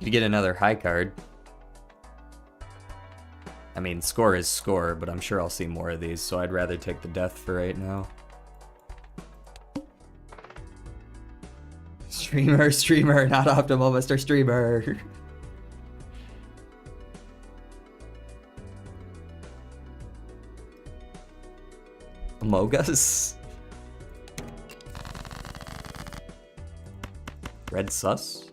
You get another high card. I mean, score is score, but I'm sure I'll see more of these, so I'd rather take the death for right now. Streamer, not optimal, Mr. Streamer. Amogus. Red sus.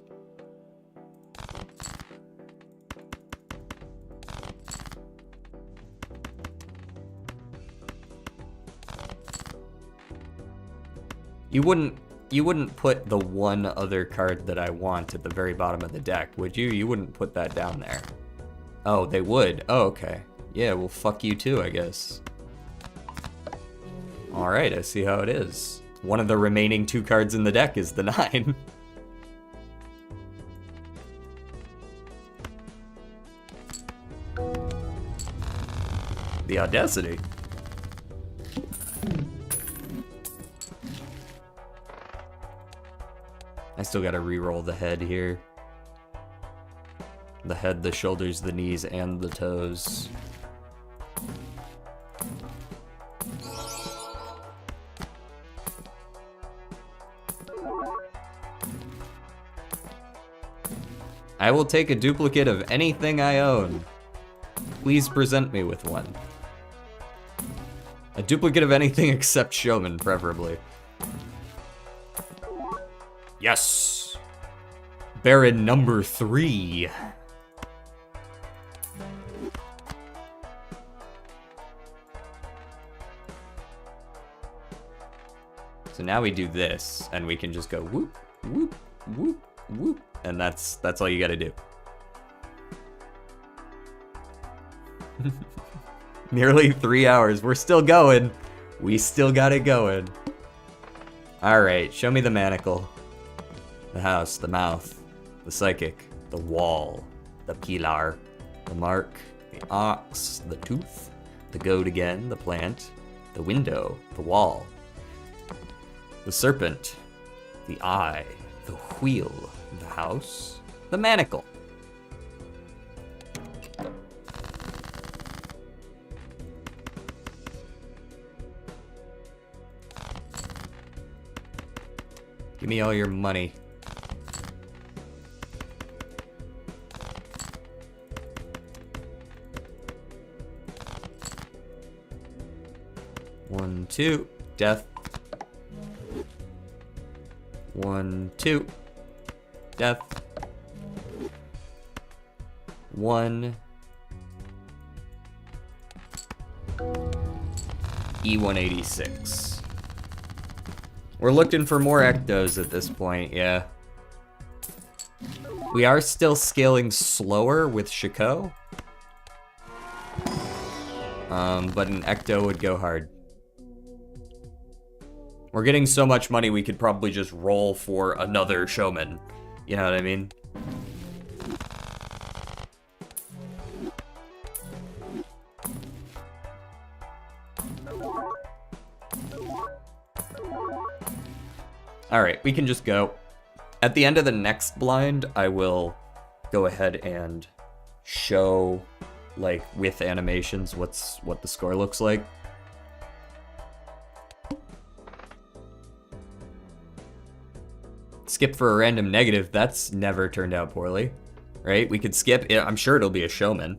You wouldn't put the one other card that I want at the very bottom of the deck, would you? You wouldn't put that down there. Oh, they would. Oh, okay. Yeah, well, fuck you too, I guess. Alright, I see how it is. One of the remaining 2 cards in the deck is the 9. The audacity. I still gotta re-roll the head here. The head, the shoulders, the knees, and the toes. I will take a duplicate of anything I own. Please present me with one. A duplicate of anything except Showman, preferably. Yes! Baron number 3. So now we do this, and we can just go whoop, whoop, whoop, whoop, and that's all you gotta do. Nearly 3 hours. We're still going. We still got it going. Alright, show me the manacle. The house, the mouth. the psychic, the wall, the pilar, the mark, the ox, the tooth, the goat again, the plant, the window, the wall, the serpent, the eye, the wheel, the house, the manacle. Give me all your money. One, two, death. 1, 2, death. 1. E186. We're looking for more ectos at this point, yeah. We are still scaling slower with Shako. But an ecto would go hard. We're getting so much money we could probably just roll for another showman. You know what I mean? Alright, we can just go. At the end of the next blind, I will go ahead and show, like, with animations, what the score looks like. Skip for a random negative, that's never turned out poorly, right? We could skip, I'm sure it'll be a showman.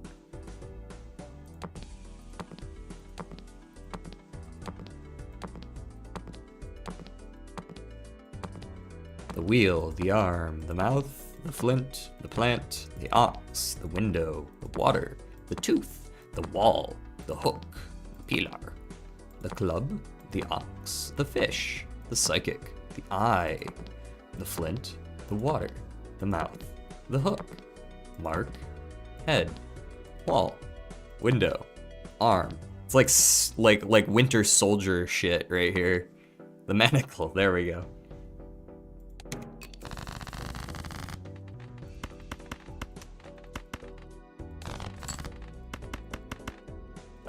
The wheel, the arm, the mouth, the flint, the plant, the ox, the window, the water, the tooth, the wall, the hook, the pilar, the club, the ox, the fish, the psychic, the eye, the flint, the water, the mouth, the hook, mark, head, wall, window, arm. It's like Winter Soldier shit right here. The manacle, there we go.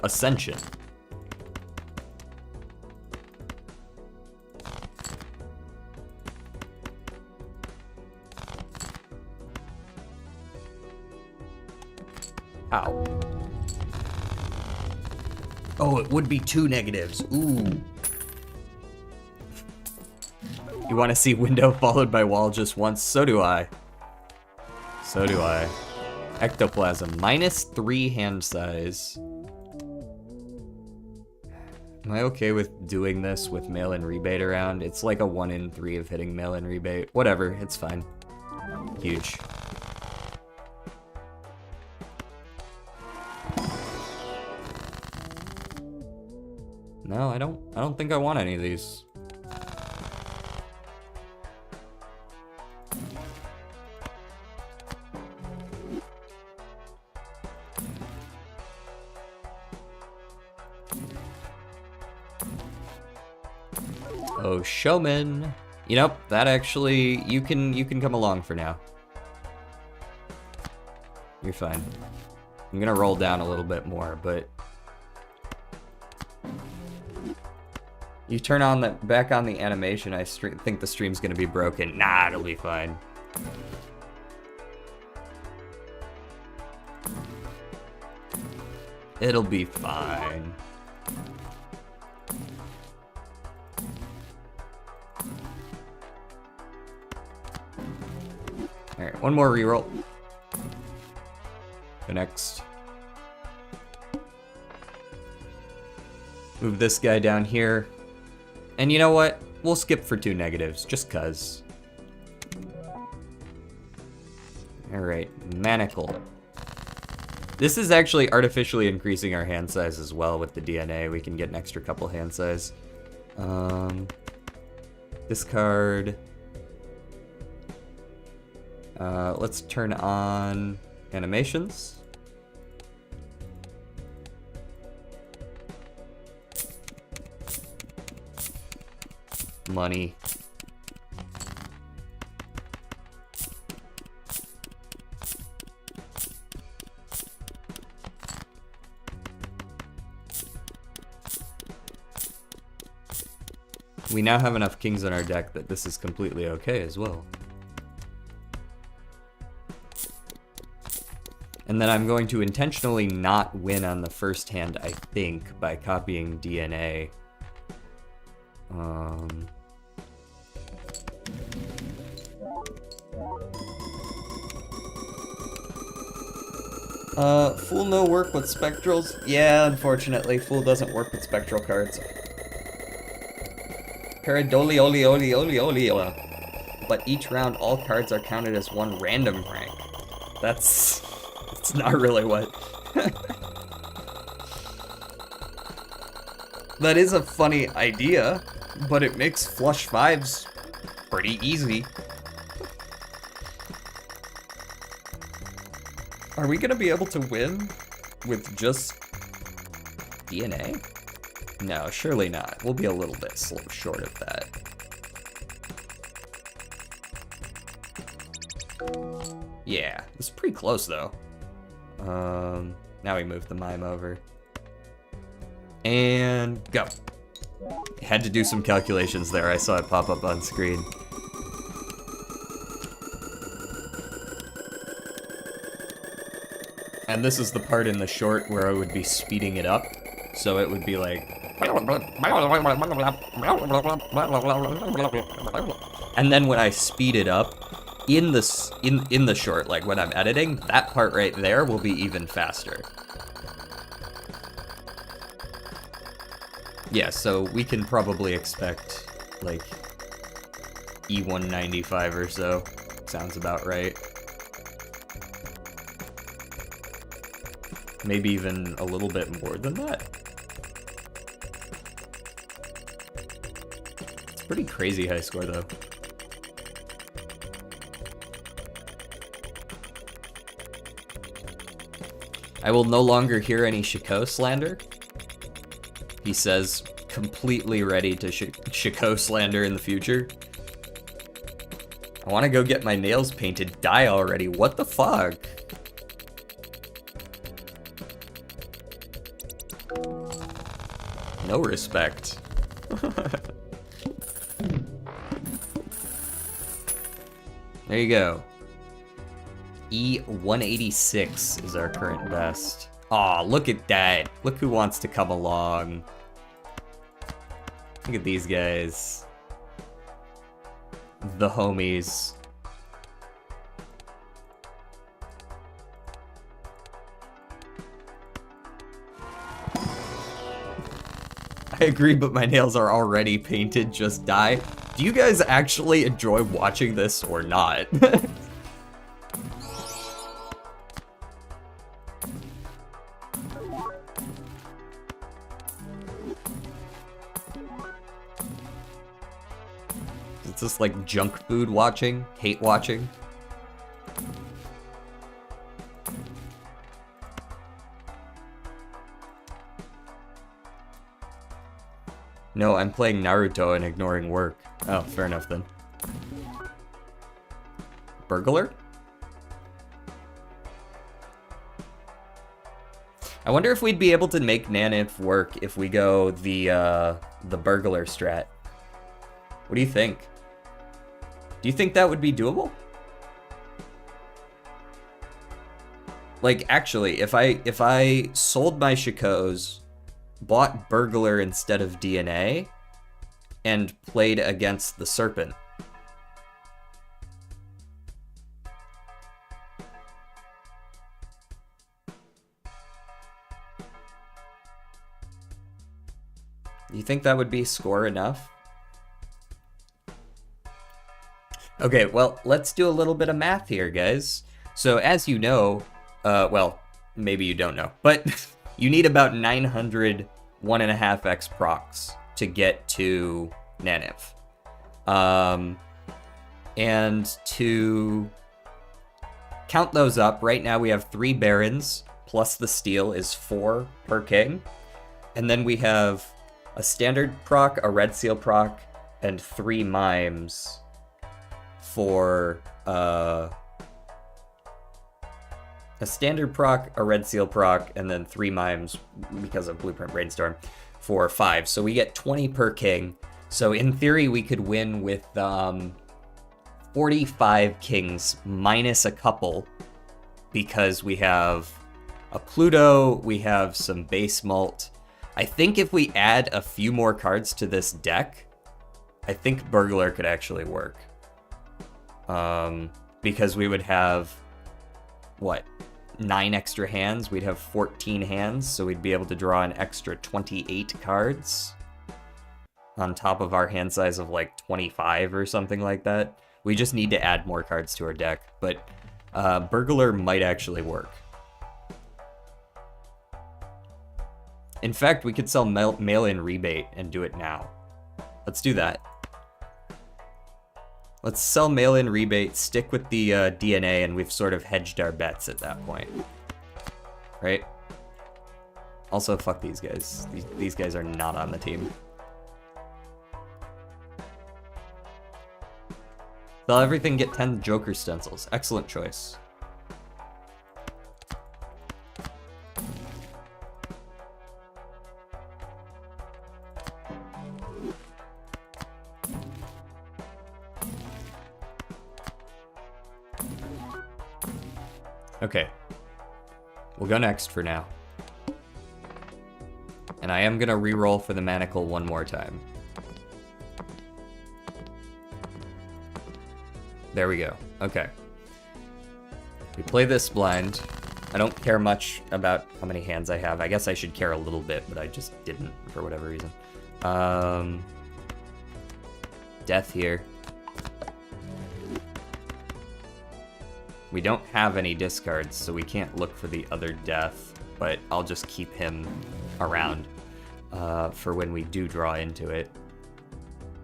Ascension. Ow. Oh, it would be 2 negatives. Ooh. You want to see window followed by wall just once? So do I. So do I. Ectoplasm. -3 hand size. Am I okay with doing this with mail-in rebate around? It's like a 1 in 3 of hitting mail-in rebate. Whatever, it's fine. Huge. No, I don't think I want any of these. Oh, showman. You know, that actually, you can come along for now. You're fine. I'm gonna roll down a little bit more, but you turn on back on the animation, I think the stream's gonna be broken. Nah, it'll be fine. It'll be fine. Alright, one more reroll. Go next. Move this guy down here. And you know what? We'll skip for 2 negatives, just cuz. Alright, manacle. This is actually artificially increasing our hand size as well with the DNA. We can get an extra couple hand size. Discard. Let's turn on animations. Money. We now have enough kings in our deck that this is completely okay as well. And then I'm going to intentionally not win on the first hand, I think, by copying DNA. Fool no work with spectrals? Yeah, unfortunately, Fool doesn't work with spectral cards. Paradoliolioliolioliola. But each round, all cards are counted as one random rank. That's not really what... That is a funny idea, but it makes flush fives pretty easy. Are we gonna be able to win with just DNA? No, surely not. We'll be a little bit short of that. Yeah, it's pretty close though. Now we move the mime over. And go. Had to do some calculations there. I saw it pop up on screen. And this is the part in the short where I would be speeding it up. So it would be like... And then when I speed it up, in the short, like when I'm editing, that part right there will be even faster. Yeah, so we can probably expect, like, E195 or so. Sounds about right. Maybe even a little bit more than that. It's a pretty crazy high score, though. I will no longer hear any Shako slander. He says, completely ready to Shako slander in the future. I want to go get my nails painted. Die already. What the fuck? No respect. There you go. E186 is our current best. Aw, look at that. Look who wants to come along. Look at these guys. The homies. I agree, but my nails are already painted, just die. Do you guys actually enjoy watching this or not? It's just like junk food watching, hate watching. No, I'm playing Naruto and ignoring work. Oh, fair enough then. Burglar? I wonder if we'd be able to make Naneinf work if we go the burglar strat. What do you think? Do you think that would be doable? Like, actually, if I sold my Shakos, bought Burglar instead of DNA, and played against the Serpent. You think that would be score enough? Okay, well, let's do a little bit of math here, guys. So, as you know, well, maybe you don't know, but you need about 900 1.5x procs to get to Naneinf. And to count those up, right now we have 3 Barons, plus the Steel is 4 per king. And then we have a Standard proc, a Red Seal proc, and 3 Mimes for a Standard proc, a Red Seal proc, and then 3 Mimes because of Blueprint Brainstorm for 5. So we get 20 per king. So in theory, we could win with 45 kings minus a couple, because we have a Pluto, we have some base malt. I think if we add a few more cards to this deck, I think Burglar could actually work. Because we would have, what, 9 extra hands? We'd have 14 hands, so we'd be able to draw an extra 28 cards on top of our hand size of like 25 or something like that. We just need to add more cards to our deck, but Burglar might actually work. In fact, we could sell mail-in rebate and do it now. Let's do that. Let's sell mail-in rebate, stick with the DNA, and we've sort of hedged our bets at that point. Right? Also, fuck these guys. These guys are not on the team. Sell everything, get 10 Joker stencils. Excellent choice. Okay. We'll go next for now. And I am gonna reroll for the manacle one more time. There we go. Okay. We play this blind. I don't care much about how many hands I have. I guess I should care a little bit, but I just didn't for whatever reason. Death here. We don't have any discards, so we can't look for the other death, but I'll just keep him around for when we do draw into it.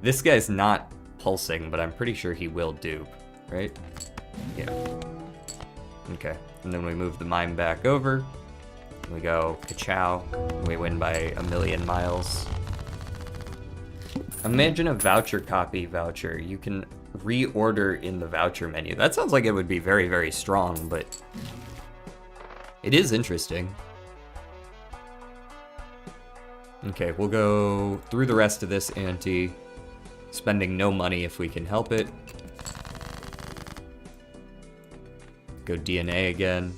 This guy's not pulsing, but I'm pretty sure he will dupe, right? Yeah. Okay, and then we move the mime back over. We go ka-chow, and we win by 1,000,000 miles. Imagine a voucher copy voucher. You can reorder in the voucher menu. That sounds like it would be very, very strong, but it is interesting. Okay, we'll go through the rest of this ante, spending no money if we can help it. Go DNA again.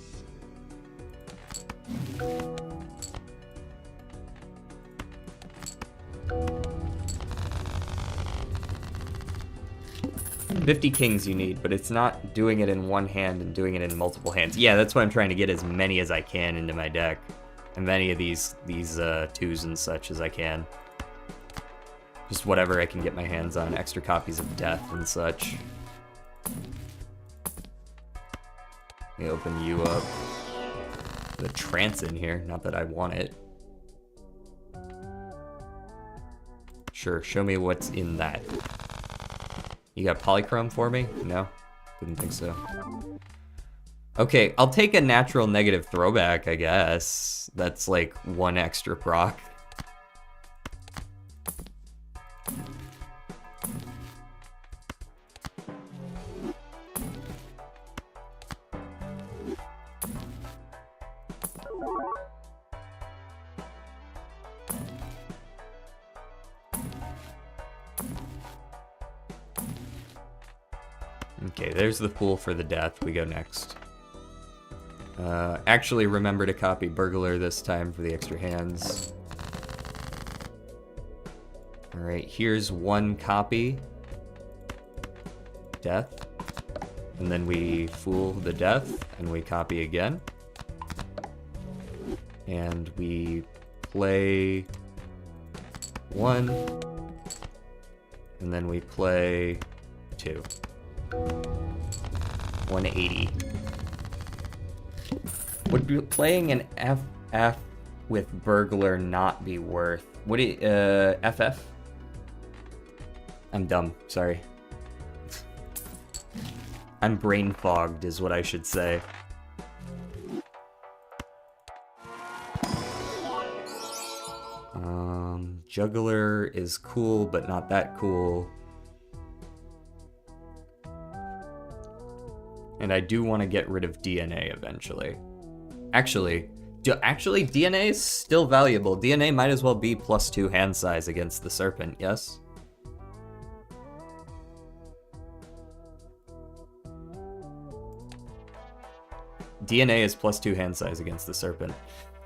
$50 kings you need, but it's not doing it in one hand and doing it in multiple hands. Yeah, that's why I'm trying to get as many as I can into my deck. And many of these twos and such as I can. Just whatever I can get my hands on, extra copies of Death and such. Let me open you up. The trance in here, not that I want it. Sure, show me what's in that. You got polychrome for me? No? Didn't think so. Okay, I'll take a natural negative throwback, I guess. That's like 1 extra proc. Okay, there's the pool for the death. We go next. Actually, remember to copy Burglar this time for the extra hands. Alright, here's 1 copy. Death. And then we fool the death, and we copy again. And we play 1. And then we play 2. 180. Would playing an FF with Burglar not be worth? Would it, FF? I'm dumb, sorry. I'm brain fogged is what I should say. Juggler is cool, but not that cool. And I do want to get rid of DNA eventually. Actually, DNA is still valuable. DNA might as well be +2 hand size against the Serpent, yes? DNA is +2 hand size against the Serpent.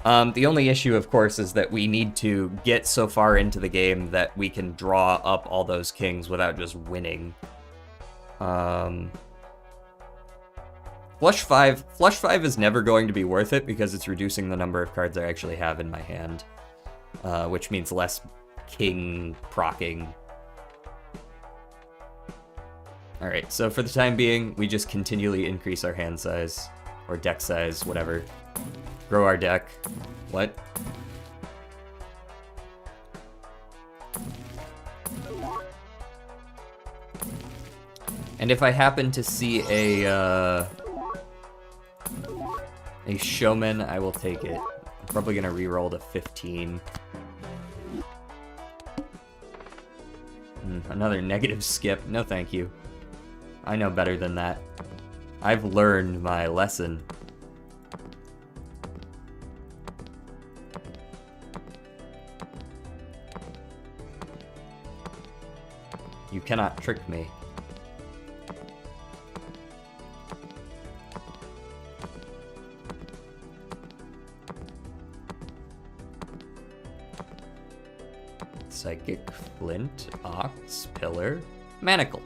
The only issue, of course, is that we need to get so far into the game that we can draw up all those kings without just winning. Flush 5 is never going to be worth it because it's reducing the number of cards I actually have in my hand, which means less king procking. Alright, so for the time being, we just continually increase our hand size, or deck size, whatever. Grow our deck. What? And if I happen to see a showman, I will take it. I'm probably gonna reroll to 15. Another negative skip. No thank you. I know better than that. I've learned my lesson. You cannot trick me. Psychic, Flint, Ox, Pillar, Manacle.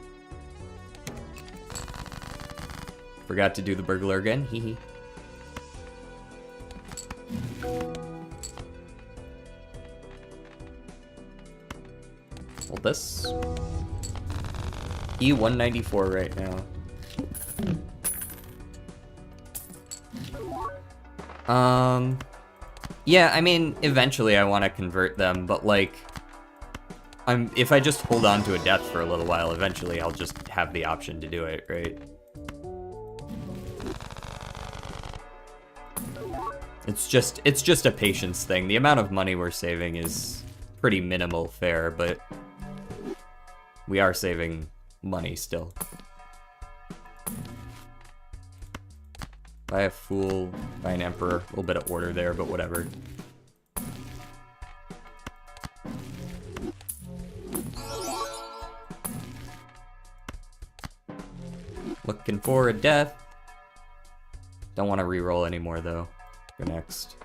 Forgot to do the burglar again, hee hee. Hold this. E194 right now. Yeah, I mean, eventually I want to convert them, but like, if I just hold on to a death for a little while, eventually I'll just have the option to do it, right? It's just a patience thing. The amount of money we're saving is pretty minimal fare, but we are saving money still. Buy a Fool, buy an Emperor. A little bit of order there, but whatever. Looking for a death. Don't want to reroll anymore though. Go next.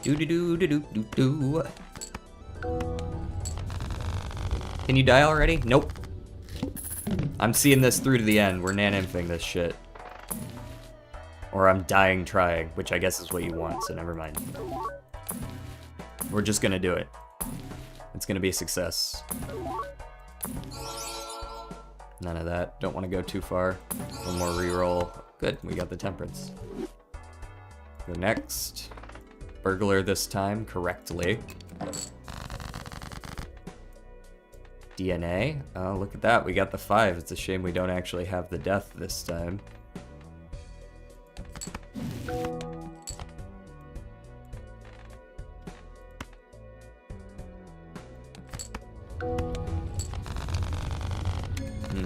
Do do do do do do do. Can you die already? Nope. I'm seeing this through to the end. We're Naneinfing this shit. Or I'm dying trying, which I guess is what you want, so never mind. We're just gonna do it. It's gonna be a success. None of that. Don't want to go too far. One more reroll. Good, we got the Temperance. Go next. Burglar this time, correctly. DNA. Oh, look at that. We got the 5. It's a shame we don't actually have the death this time.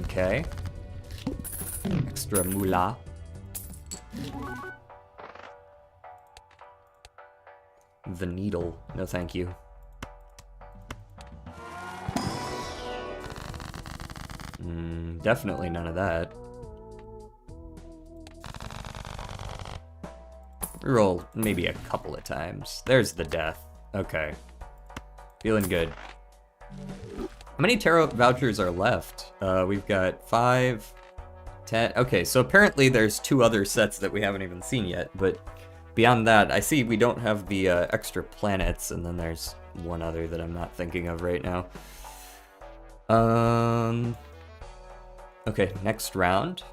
Okay. Extra moolah. The needle. No thank you. Definitely none of that. Reroll maybe a couple of times. There's the death. Okay. Feeling good. How many tarot vouchers are left? We've got 5, 10. Okay, so apparently there's 2 other sets that we haven't even seen yet, but beyond that, I see we don't have the extra planets, and then there's one other that I'm not thinking of right now. Okay, next round.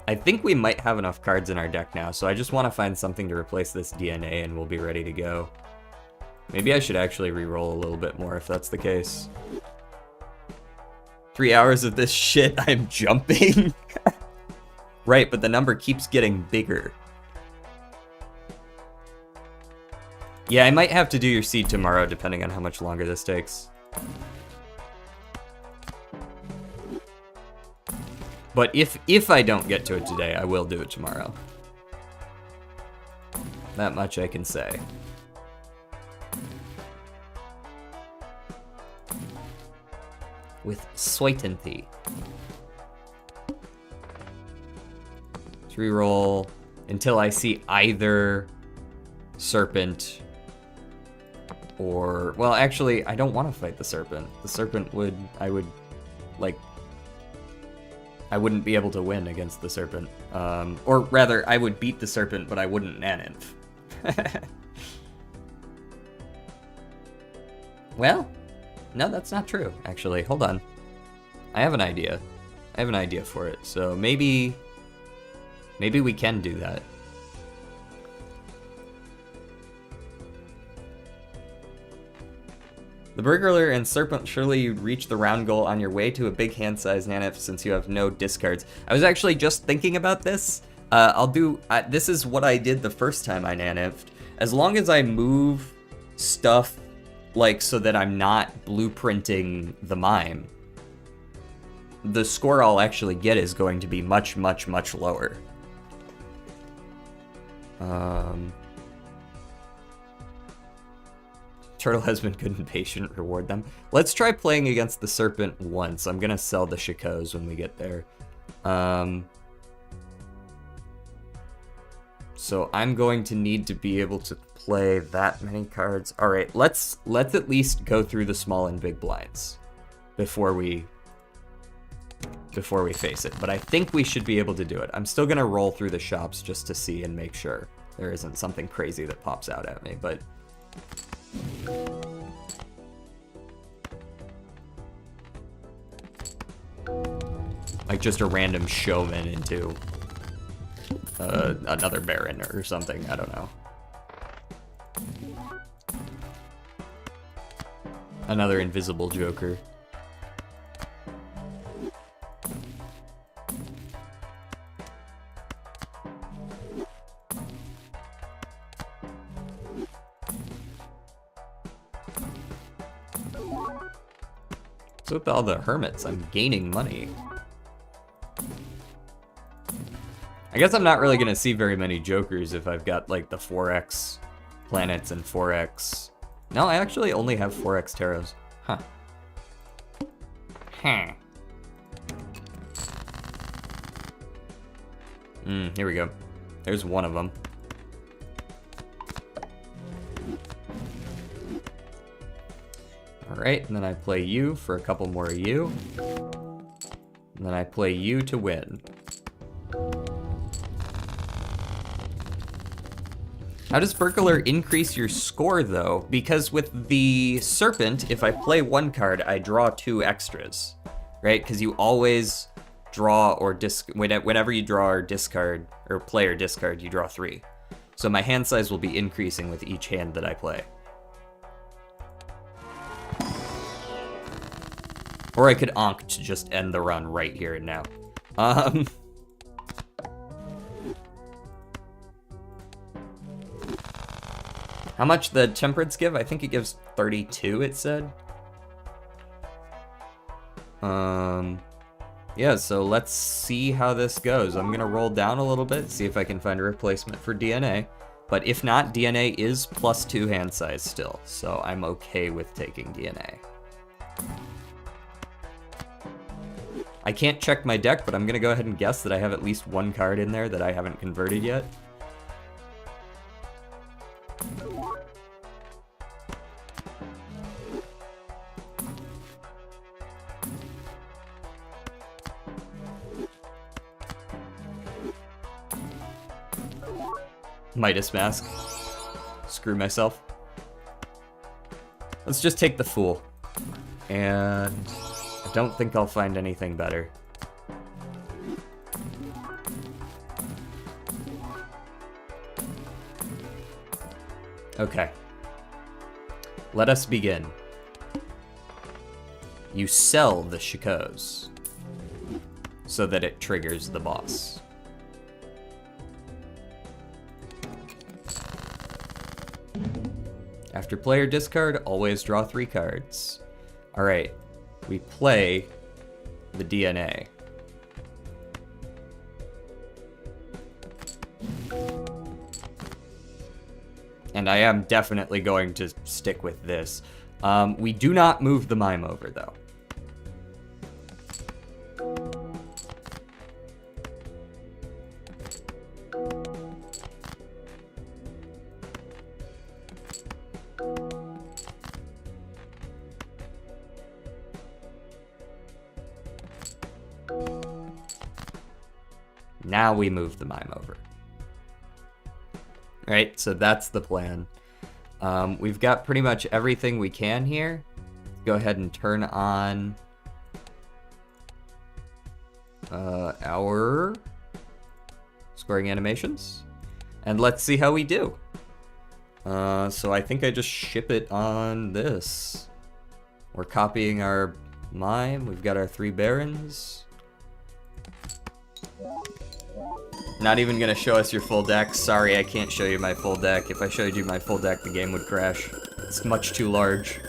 I think we might have enough cards in our deck now, so I just want to find something to replace this DNA and we'll be ready to go. Maybe I should actually reroll a little bit more if that's the case. 3 hours of this shit, I'm jumping. Right, but the number keeps getting bigger. Yeah, I might have to do your seed tomorrow, depending on how much longer this takes. But if I don't get to it today, I will do it tomorrow. That much I can say. with certainty. Reroll until I see either serpent or... Well, actually, I don't want to fight the serpent. The serpent would... I wouldn't be able to win against the serpent. Or rather, I would beat the serpent, but I wouldn't Naneinf. Well, no, that's not true, actually. Hold on. I have an idea. I have an idea for it. So maybe we can do that. The burglar and serpent, surely you'd reach the round goal on your way to a big hand-sized Naneinf since you have no discards. I was actually just thinking about this. This is what I did the first time I Naneinf'd. As long as I move stuff, like, so that I'm not blueprinting the mime, the score I'll actually get is going to be much, much, much lower. Turtle has been good and patient, reward them. Let's try playing against the serpent once. I'm gonna sell the Shakos when we get there. So I'm going to need to be able to play that many cards. All right, let's at least go through the small and big blinds before we face it. But I think we should be able to do it. I'm still gonna roll through the shops just to see and make sure there isn't something crazy that pops out at me, but... like just a random showman into another Baron or something, I don't know. Another invisible Joker. So with all the hermits, I'm gaining money. I guess I'm not really gonna see very many Jokers if I've got like the 4x planets and 4x... No, I actually only have 4x Taros. Huh. Here we go. There's one of them. Alright, and then I play you for a couple more of you. And then I play you to win. How does Burglar increase your score, though? Because with the Serpent, if I play one card, I draw 2 extras, right? Because you always draw or whenever you draw or discard, or play or discard, you draw 3. So my hand size will be increasing with each hand that I play. Or I could Ankh to just end the run right here and now. How much the Temperance give? I think it gives 32, it said. Yeah, so let's see how this goes. I'm gonna roll down a little bit, see if I can find a replacement for DNA. But if not, DNA is +2 hand size still, so I'm okay with taking DNA. I can't check my deck, but I'm gonna go ahead and guess that I have at least one card in there that I haven't converted yet. Midas Mask. Screw myself. Let's just take the Fool. And I don't think I'll find anything better. Okay. Let us begin. You sell the Shakos so that it triggers the boss. After player discard, always draw 3 cards. Alright, we play the DNA. And I am definitely going to stick with this. We do not move the Mime over, though. Now we move the mime over. Right, so that's the plan. We've got pretty much everything we can here. Go ahead and turn on our scoring animations. And let's see how we do. So I think I just ship it on this. We're copying our mime. We've got our 3 barons. Not even gonna show us your full deck. Sorry, I can't show you my full deck. If I showed you my full deck, the game would crash. It's much too large.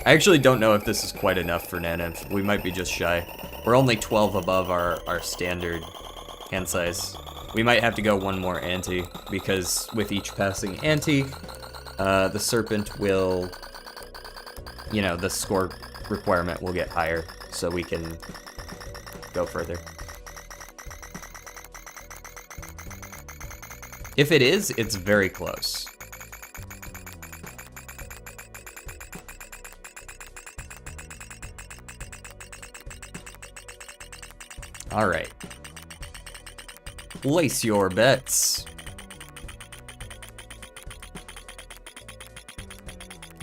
I actually don't know if this is quite enough for Naneinf. We might be just shy. We're only 12 above our standard hand size. We might have to go one more ante, because with each passing ante, the serpent will, you know, the score requirement will get higher, so we can go further. If it is, it's very close. All right. Place your bets.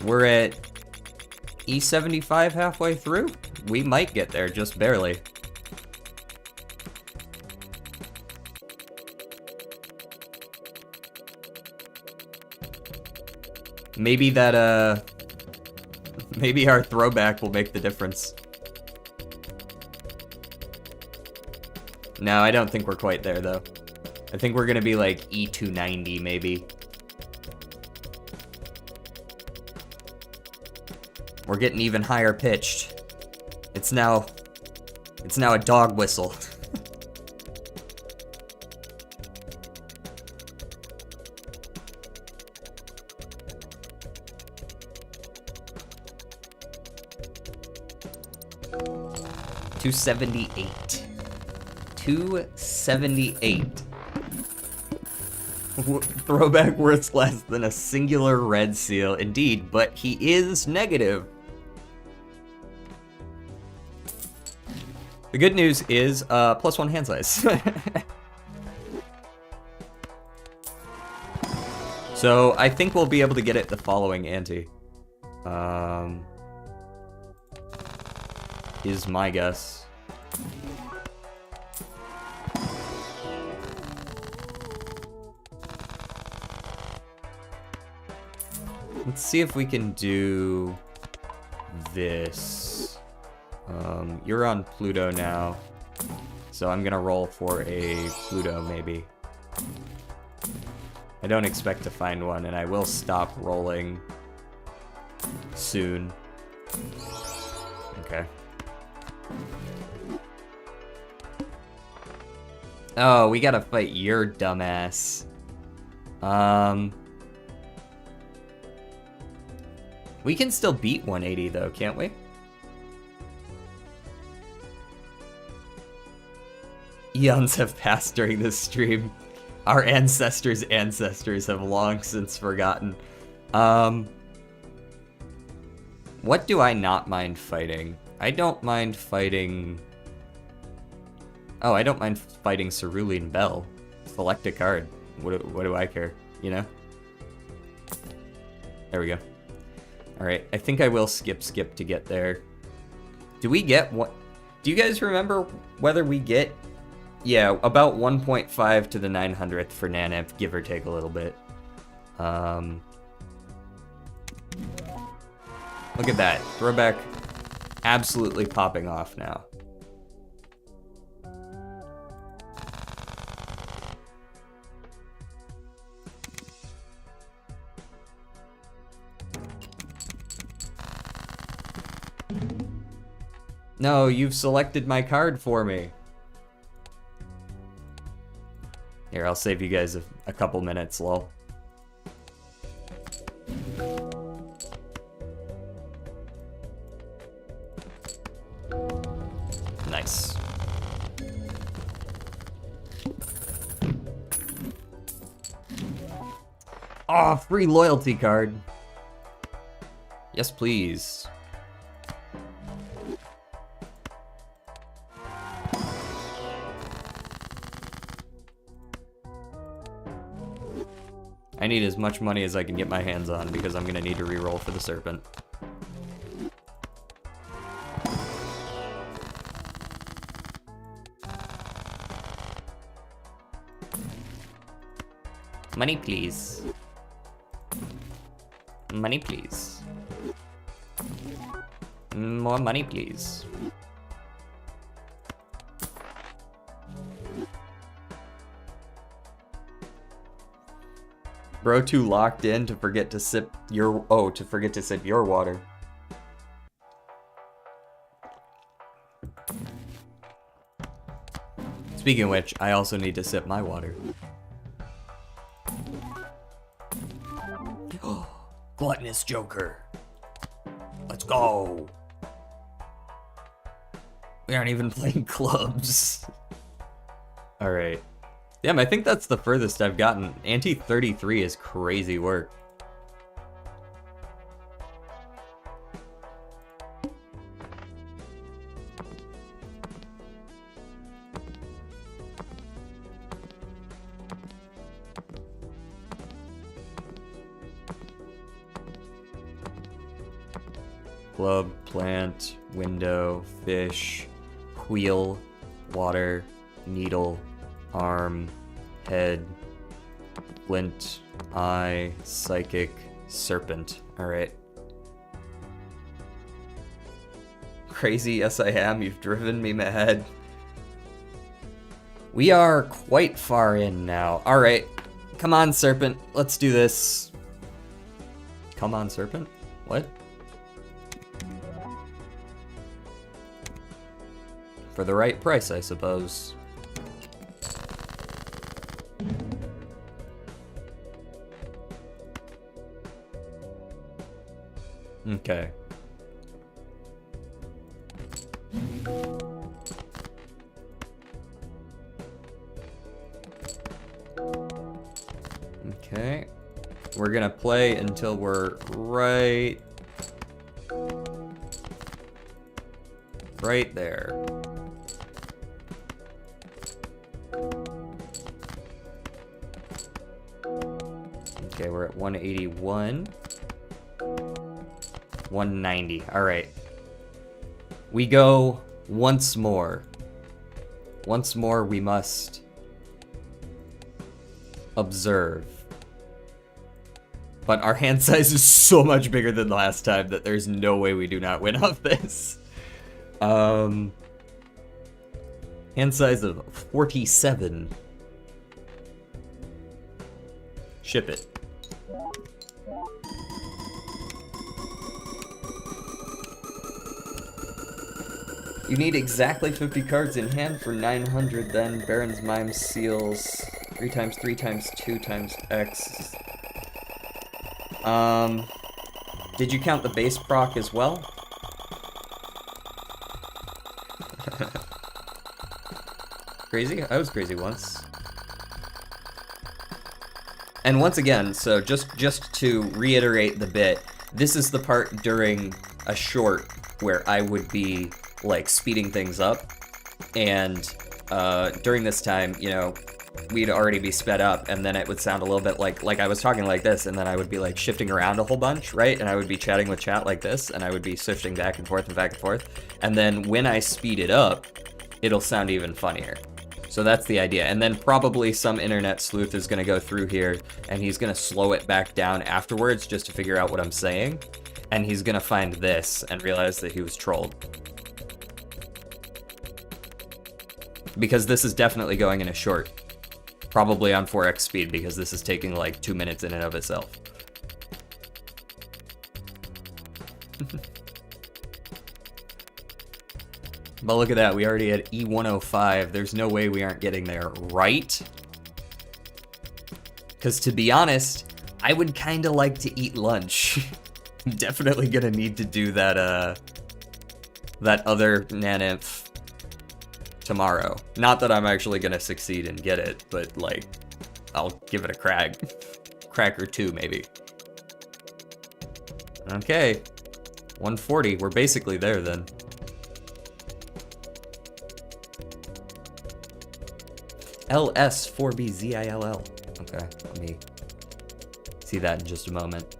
We're at E75 halfway through. We might get there, just barely. Maybe that, maybe our throwback will make the difference. No, I don't think we're quite there, though. I think we're gonna be like E290, maybe. We're getting even higher pitched. It's now a dog whistle. $278. 278. Throwback worth less than a singular red seal, indeed, but he is negative. The good news is +1 hand size. So I think we'll be able to get it the following ante. Is my guess. Let's see if we can do this. You're on Pluto now, so I'm gonna roll for a Pluto, maybe. I don't expect to find one, and I will stop rolling soon. Okay. Oh, we gotta fight your dumbass. We can still beat 180 though, can't we? Eons have passed during this stream. Our ancestors' ancestors have long since forgotten. What do I not mind fighting? I don't mind fighting... Oh, I don't mind fighting Cerulean Bell. Select a card. What do I care, you know? There we go. Alright, I think I will skip to get there. Do we get what? Do you guys remember whether we get... Yeah, about 1.5 to the 900th for Naneinf, give or take a little bit. Look at that. Throwback absolutely popping off now. No, you've selected my card for me. Here, I'll save you guys a couple minutes, lol. Nice. Oh, free loyalty card. Yes, please. I need as much money as I can get my hands on because I'm gonna need to reroll for the serpent. Money, please. Money, please. More money, please. Bro too locked in to forget to sip your water. Speaking of which, I also need to sip my water. Gluttonous Joker. Let's go. We aren't even playing clubs. Alright. Damn, I think that's the furthest I've gotten. Ante 33 is crazy work. Club, plant, window, fish, wheel, water, needle, arm, head, flint, eye, psychic, serpent. Alright. Crazy, yes I am, you've driven me mad. We are quite far in now. Alright. Come on, serpent. Let's do this. Come on, serpent? What? For the right price, I suppose. Okay. Okay. We're gonna play until we're right there. Okay, we're at 181. 190. All right. We go once more. Once more, we must observe. But our hand size is so much bigger than the last time that there's no way we do not win off this. Hand size of 47. Ship it. You need exactly 50 cards in hand for 900, then Baron's Mime seals 3 times 3 times 2 times X. Did you count the base proc as well? Crazy? I was crazy once. And once again, so just to reiterate the bit, this is the part during a short where I would be like speeding things up, and during this time, you know, we'd already be sped up, and then it would sound a little bit like I was talking like this, and then I would be like shifting around a whole bunch, right? And I would be chatting with chat like this, and I would be shifting back and forth and back and forth, and then when I speed it up, it'll sound even funnier. So that's the idea. And then probably some internet sleuth is gonna go through here, and he's gonna slow it back down afterwards just to figure out what I'm saying, and he's gonna find this and realize that he was trolled. Because this is definitely going in a short. Probably on 4x speed, because this is taking like 2 minutes in and of itself. But look at that, we already had E105. There's no way we aren't getting there, right? Because to be honest, I would kind of like to eat lunch. I'm definitely gonna need to do that, that other Naneinf tomorrow. Not that I'm actually gonna succeed and get it, but like, I'll give it a crack or two maybe. Okay, 140, we're basically there then. LS4BZILL. Okay, let me See that in just a moment.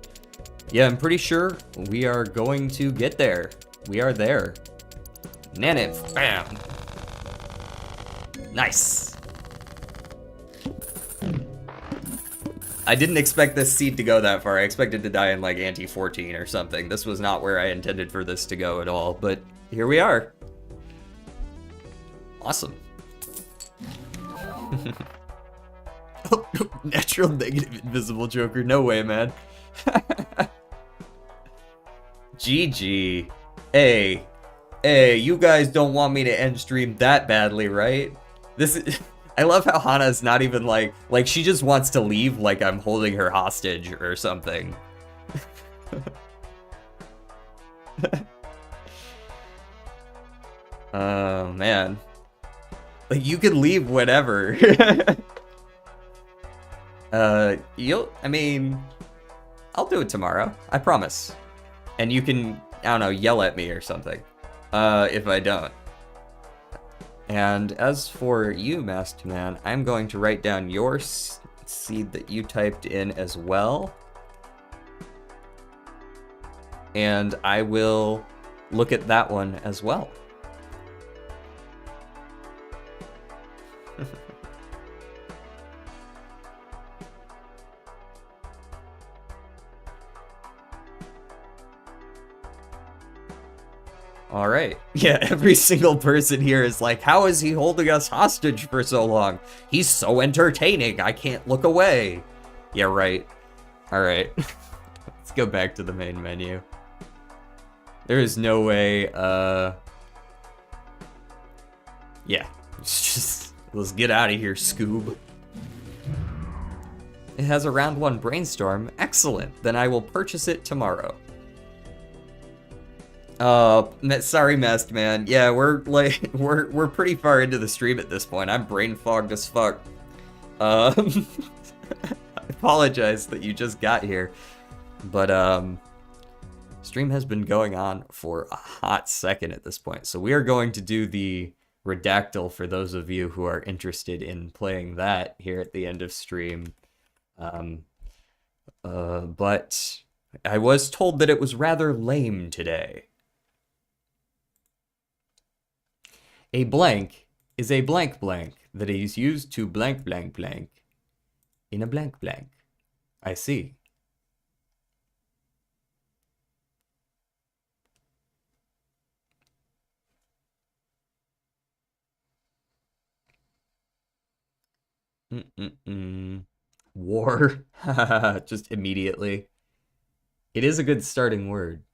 Yeah, I'm pretty sure we are going to get there. We are there. Naneinf, bam. Nice. I didn't expect this seed to go that far. I expected to die in like ante 14 or something. This was not where I intended for this to go at all, but here we are. Awesome. Oh, natural negative invisible Joker. No way, man. GG. Hey, you guys don't want me to end stream that badly, right? This is... I love how Hana's not even like she just wants to leave like I'm holding her hostage or something. Oh, man. Like, you could leave whenever. I mean, I'll do it tomorrow. I promise. And you can, I don't know, yell at me or something. If I don't. And as for you, Masked Man, I'm going to write down your seed that you typed in as well. And I will look at that one as well. All right. Yeah, every single person here is like, how is he holding us hostage for so long? He's so entertaining. I can't look away. Yeah, right. All right. Let's go back to the main menu. There is no way, yeah. Let's get out of here, Scoob. It has a round 1 brainstorm. Excellent. Then I will purchase it tomorrow. Sorry, Masked Man. Yeah, we're pretty far into the stream at this point. I'm brain fogged as fuck. I apologize that you just got here, but stream has been going on for a hot second at this point. So we are going to do the redactyl for those of you who are interested in playing that here at the end of stream. But I was told that it was rather lame today. A blank is a blank blank that is used to blank blank blank in a blank blank. I see. War. Just immediately. It is a good starting word.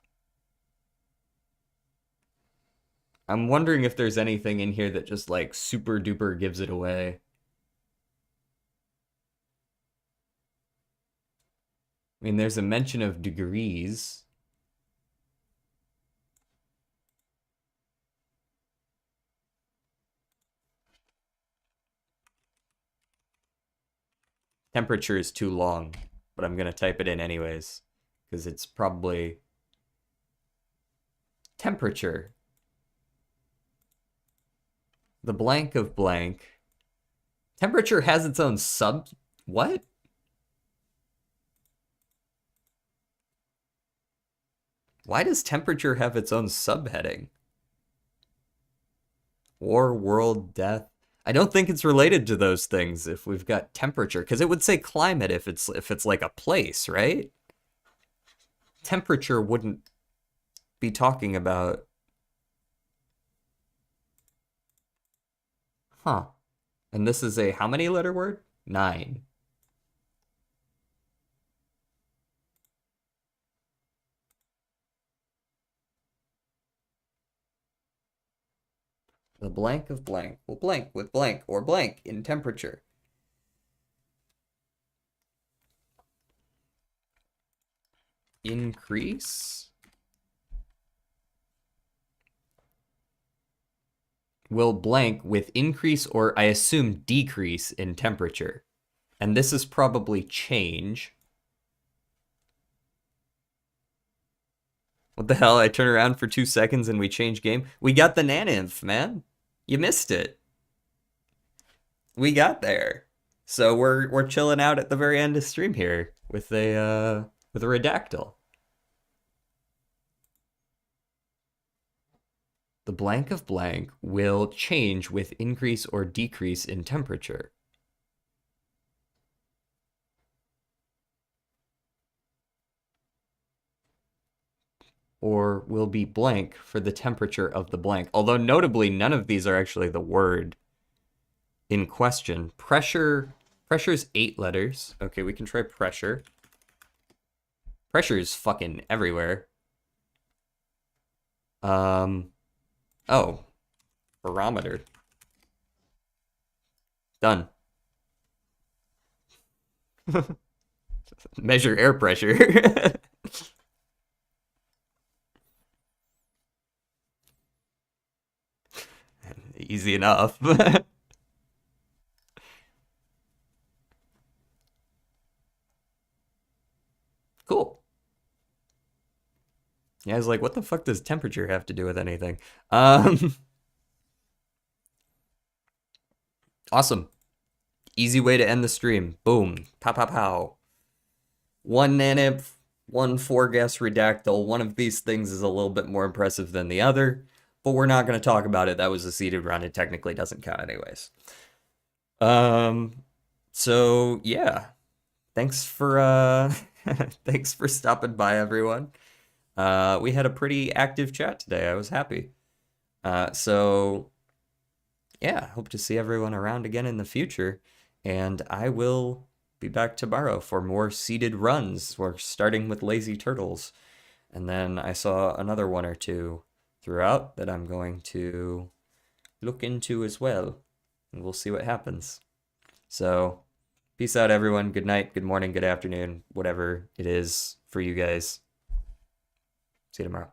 I'm wondering if there's anything in here that just like super duper gives it away. I mean, there's a mention of degrees. Temperature is too long, but I'm gonna type it in anyways, because it's probably temperature. The blank of blank. Temperature has its own sub... What? Why does temperature have its own subheading? War, world, death. I don't think it's related to those things if we've got temperature, because it would say climate if it's like a place, right? Temperature wouldn't be talking about... Huh. And this is a how many letter word? 9. The blank of blank will blank with blank or blank in temperature. Increase will blank with increase or I assume decrease in temperature. And this is probably change. What the hell? I turn around for 2 seconds and we change game. We got the Naneinf, man. You missed it. We got there. So we're chilling out at the very end of stream here with a redactyl. The blank of blank will change with increase or decrease in temperature. Or will be blank for the temperature of the blank. Although notably, none of these are actually the word in question. Pressure's 8 letters. Okay, we can try pressure. Pressure is fucking everywhere. Oh, barometer. Done. Measure air pressure. Easy enough. Cool. Yeah, I was like, what the fuck does temperature have to do with anything? Um, awesome. Easy way to end the stream. Boom. Pow, pow, pow. One Naneinf, one 4-gas redactyl. One of these things is a little bit more impressive than the other, but we're not going to talk about it. That was a seeded run. It technically doesn't count anyways. So yeah. Thanks for thanks for stopping by, everyone. We had a pretty active chat today. I was happy. So yeah, hope to see everyone around again in the future. And I will be back tomorrow for more seeded runs. We're starting with lazy turtles. And then I saw another one or two throughout that I'm going to look into as well. And we'll see what happens. So, peace out, everyone. Good night, good morning, good afternoon, whatever it is for you guys. See you tomorrow.